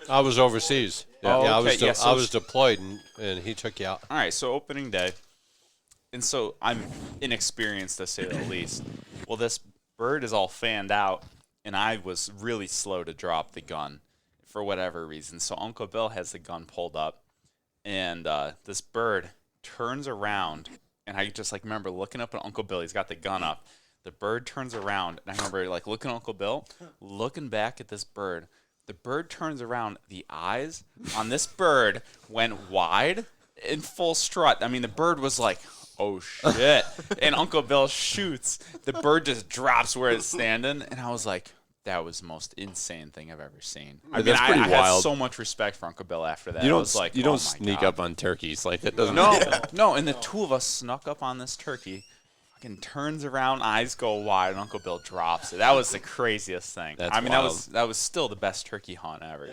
I was overseas. Yeah, okay. I was deployed, and he took you out. All right, so opening day. And so I'm inexperienced, to say the least. Well, this bird is all fanned out, and I was really slow to drop the gun for whatever reason. So Uncle Bill has the gun pulled up, and this bird turns around, and I just like remember looking up at Uncle Bill. He's got the gun up. The bird turns around, and I remember like looking at Uncle Bill, looking back at this bird. The bird turns around. The eyes on this bird went wide in full strut. I mean, the bird was like, oh, shit. And Uncle Bill shoots. The bird just drops where it's standing. And I was like, that was the most insane thing I've ever seen. I mean, I had so much respect for Uncle Bill after that. You don't, I was like, you don't sneak up on turkeys. Like, that doesn't No, and the two of us snuck up on this turkey. Fucking turns around, eyes go wide, and Uncle Bill drops it. That was the craziest thing. That's I mean, wild. that was still the best turkey hunt ever,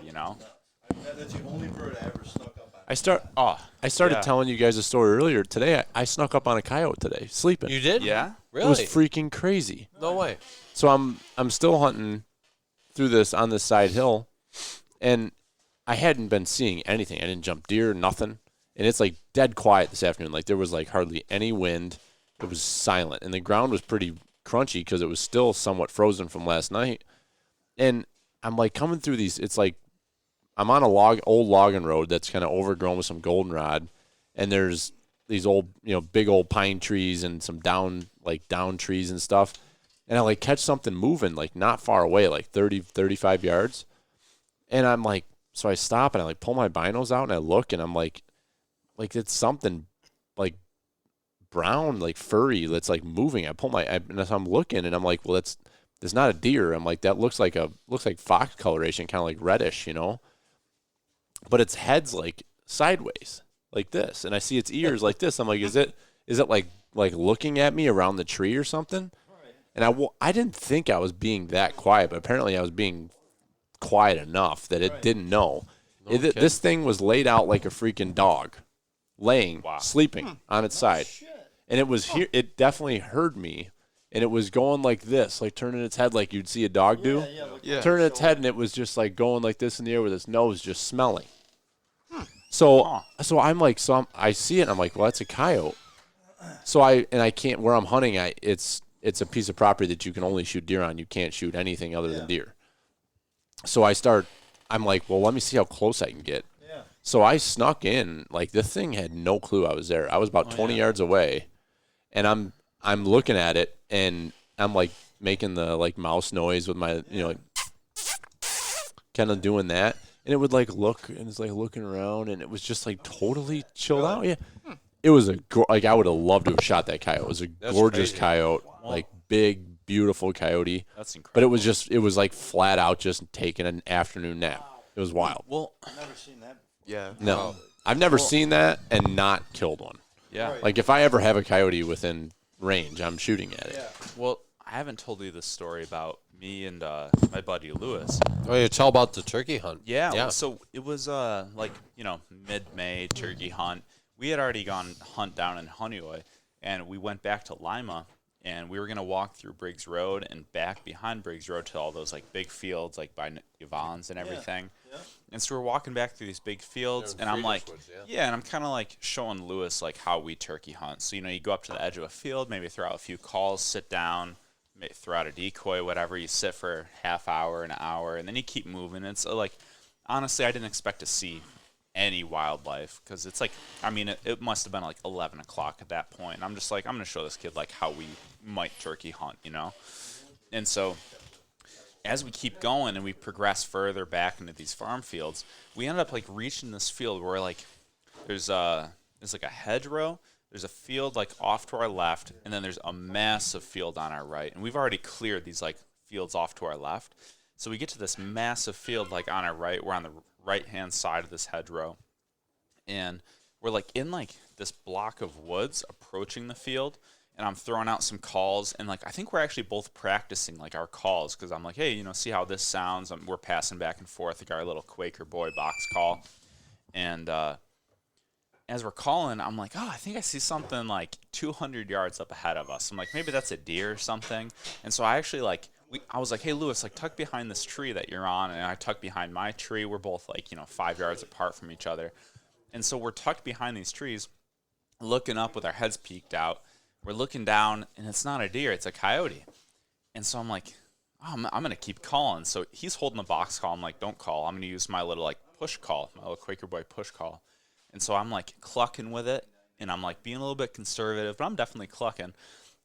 That's the only bird I ever snuck up on. I started telling you guys a story earlier today. I snuck up on a coyote today, sleeping. You did? Yeah? Really? It was freaking crazy. No way. So I'm still hunting through this on this side hill, and I hadn't been seeing anything. I didn't jump deer, nothing. And it's like dead quiet this afternoon. Like there was like hardly any wind. It was silent, and the ground was pretty crunchy because it was still somewhat frozen from last night. And I'm like coming through these. It's like I'm on a old logging road that's kind of overgrown with some goldenrod, and there's these old, big old pine trees and some down trees and stuff. And I like catch something moving like not far away, like 30, 35 yards. And I'm like, so I stop and I like pull my binos out and I look and I'm like it's something like brown, like furry, that's like moving. And so I'm looking and I'm like, well, it's not a deer. I'm like, that looks like fox coloration, kind of like reddish, but its head's like sideways like this. And I see its ears like this. I'm like, is it like looking at me around the tree or something? And I didn't think I was being that quiet, but apparently I was being quiet enough that it didn't know. This thing was laid out like a freaking dog, sleeping on its side. And it was here. It definitely heard me, and it was going like this, like turning its head like you'd see a dog do. Turning its head, and it was just like going like this in the air with its nose just smelling. So I'm like, I see it, and I'm like, well, that's a coyote. So I can't, where I'm hunting, it's a piece of property that you can only shoot deer on. You can't shoot anything other than deer. So I'm like, well, let me see how close I can get. Yeah. So I snuck in, like the thing had no clue I was there. I was about 20 yards away, and I'm looking at it, and I'm like making the like mouse noise with my, like kind of doing that. And it would like look, and it's like looking around, and it was just like totally chilled out. Yeah. It was I would have loved to have shot that coyote. It was a gorgeous coyote, like big, beautiful coyote. That's incredible. But it was like flat out just taking an afternoon nap. It was wild. Well, I've never seen that. Yeah. No, I've never seen that and not killed one. Yeah. Like if I ever have a coyote within range, I'm shooting at it. Well, I haven't told you this story about me and my buddy Lewis. Oh, you tell about the turkey hunt. Yeah. So it was like, mid-May turkey hunt. We had already gone hunt down in Honeoye, and we went back to Lima, and we were gonna walk through Briggs Road and back behind Briggs Road to all those like big fields like by Yvonne's and everything. Yeah. And so we're walking back through these big fields, and I'm like, and I'm kind of like showing Lewis like how we turkey hunt. So you go up to the edge of a field, maybe throw out a few calls, sit down, throw out a decoy, whatever. You sit for half hour, an hour, and then you keep moving. And so like, honestly, I didn't expect to see any wildlife because it's like, it must have been like 11 o'clock at that point. And I'm just like, I'm gonna show this kid like how we might turkey hunt, And so as we keep going and we progress further back into these farm fields, we end up like reaching this field where like there's like a hedgerow, there's a field like off to our left, and then there's a massive field on our right. And we've already cleared these like fields off to our left. So we get to this massive field like on our right. We're on the right hand side of this hedgerow, and we're like in like this block of woods approaching the field. And I'm throwing out some calls, and like I think we're actually both practicing like our calls because I'm like, hey, see how this sounds. We're passing back and forth like our little Quaker boy box call, and as we're calling, I'm like, I think I see something like 200 yards up ahead of us. I'm like, maybe that's a deer or something. And so I actually I was like, hey Lewis, like tuck behind this tree that you're on, and I tuck behind my tree. We're both like 5 yards apart from each other, and so we're tucked behind these trees, looking up with our heads peeked out. We're looking down, and it's not a deer, it's a coyote. And so I'm like, I'm going to keep calling. So he's holding the box call. I'm like, don't call. I'm going to use my little, push call, my little Quaker boy push call. And so I'm, clucking with it, and I'm, being a little bit conservative, but I'm definitely clucking.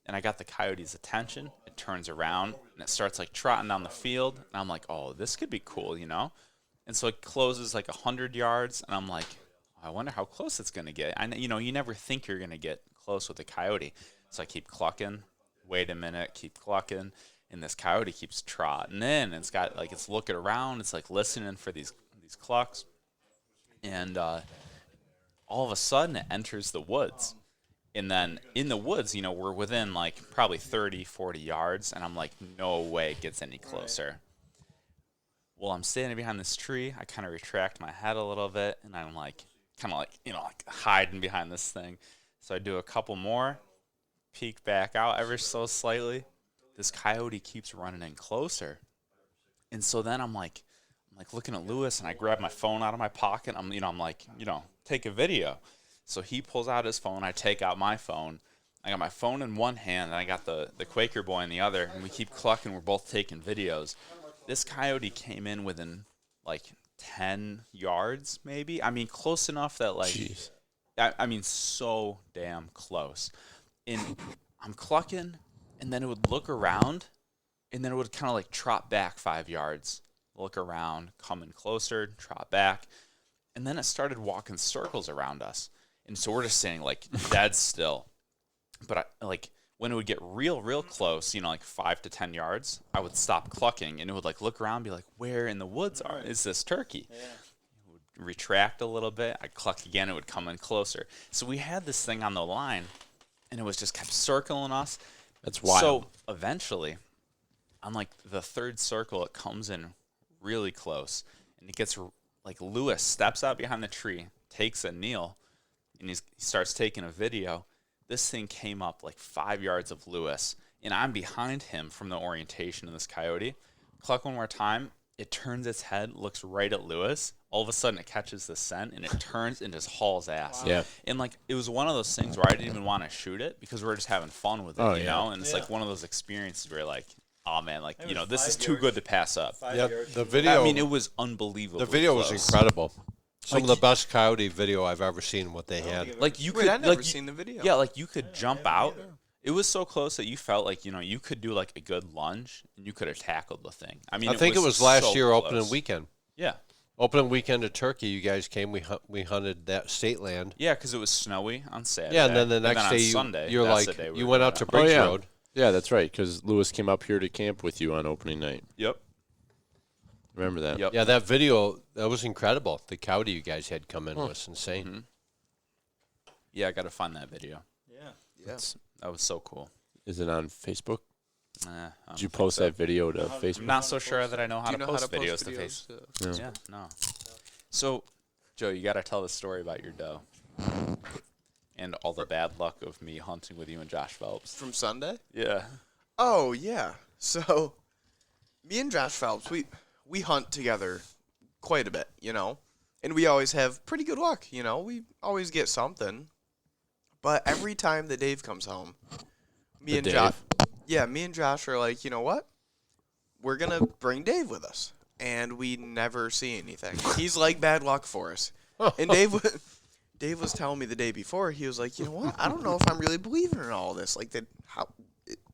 And I got the coyote's attention. It turns around, and it starts, trotting down the field. And I'm like, oh, this could be cool, And so it closes, 100 yards, and I'm like, I wonder how close it's going to get. You never think you're going to get close with a coyote. So I keep clucking, wait a minute, keep clucking, and this coyote keeps trotting in. It's got it's looking around, it's listening for these clucks, and all of a sudden it enters the woods. And then in the woods, we're within probably 30, 40 yards, and I'm like, no way it gets any closer. Well, I'm standing behind this tree. I kind of retract my head a little bit, and I'm hiding behind this thing. So I do a couple more, peek back out ever so slightly. This coyote keeps running in closer. And so then I'm looking at Lewis, and I grab my phone out of my pocket. I'm take a video. So he pulls out his phone. I take out my phone. I got my phone in one hand, and I got the Quaker boy in the other. And we keep clucking. We're both taking videos. This coyote came in within 10 yards, maybe. Close enough that Jeez. So damn close. And I'm clucking, and then it would look around, and then it would kind of trot back 5 yards, look around, come in closer, trot back, and then it started walking circles around us. And so we're just standing dead still. But when it would get real close, 5 to 10 yards, I would stop clucking, and it would look around and be like, where in the woods is this turkey? Yeah. It would retract a little bit. I'd cluck again. It would come in closer. So we had this thing on the line, and it was just kept circling us. That's wild. So eventually, on the third circle, it comes in really close, and it gets Lewis steps out behind the tree, takes a kneel, and he starts taking a video. This thing came up 5 yards of Lewis, and I'm behind him from the orientation of this coyote. Cluck one more time. It turns its head, looks right at Lewis. All of a sudden, it catches the scent, and it turns and just hauls ass. Wow. Yeah. And it was one of those things where I didn't even want to shoot it because we were just having fun with it, you know? And it's one of those experiences where oh man, this is too good to pass up. Yeah, the video. It was unbelievable. The video was incredible. Some of the best coyote video I've ever seen. What they had. You could. I've never seen the video. Yeah, you could jump out. It was so close that you felt you could do a good lunge and you could have tackled the thing. I think it was last so year close. opening weekend. Yeah. Opening weekend of Turkey, you guys came. We hunted that state land. Yeah, because it was snowy on Saturday. Yeah, and then the next day, Sunday, you're you went out to Briggs Road. Yeah, that's right, because Lewis came up here to camp with you on opening night. Yep. Remember that? Yep. Yeah, that video, that was incredible. The coyote you guys had come in was insane. Mm-hmm. Yeah, I got to find that video. Yeah. That was so cool. Is it on Facebook? Did you post that video to Facebook? I'm not so sure that I know how Do to you know how post to videos post to videos? Facebook. Yeah. Yeah, no. So, Joe, you got to tell the story about your doe and all the bad luck of me hunting with you and Josh Phelps. From Sunday? Yeah. Oh, yeah. So, me and Josh Phelps, we hunt together quite a bit, you know? And we always have pretty good luck, you know? We always get something. But every time that Dave comes home, me and Josh are like, you know what? We're going to bring Dave with us. And we never see anything. He's like bad luck for us. And Dave was telling me the day before, he was like, you know what? I don't know if I'm really believing in all this. Like, that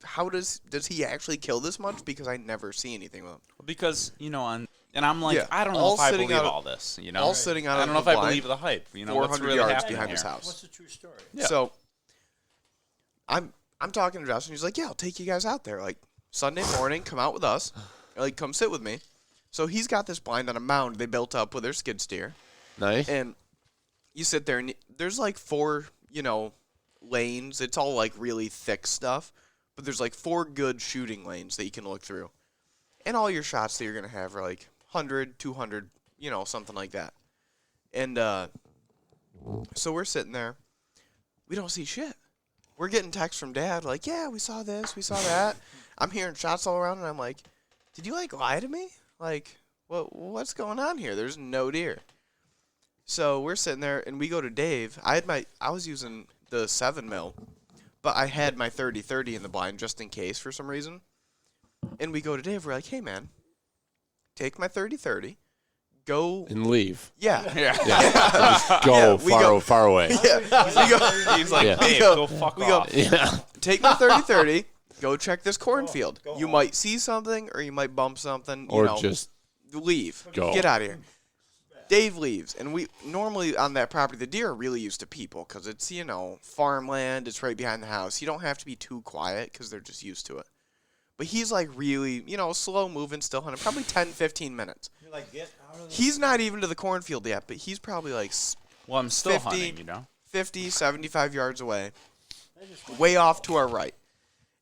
how does he actually kill this much? Because I never see anything with him. Because, you know, and I'm like, Yeah, I don't know all if I sitting believe out of- all this, you know? all sitting out I of don't know the if I blind, believe the hype, you know, what's 400 really yards happening behind here. his house. What's the true story? Yeah. So I'm talking to Josh, and he's like, yeah, I'll take you guys out there. Like, Sunday morning, come out with us. Like, come sit with me. So he's got this blind on a mound they built up with their skid steer. Nice. And you sit there, and there's like 4, you know, lanes. It's all like really thick stuff. But there's like 4 good shooting lanes that you can look through. And all your shots that you're going to have are like 100, 200, you know, something like that. And so we're sitting there. We don't see shit. We're getting texts from Dad like, yeah, we saw this, we saw that. I'm hearing shots all around, and I'm like, did you, like, lie to me? Like, what's going on here? There's no deer. So we're sitting there, and we go to Dave. I was using the 7 mil, but I had my 30-30 in the blind just in case for some reason. And we go to Dave. We're like, hey, man, take my 30-30. Go and leave. Yeah. Just go far away. Yeah. He's like, Dave, go fuck off. Yeah. Take my 30-30. Go check this cornfield. You might see something, or you might bump something. Or you know, just leave. go. Get out of here. Dave leaves, and we normally on that property, the deer are really used to people because it's, you know, farmland. It's right behind the house. You don't have to be too quiet because they're just used to it. But he's like really, you know, slow moving, still hunting, probably 10, 15 minutes. You're like, get out of He's not even to the cornfield yet, but he's probably like Well, I'm still 50, hunting, you know? 50, 75 yards away, way off to our right.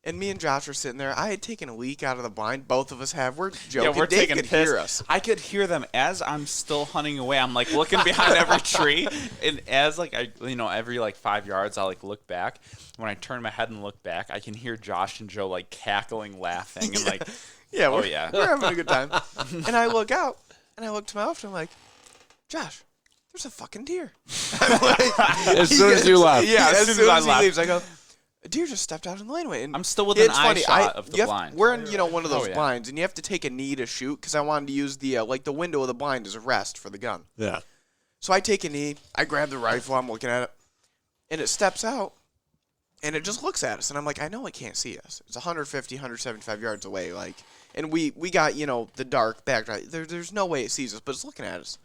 And me and Josh are sitting there. I had taken a leak out of the blind. Both of us have. We're joking. Yeah, we're Dave taking could piss. hear us. I could hear them as I'm still hunting away. I'm like looking behind every tree, and as like I, you know, every like 5 yards, I'll like look back. When I turn my head and look back, I can hear Josh and Joe like cackling, laughing, and like, Yeah, oh yeah, we're having a good time. And I look out, and I look to my left, and I'm like, Josh, there's a fucking deer. I'm like, As soon as you left. Yeah, as soon as he left. leaves, I go, a deer just stepped out in the laneway. And I'm still within it's eye funny, shot of the blind. We're in, you know, one of those yeah. blinds, and you have to take a knee to shoot because I wanted to use the like the window of the blind as a rest for the gun. Yeah. So I take a knee, I grab the rifle, I'm looking at it, and it steps out, and it just looks at us, and I'm like, I know it can't see us. It's 150, 175 yards away, like, and we got, you know, the dark backdrop. There's no way it sees us, but it's looking at us.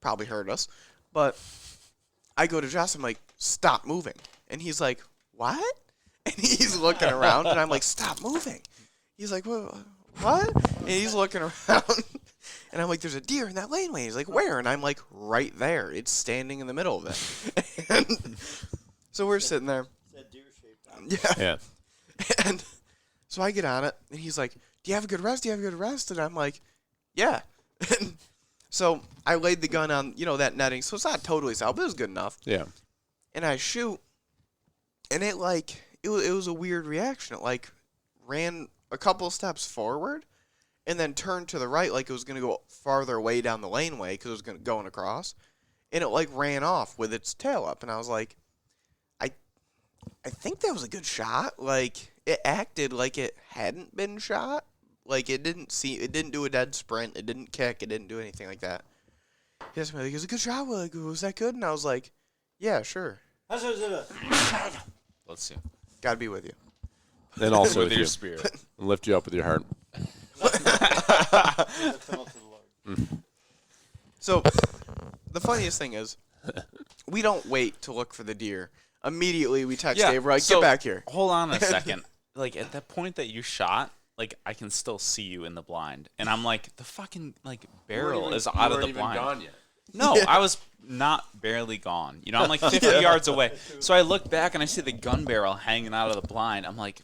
Probably heard us, but I go to Josh, I'm like, stop moving, and he's like, what? And he's looking around, and I'm like, stop moving. He's like, what? And he's looking around, and I'm like, there's a deer in that laneway. He's like, where? And I'm like, right there. It's standing in the middle of it. And so we're sitting there. that deer shape. Yeah. Yeah. And so I get on it, and he's like, do you have a good rest? Do you have a good rest? And I'm like, yeah. And so I laid the gun on, you know, that netting, so it's not totally solid, but it was good enough. Yeah. And I shoot, and it, like, it was a weird reaction. It, like, ran a couple steps forward and then turned to the right like it was going to go farther away down the laneway because it was going across. And it, like, ran off with its tail up. And I was like, I think that was a good shot. Like, it acted like it hadn't been shot. Like, it didn't do a dead sprint. It didn't kick. It didn't do anything like that. He asked me, like, it was a good shot. Like, was that good? And I was like, yeah, sure. Let's see. God be with you. And also with with your you. spirit. And lift you up with your heart. So, the funniest thing is, we don't wait to look for the deer. Immediately, we text Dave, we're like, so get back here. Hold on a second. Like, at that point that you shot, like, I can still see you in the blind. And I'm like, the fucking, like, barrel is out of the blind. Gone yet. No, I was not barely gone. You know, I'm like 50 yards away. So I look back and I see the gun barrel hanging out of the blind. I'm like,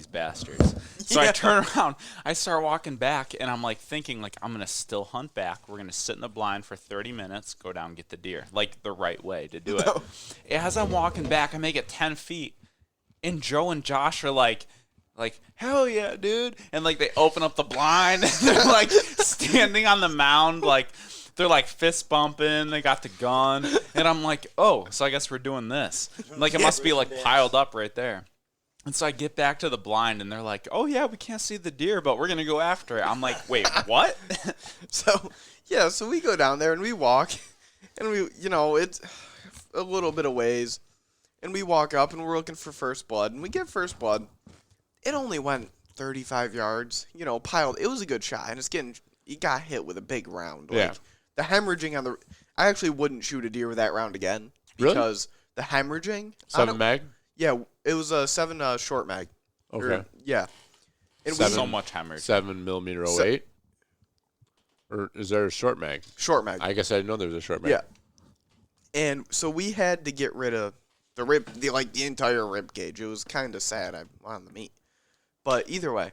these bastards. So I turn around, I start walking back, and I'm like thinking, like, I'm going to still hunt back. We're going to sit in the blind for 30 minutes, go down and get the deer. Like, the right way to do it. As I'm walking back, I make it 10 feet, and Joe and Josh are like, hell yeah, dude. And, like, they open up the blind, and they're, like, standing on the mound, like, they're, like, fist bumping. They got the gun. And I'm like, oh, so I guess we're doing this. Like, it must be, like, piled up right there. And so I get back to the blind, and they're like, oh, yeah, we can't see the deer, but we're going to go after it. I'm like, wait, what? So we go down there, and we walk, and we, it's a little bit of ways. And we walk up, and we're looking for first blood, and we get first blood. It only went 35 yards, piled. It was a good shot, and he got hit with a big round. Like, the hemorrhaging on I actually wouldn't shoot a deer with that round again. Because the hemorrhaging. 7 mag? Yeah, it was a 7 short mag. Okay. Yeah. And so much hemorrhage. 7mm 08? Or is there a short mag? Short mag. I guess I didn't know there was a short mag. Yeah. And so we had to get rid of the entire rib cage. It was kind of sad. I wanted the meat. But either way,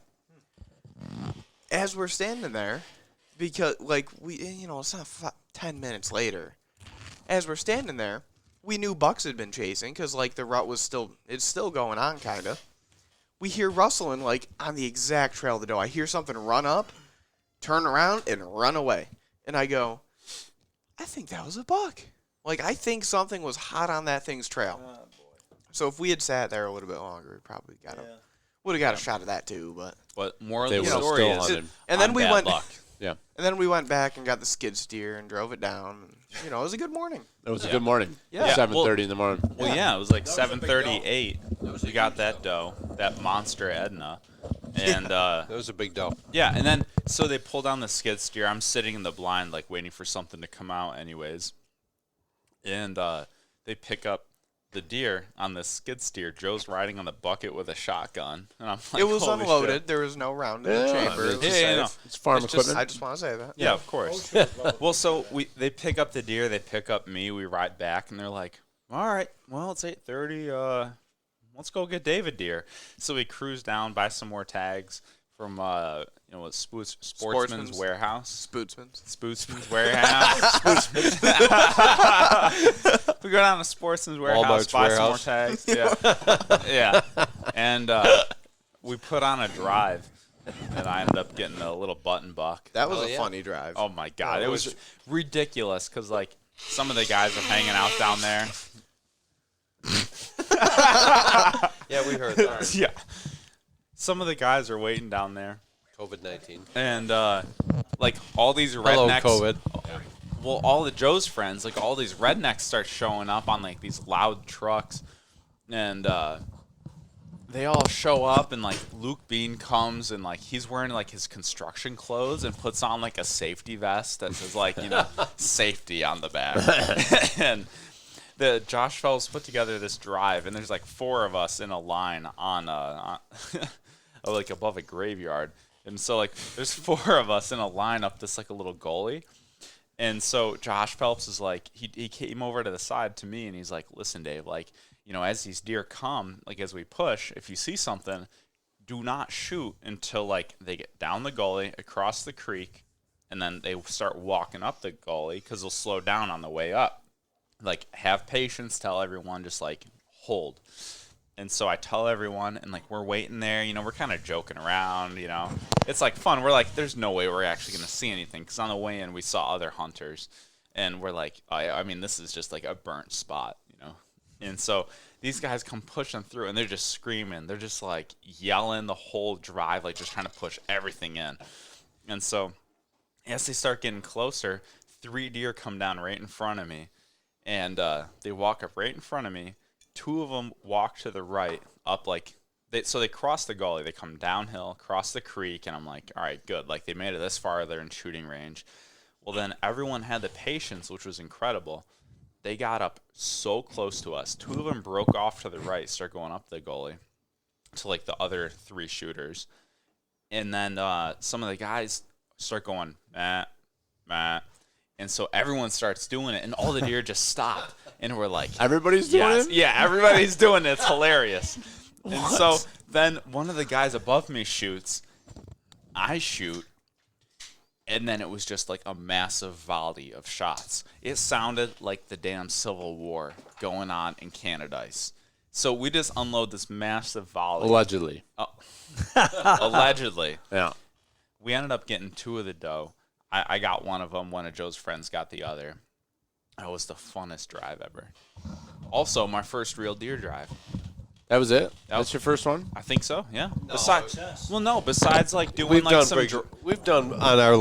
as we're standing there, because, it's not 10 minutes later. As we're standing there, we knew bucks had been chasing because, the rut was still going on, kind of. We hear rustling, on the exact trail of the doe. I hear something run up, turn around, and run away. And I go, I think that was a buck. I think something was hot on that thing's trail. Oh, boy. So if we had sat there a little bit longer, we probably would have got a shot of that too. But more of the story is, and then we went. Luck. Yeah. And then we went back and got the skid steer and drove it down. And, it was a good morning. It was a good morning. Yeah. 7:30 in the morning. Well, yeah, it was like 7:38. We got that doe, that monster Edna. And that was a big doe. Yeah, and then so they pull down the skid steer. I'm sitting in the blind, waiting for something to come out anyways. And they pick up the deer on the skid steer. Joe's riding on the bucket with a shotgun, and I'm like, it was holy unloaded. Shit. There was no round in the chamber. It's farm equipment. I just want to say that. Yeah, of course. Well, so they pick up the deer. They pick up me. We ride back, and they're like, "All right, well, it's 8:30. Let's go get David deer." So we cruise down, buy some more tags from Sportsman's Warehouse. Spootsman's Warehouse. We go down to Sportsman's Warehouse, Walmart's buy warehouse. some more tags. Yeah. Yeah. And we put on a drive, and I ended up getting a little button buck. That was a funny drive. Oh, my God. It was ridiculous because, some of the guys are hanging out down there. Yeah, we heard that. Yeah. Some of the guys are waiting down there. COVID-19. And, all these rednecks. Hello, COVID. Well, all the Joe's friends, all these rednecks start showing up on, these loud trucks. And they all show up, and, Luke Bean comes, and, he's wearing, his construction clothes and puts on, a safety vest that says, safety on the back. And the Josh fellows put together this drive, and there's, 4 of us in a line on above a graveyard. And so, there's 4 of us in a line up this, a little gully. And so Josh Phelps is he came over to the side to me, and he's like, listen, Dave, as these deer come, as we push, if you see something, do not shoot until, they get down the gully, across the creek, and then they start walking up the gully because they'll slow down on the way up. Have patience, tell everyone, just, hold. And so I tell everyone, and, we're waiting there, we're kind of joking around, It's, fun. We're there's no way we're actually going to see anything, because on the way in, we saw other hunters, and we're this is just, a burnt spot, And so these guys come pushing through, and they're just screaming. They're just, yelling the whole drive, just trying to push everything in. And so as they start getting closer, 3 deer come down right in front of me, and they walk up right in front of me. 2 of them walk to the right, up so they cross the gully. They come downhill, cross the creek, and I'm like, all right, good. They made it this far. They're in shooting range. Well, then everyone had the patience, which was incredible. They got up so close to us. 2 of them broke off to the right, start going up the gully to the other 3 shooters. And then some of the guys start going, Matt. And so everyone starts doing it, and all the deer just stop. And we're like, everybody's doing it? Yeah, everybody's doing it. It's hilarious. And so Then one of the guys above me shoots. I shoot. And then it was just like a massive volley of shots. It sounded like the damn Civil War going on in Canadice. So we just unload this massive volley. Allegedly. Oh. Allegedly. Yeah. We ended up getting 2 of the doe. I got one of them. One of Joe's friends got the other. That was the funnest drive ever. Also, my first real deer drive. That was it? That's your first one? I think so, yeah. Besides like doing We've like done some... we've done on our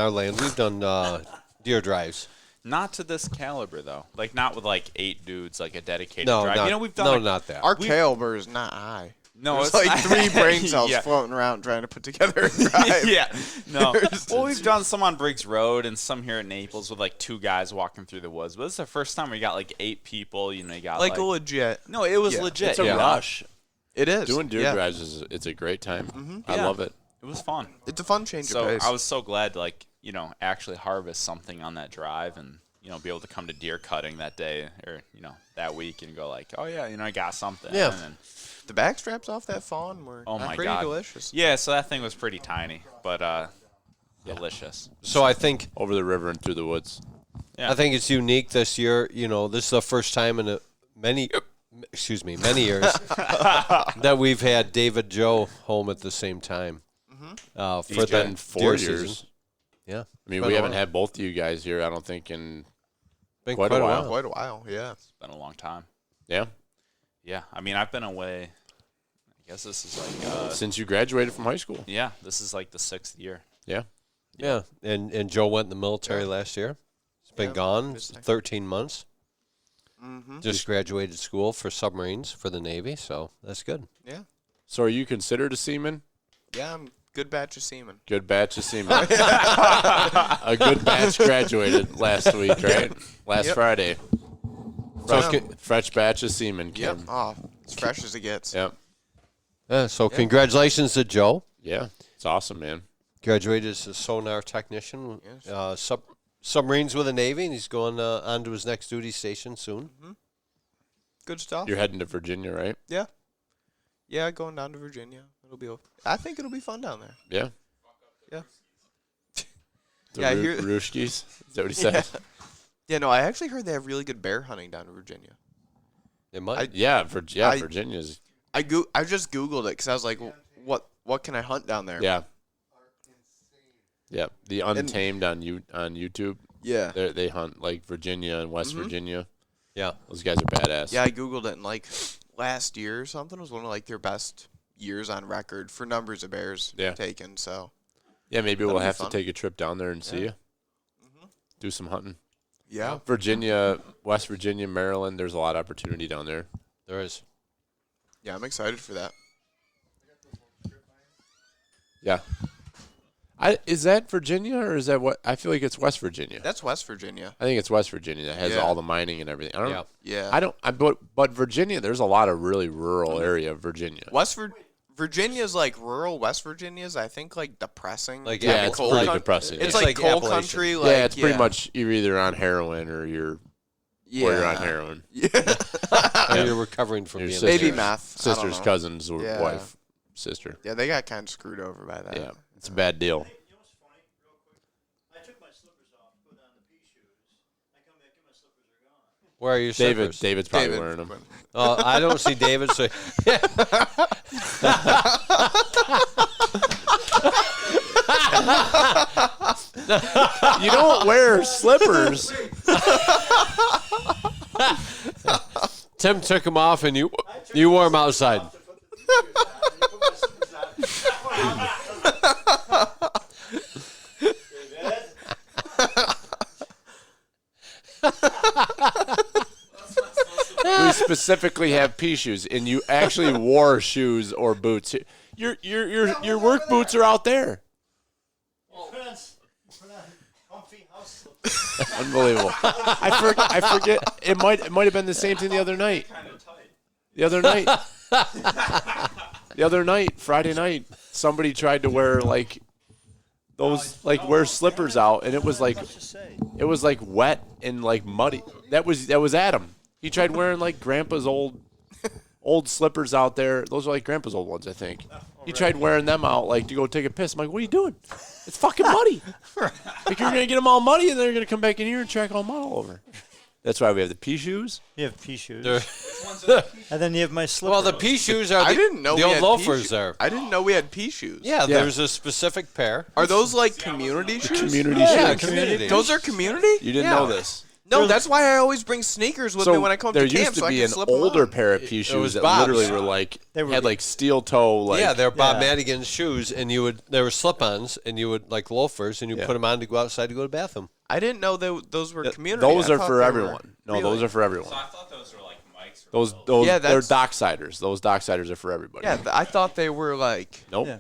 land, we've done deer drives. Not to this caliber, though. Like, not with, like, 8 dudes, like a dedicated No, drive. not- You know, we've done... no, like, not that. Our caliber is not high. No, There's it's like 3 brain cells Yeah. floating around trying to put together a drive. Yeah, no. Well, we've done some on Briggs Road and some here at Naples with like 2 guys walking through the woods. But this is the first time we got like 8 people. You know, you got Like legit. No, it was Yeah. legit. It's a you know? rush. It is. Doing deer Yeah. drives it's a great time. I Yeah. love it. It was fun. It's a fun change So of pace. I was so glad to actually harvest something on that drive and be able to come to deer cutting that day or that week and go like, oh yeah, I got something. Yeah. And then, the back straps off that fawn were oh my pretty god, delicious. Yeah, so that thing was pretty tiny, but delicious. So I think over the river and through the woods. Yeah. I think it's unique this year. This is the first time in many years that we've had David Joe home at the same time. For It's been the 4 deer years. season. Yeah. I mean, Been we a haven't while. had both of you guys here, I don't think, in Been quite a while. Quite a while, yeah. It's been a long time. Yeah. Yeah, I mean, I've been away. I guess this is like Since you graduated from high school. yeah, this is like the 6th year. Yeah. Yeah. And Joe went in the military last year. He's been Yeah, gone good thing. 13 months. Mm-hmm. Just graduated school for submarines for the Navy, so that's good. Yeah. So are you considered a seaman? Yeah, I'm good batch of semen. Good batch of seamen. A good batch graduated last week, right? Last Yep. Friday. So Yeah. Fresh batch of seamen, Yep. Kim. Oh, as fresh as it gets. Yep. So congratulations to Joe. Yeah. It's awesome, man. Graduated as a sonar technician, submarines with the Navy, and he's going on to his next duty station soon. Good stuff. You're heading to Virginia, right? Yeah. Yeah, going down to Virginia. I think it'll be fun down there. Yeah. Yeah. The Yeah, I hear- Rooshkies? Is that what he said? Yeah, no, I actually heard they have really good bear hunting down in Virginia. They might. Virginia's. I just Googled it because I was like, what can I hunt down there? Yeah. Yeah. The Untamed on YouTube. Yeah. They hunt like Virginia and West Mhm. Virginia. Yeah. Those guys are badass. Yeah, I Googled it and like last year or something was one of like their best years on record for numbers of bears taken. So Yeah, maybe that'll we'll be have fun. to take a trip down there and see you. Do some hunting. Yeah. Virginia, West Virginia, Maryland, there's a lot of opportunity down there. There is. Yeah, I'm excited for that. Yeah. Is that Virginia or is that what? I feel like it's West Virginia. That's West Virginia. I think it's West Virginia that has Yeah. all the mining and everything. I don't know. Yeah. But Virginia, there's a lot of really rural area of Virginia. Virginia's like rural. West Virginia's I think like depressing. Like Yeah, it's pretty depressing. It's Yeah. like It's like coal Appalachian. country. Like, Yeah, it's pretty much you're either on heroin or or you're on Yeah. heroin. And you're recovering from Your being Maybe sister's- meth. I don't Sister's know. cousin's Yeah. wife, sister. Yeah, they got kind of screwed over by that. Yeah, it's a bad deal. Where are your slippers? David's probably wearing them. I don't see David. So You don't wear slippers. Tim took them off, and you wore them outside. We specifically have pea shoes, and you actually wore shoes or boots. Your work boots are out there. Unbelievable. I forget. It might have been the same thing the other night. The other night, Friday night, somebody tried to wear like those wear slippers out, and it was like wet and like muddy. That was Adam. He tried wearing like Grandpa's old old slippers out there. Those are like Grandpa's old ones, I think. He tried wearing them out like to go take a piss. I'm like, what are you doing? It's fucking muddy. Like you're gonna get them all muddy, and then you're gonna come back in here and track all mud all over. That's why we have the pea shoes. You have pea shoes. And then you have my slippers. Well, the pea shoes are I didn't know the we old had loafers pea there. I didn't know we had pea shoes. Yeah, there's a specific pair. Are those like community shoes? Community Yeah, shoes. community. Those are community? You didn't know this. No, that's why I always bring sneakers with me when I come there to camp used to so I be can an slip 'em older on. pair of pea was shoes that Bob's. literally were like They were- had like steel toe. Like Yeah, they're Bob Madigan's shoes, and they were slip-ons, and you would like loafers, and you put them on to go outside to go to the bathroom. I didn't know those were community. those I are thought for they were- everyone. No, Really? those are for everyone. So I thought those were like Mike's. Those Yeah, they're that's- docksiders. Those docksiders are for everybody. Yeah, I thought they were like Nope. Yeah.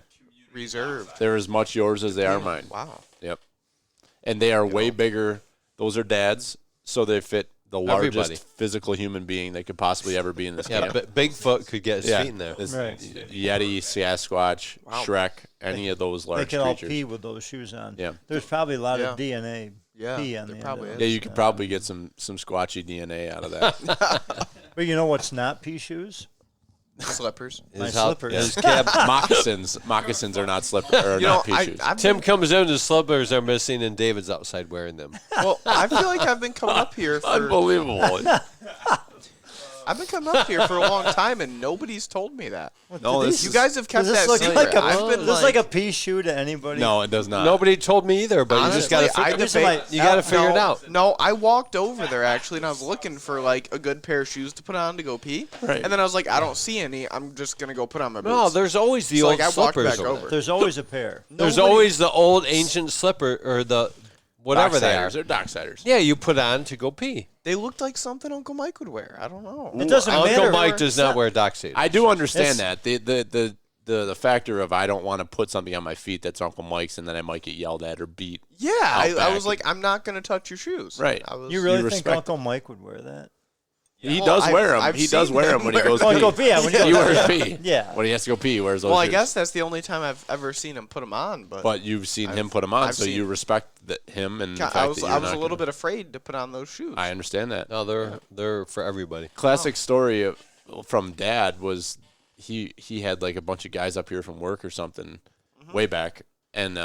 reserved. They're as much yours as they are mine. Wow. Yep. And they are way bigger. Those are dads, so they fit the largest Everybody. physical human being that could possibly ever be in this camp. Bigfoot could get his feet in there. This Right. Yeti, Sasquatch, Shrek, any of those They large can all creatures. pee with those shoes on. Yeah. There's probably a lot Yeah. of DNA. Yeah, pee on there the probably end of Yeah, it. you could probably get some squatchy DNA out of that. But you know what's not pea shoes? Slippers. My His hou- slippers. his cab. Moccasins. Moccasins are not slippers. You know, Not pea shoes. Tim comes in, his slippers are missing, and David's outside wearing them. Well, I feel like I've been coming up here for Unbelievable. I've been coming up here for a long time and nobody's told me that. No, this You is- guys have kept Does this that look secret. like a, I've been does like a pea shoe to anybody? No, it does not. Nobody told me either, but you just got to Honestly, figure, I debate. you got to figure it out. No, I walked over there actually, and I was looking for like a good pair of shoes to put on to go pee. Right. And then I was like, I don't see any. I'm just gonna go put on my boots. No, there's always the So, old like, I walked slippers back over over. There's always a pair. There's Nobody- always the old ancient slipper or the whatever they are. Docksiders. They're docksiders. Yeah, you put on to go pee. They looked like something Uncle Mike would wear. I don't know. It doesn't Uncle matter. Mike does not wear docksiders. I do understand It's- that. The factor of I don't want to put something on my feet that's Uncle Mike's and then I might get yelled at or beat. Yeah, out I was back. like, I'm not gonna touch your shoes. Right. I was, You really think respect Uncle Mike would wear that? He Well, does I've- wear them. I've He does seen wear him them when he wear goes Oh, pee. go pee. Yeah, when you He go wears pee. pee. Yeah. When he has to go pee, he wears those Well, I shoes. guess that's the only time I've ever seen him put them on. But you've seen him put them on, I've so you seen- respect him and the fact I was that you're a not little gonna- bit afraid to put on those shoes. I understand that. No, they're for everybody. Classic story from Dad was he had like a bunch of guys up here from work or something way back, and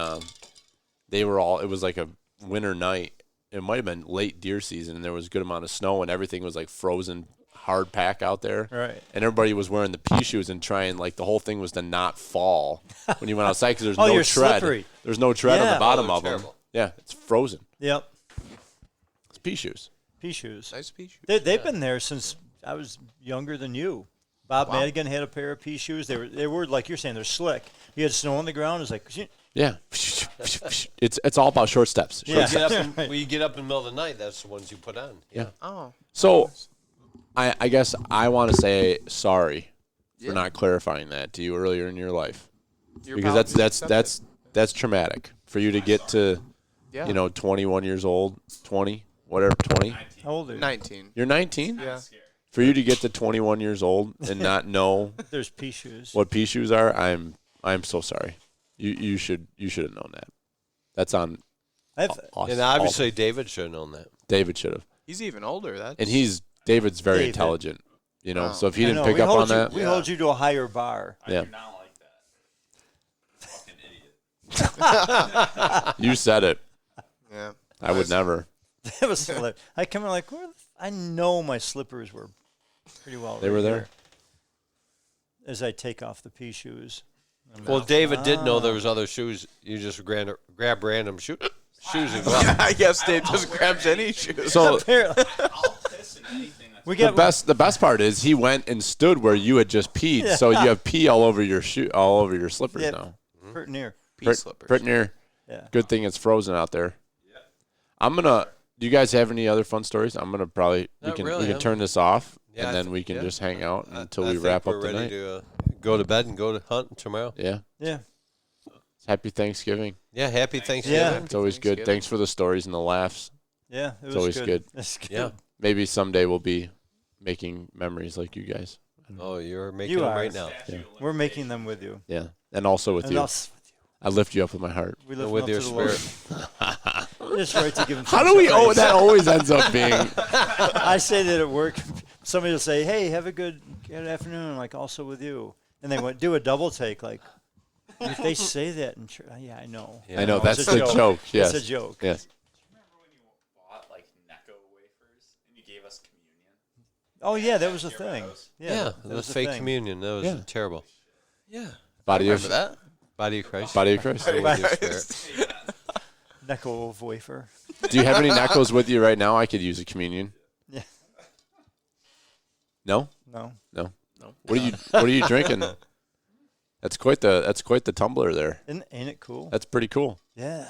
they were all. It was like a winter night. It might have been late deer season, and there was a good amount of snow, and everything was like frozen hard pack out there. Right. And everybody was wearing the pea shoes and trying like the whole thing was to not fall when you went outside because there's Oh, no you're tread. slippery. There's no tread on Yeah. the bottom Oh, of them. terrible. Yeah, it's frozen. Yep. It's pea shoes. Pea shoes. Nice pea shoes. They've been there since I was younger than you. Bob Madigan had a pair of pea shoes. They were like you're saying, they're slick. You had snow on the ground. It's like, Yeah. It's all about short steps. Short Yeah. steps. When you get up in the middle of the night, that's the ones you put on. Yeah. Oh. So, I guess I want to say sorry Yeah. for not clarifying that to you earlier in your life, Your because apologies that's traumatic for you to get to, Yeah. 21 years old, 20, whatever, 20. how old are you? 19. You're 19. Yeah. For you to get to 21 years old and not know There's pea shoes. what pea shoes are, I'm so sorry. You should have known that. That's on. I've, us, And all obviously, of us. David should have known that. David should have, He's even older. That's and David's very David. intelligent. Wow. So if he I didn't know, pick we up hold on you- that, we hold you to a higher bar. yeah. I do not like that. Fucking idiot. You said it. Yeah. I would never. That was hilarious. I come in like, I know my slippers were pretty well. They right were there? here. As I take off the pea shoes. I'm Well, like, David did know there was other shoes. You just grab random shoes and go. I guess Dave just grabs any shoes. So apparently, I'll piss in anything that's we the get best part is he went and stood where you had just peed, Yeah. so you have pee all over your all over your slippers Yeah. now. hurt near. Pea slippers. Pretty near. Yeah. Good thing it's frozen out there. I'm gonna. Do you guys have any other fun stories? I'm gonna probably we Not can really, we can I'm- turn this off Yeah, and I then think- we can yeah. just hang out until I we think wrap we're up ready tonight. to go to bed and go to hunt tomorrow. Yeah. Yeah. Happy Thanksgiving. Yeah, happy Thanksgiving. Yeah. It's always good. Thanksgiving. Thanks for the stories and the laughs. Yeah. It was always good. It's good. Yeah. Maybe someday we'll be making memories like you guys. Oh, you're making You them are. right now. Yeah. We're making them with you. Yeah. And also with And you. us. I lift you up with my heart. We lift With them your up to the Lord. spirit. It's right to give them. How do we? Oh, that always ends up being. I say that at work. Somebody will say, "Hey, have a good good afternoon, like also with you. And they went do a double take, like they say that in church. Yeah, I know. I know, It's that's a the joke. Yes. It's a joke. Yes. Remember when you bought like Necco wafers and you gave us communion? Oh yeah, that was a thing. Yeah, that the was a fake thing. communion. That was Yeah. terrible. Yeah. Body of Remember that? Body of Christ. Body of Christ. Body of Spirit. Necco of wafer. Do you have any Neckos with you right now? I could use a communion. Yeah. No? No. No. What are you drinking? That's quite the tumbler there. Ain't it cool? That's pretty cool. Yeah.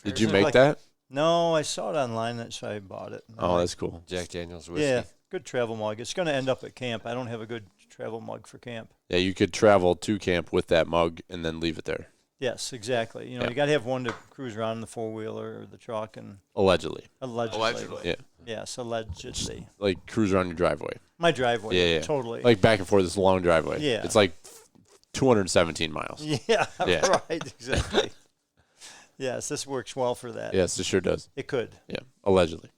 Did you Isn't it make like- that? No, I saw it online, so I bought it. Oh, that's cool. Jack Daniel's whiskey. Yeah, good travel mug. It's going to end up at camp. I don't have a good travel mug for camp. Yeah, you could travel to camp with that mug and then leave it there. Yes, exactly. You know, Yeah. you got to have one to cruise around in the four-wheeler or the truck and Allegedly. allegedly. Yeah. Yes, allegedly. Like cruise around your driveway. My driveway. Yeah. Totally. Like back and forth this long driveway. Yeah. It's like 217 miles. Yeah, Yeah. right, exactly. Yes, this works well for that. Yes, it sure does. It could. Yeah, allegedly.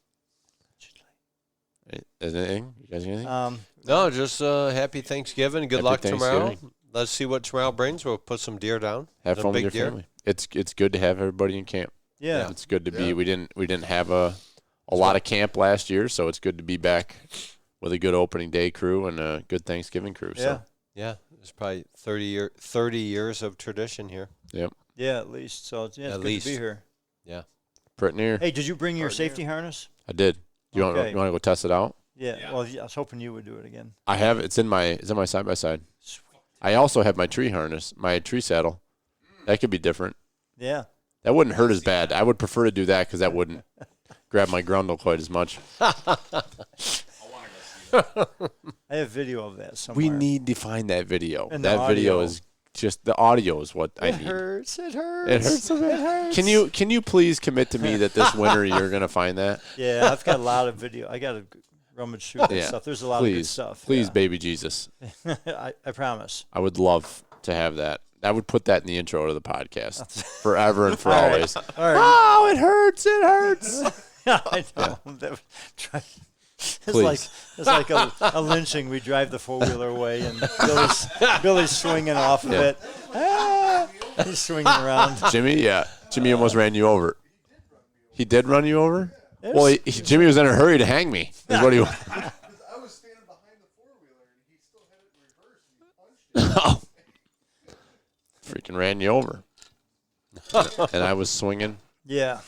Is anything? You guys got anything? No, just happy Thanksgiving. Good Happy luck tomorrow. Thanksgiving. Let's see what tomorrow brings. We'll put some deer down. Have Is it a fun with big your deer? family. It's good to have everybody in camp. Yeah. It's good to be. We didn't have a lot of camp last year, so it's good to be back with a good opening day crew and a good Thanksgiving crew. Yeah. So Yeah, it's probably 30 years of tradition here. yep. Yeah, at least. So it's, it's At good least. to be here. Yeah. Pretty near. Hey, did you bring your safety harness? I did. You want Okay. to go test it out? Yeah. Well, I was hoping you would do it again. I have. It's in my side by side. I also have my tree harness, my tree saddle. That could be different. Yeah. That wouldn't hurt as bad. I would prefer to do that because that wouldn't grab my grundle quite as much. I have video of that somewhere. We need to find that video. And the that video audio. is just the audio is what I It need. hurts. It hurts. It hurts. It hurts. Can you please commit to me that this winter you're gonna find that? Yeah, I've got a lot of video. I got to rummage through that Yeah. stuff. There's a lot please, of good stuff. Please, yeah. baby Jesus. I promise. I would love to have that. I would put that in the intro to the podcast forever and for All right. always. All right. Oh, it hurts. It hurts. I know. It's like a lynching. We drive the four-wheeler away, and Billy's swinging off of Yeah. it. Ah, he's swinging around. Jimmy, yeah. Jimmy almost ran you over. He did run you over? Well, Jimmy was in a hurry to hang me. Is what he I was standing behind the four-wheeler, and he still had it in reverse, and he punched it. freaking ran you over. And I was swinging. Yeah.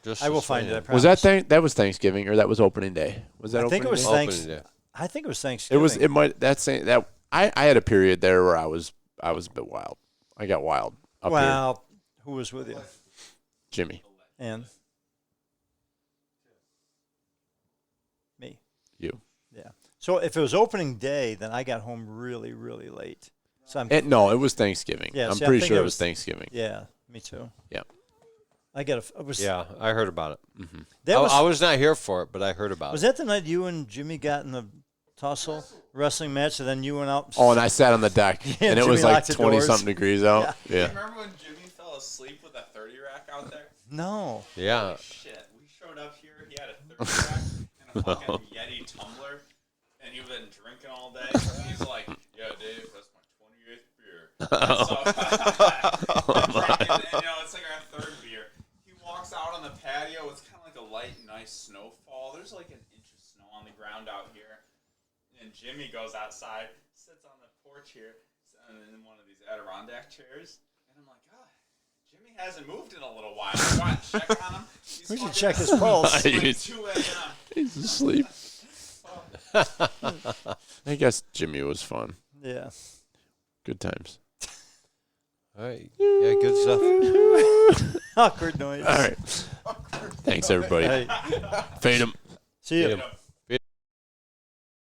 Just I will a find it. I swing. promise. Was that was Thanksgiving or that was opening day? Was that I opening think it was day? Opening day. I think it was It Thanksgiving. was. It might. That's saying that I had a period there where I was a bit wild. I got wild up here. Well, who was with you? Jimmy. And me. You. Yeah. So if it was opening day, then I got home really, really late. So No, it was Thanksgiving. Yeah, I'm see, I pretty think sure it it was was- Thanksgiving. Yeah, me too. Yeah. I got a. It was, Yeah, I heard about it. Mm-hmm. That I was not here for it, but I heard about Was it. that the night you and Jimmy got in the tussle wrestling match, and then you went out? Oh, and I sat on the deck, Yeah, and it was Jimmy like locked the 20-something doors. degrees out. Yeah. Remember when Jimmy fell asleep with a 30 rack out there? No. Yeah. Holy shit. We showed up here. He had a 30 rack and a fucking Yeti tumbler, and he'd been drinking all day. And he's like, "Yeah, Dave, that's my 28th beer." And, you know, it's like our third beer. He walks out on the patio. It's kind of like a light, nice snowfall. There's like an inch of snow on the ground out here. And Jimmy goes outside, sits on the porch here, in one of these Adirondack chairs. And I'm like, Jimmy hasn't moved in a little while. I want to check on him. We should check his pulse. It's like 2 a.m. He's asleep. I guess Jimmy was fun. Yeah. Good times. All right. Yeah, good stuff. Awkward noise. All right. Thanks, everybody. Hey. Fade him. See you. Fade 'em.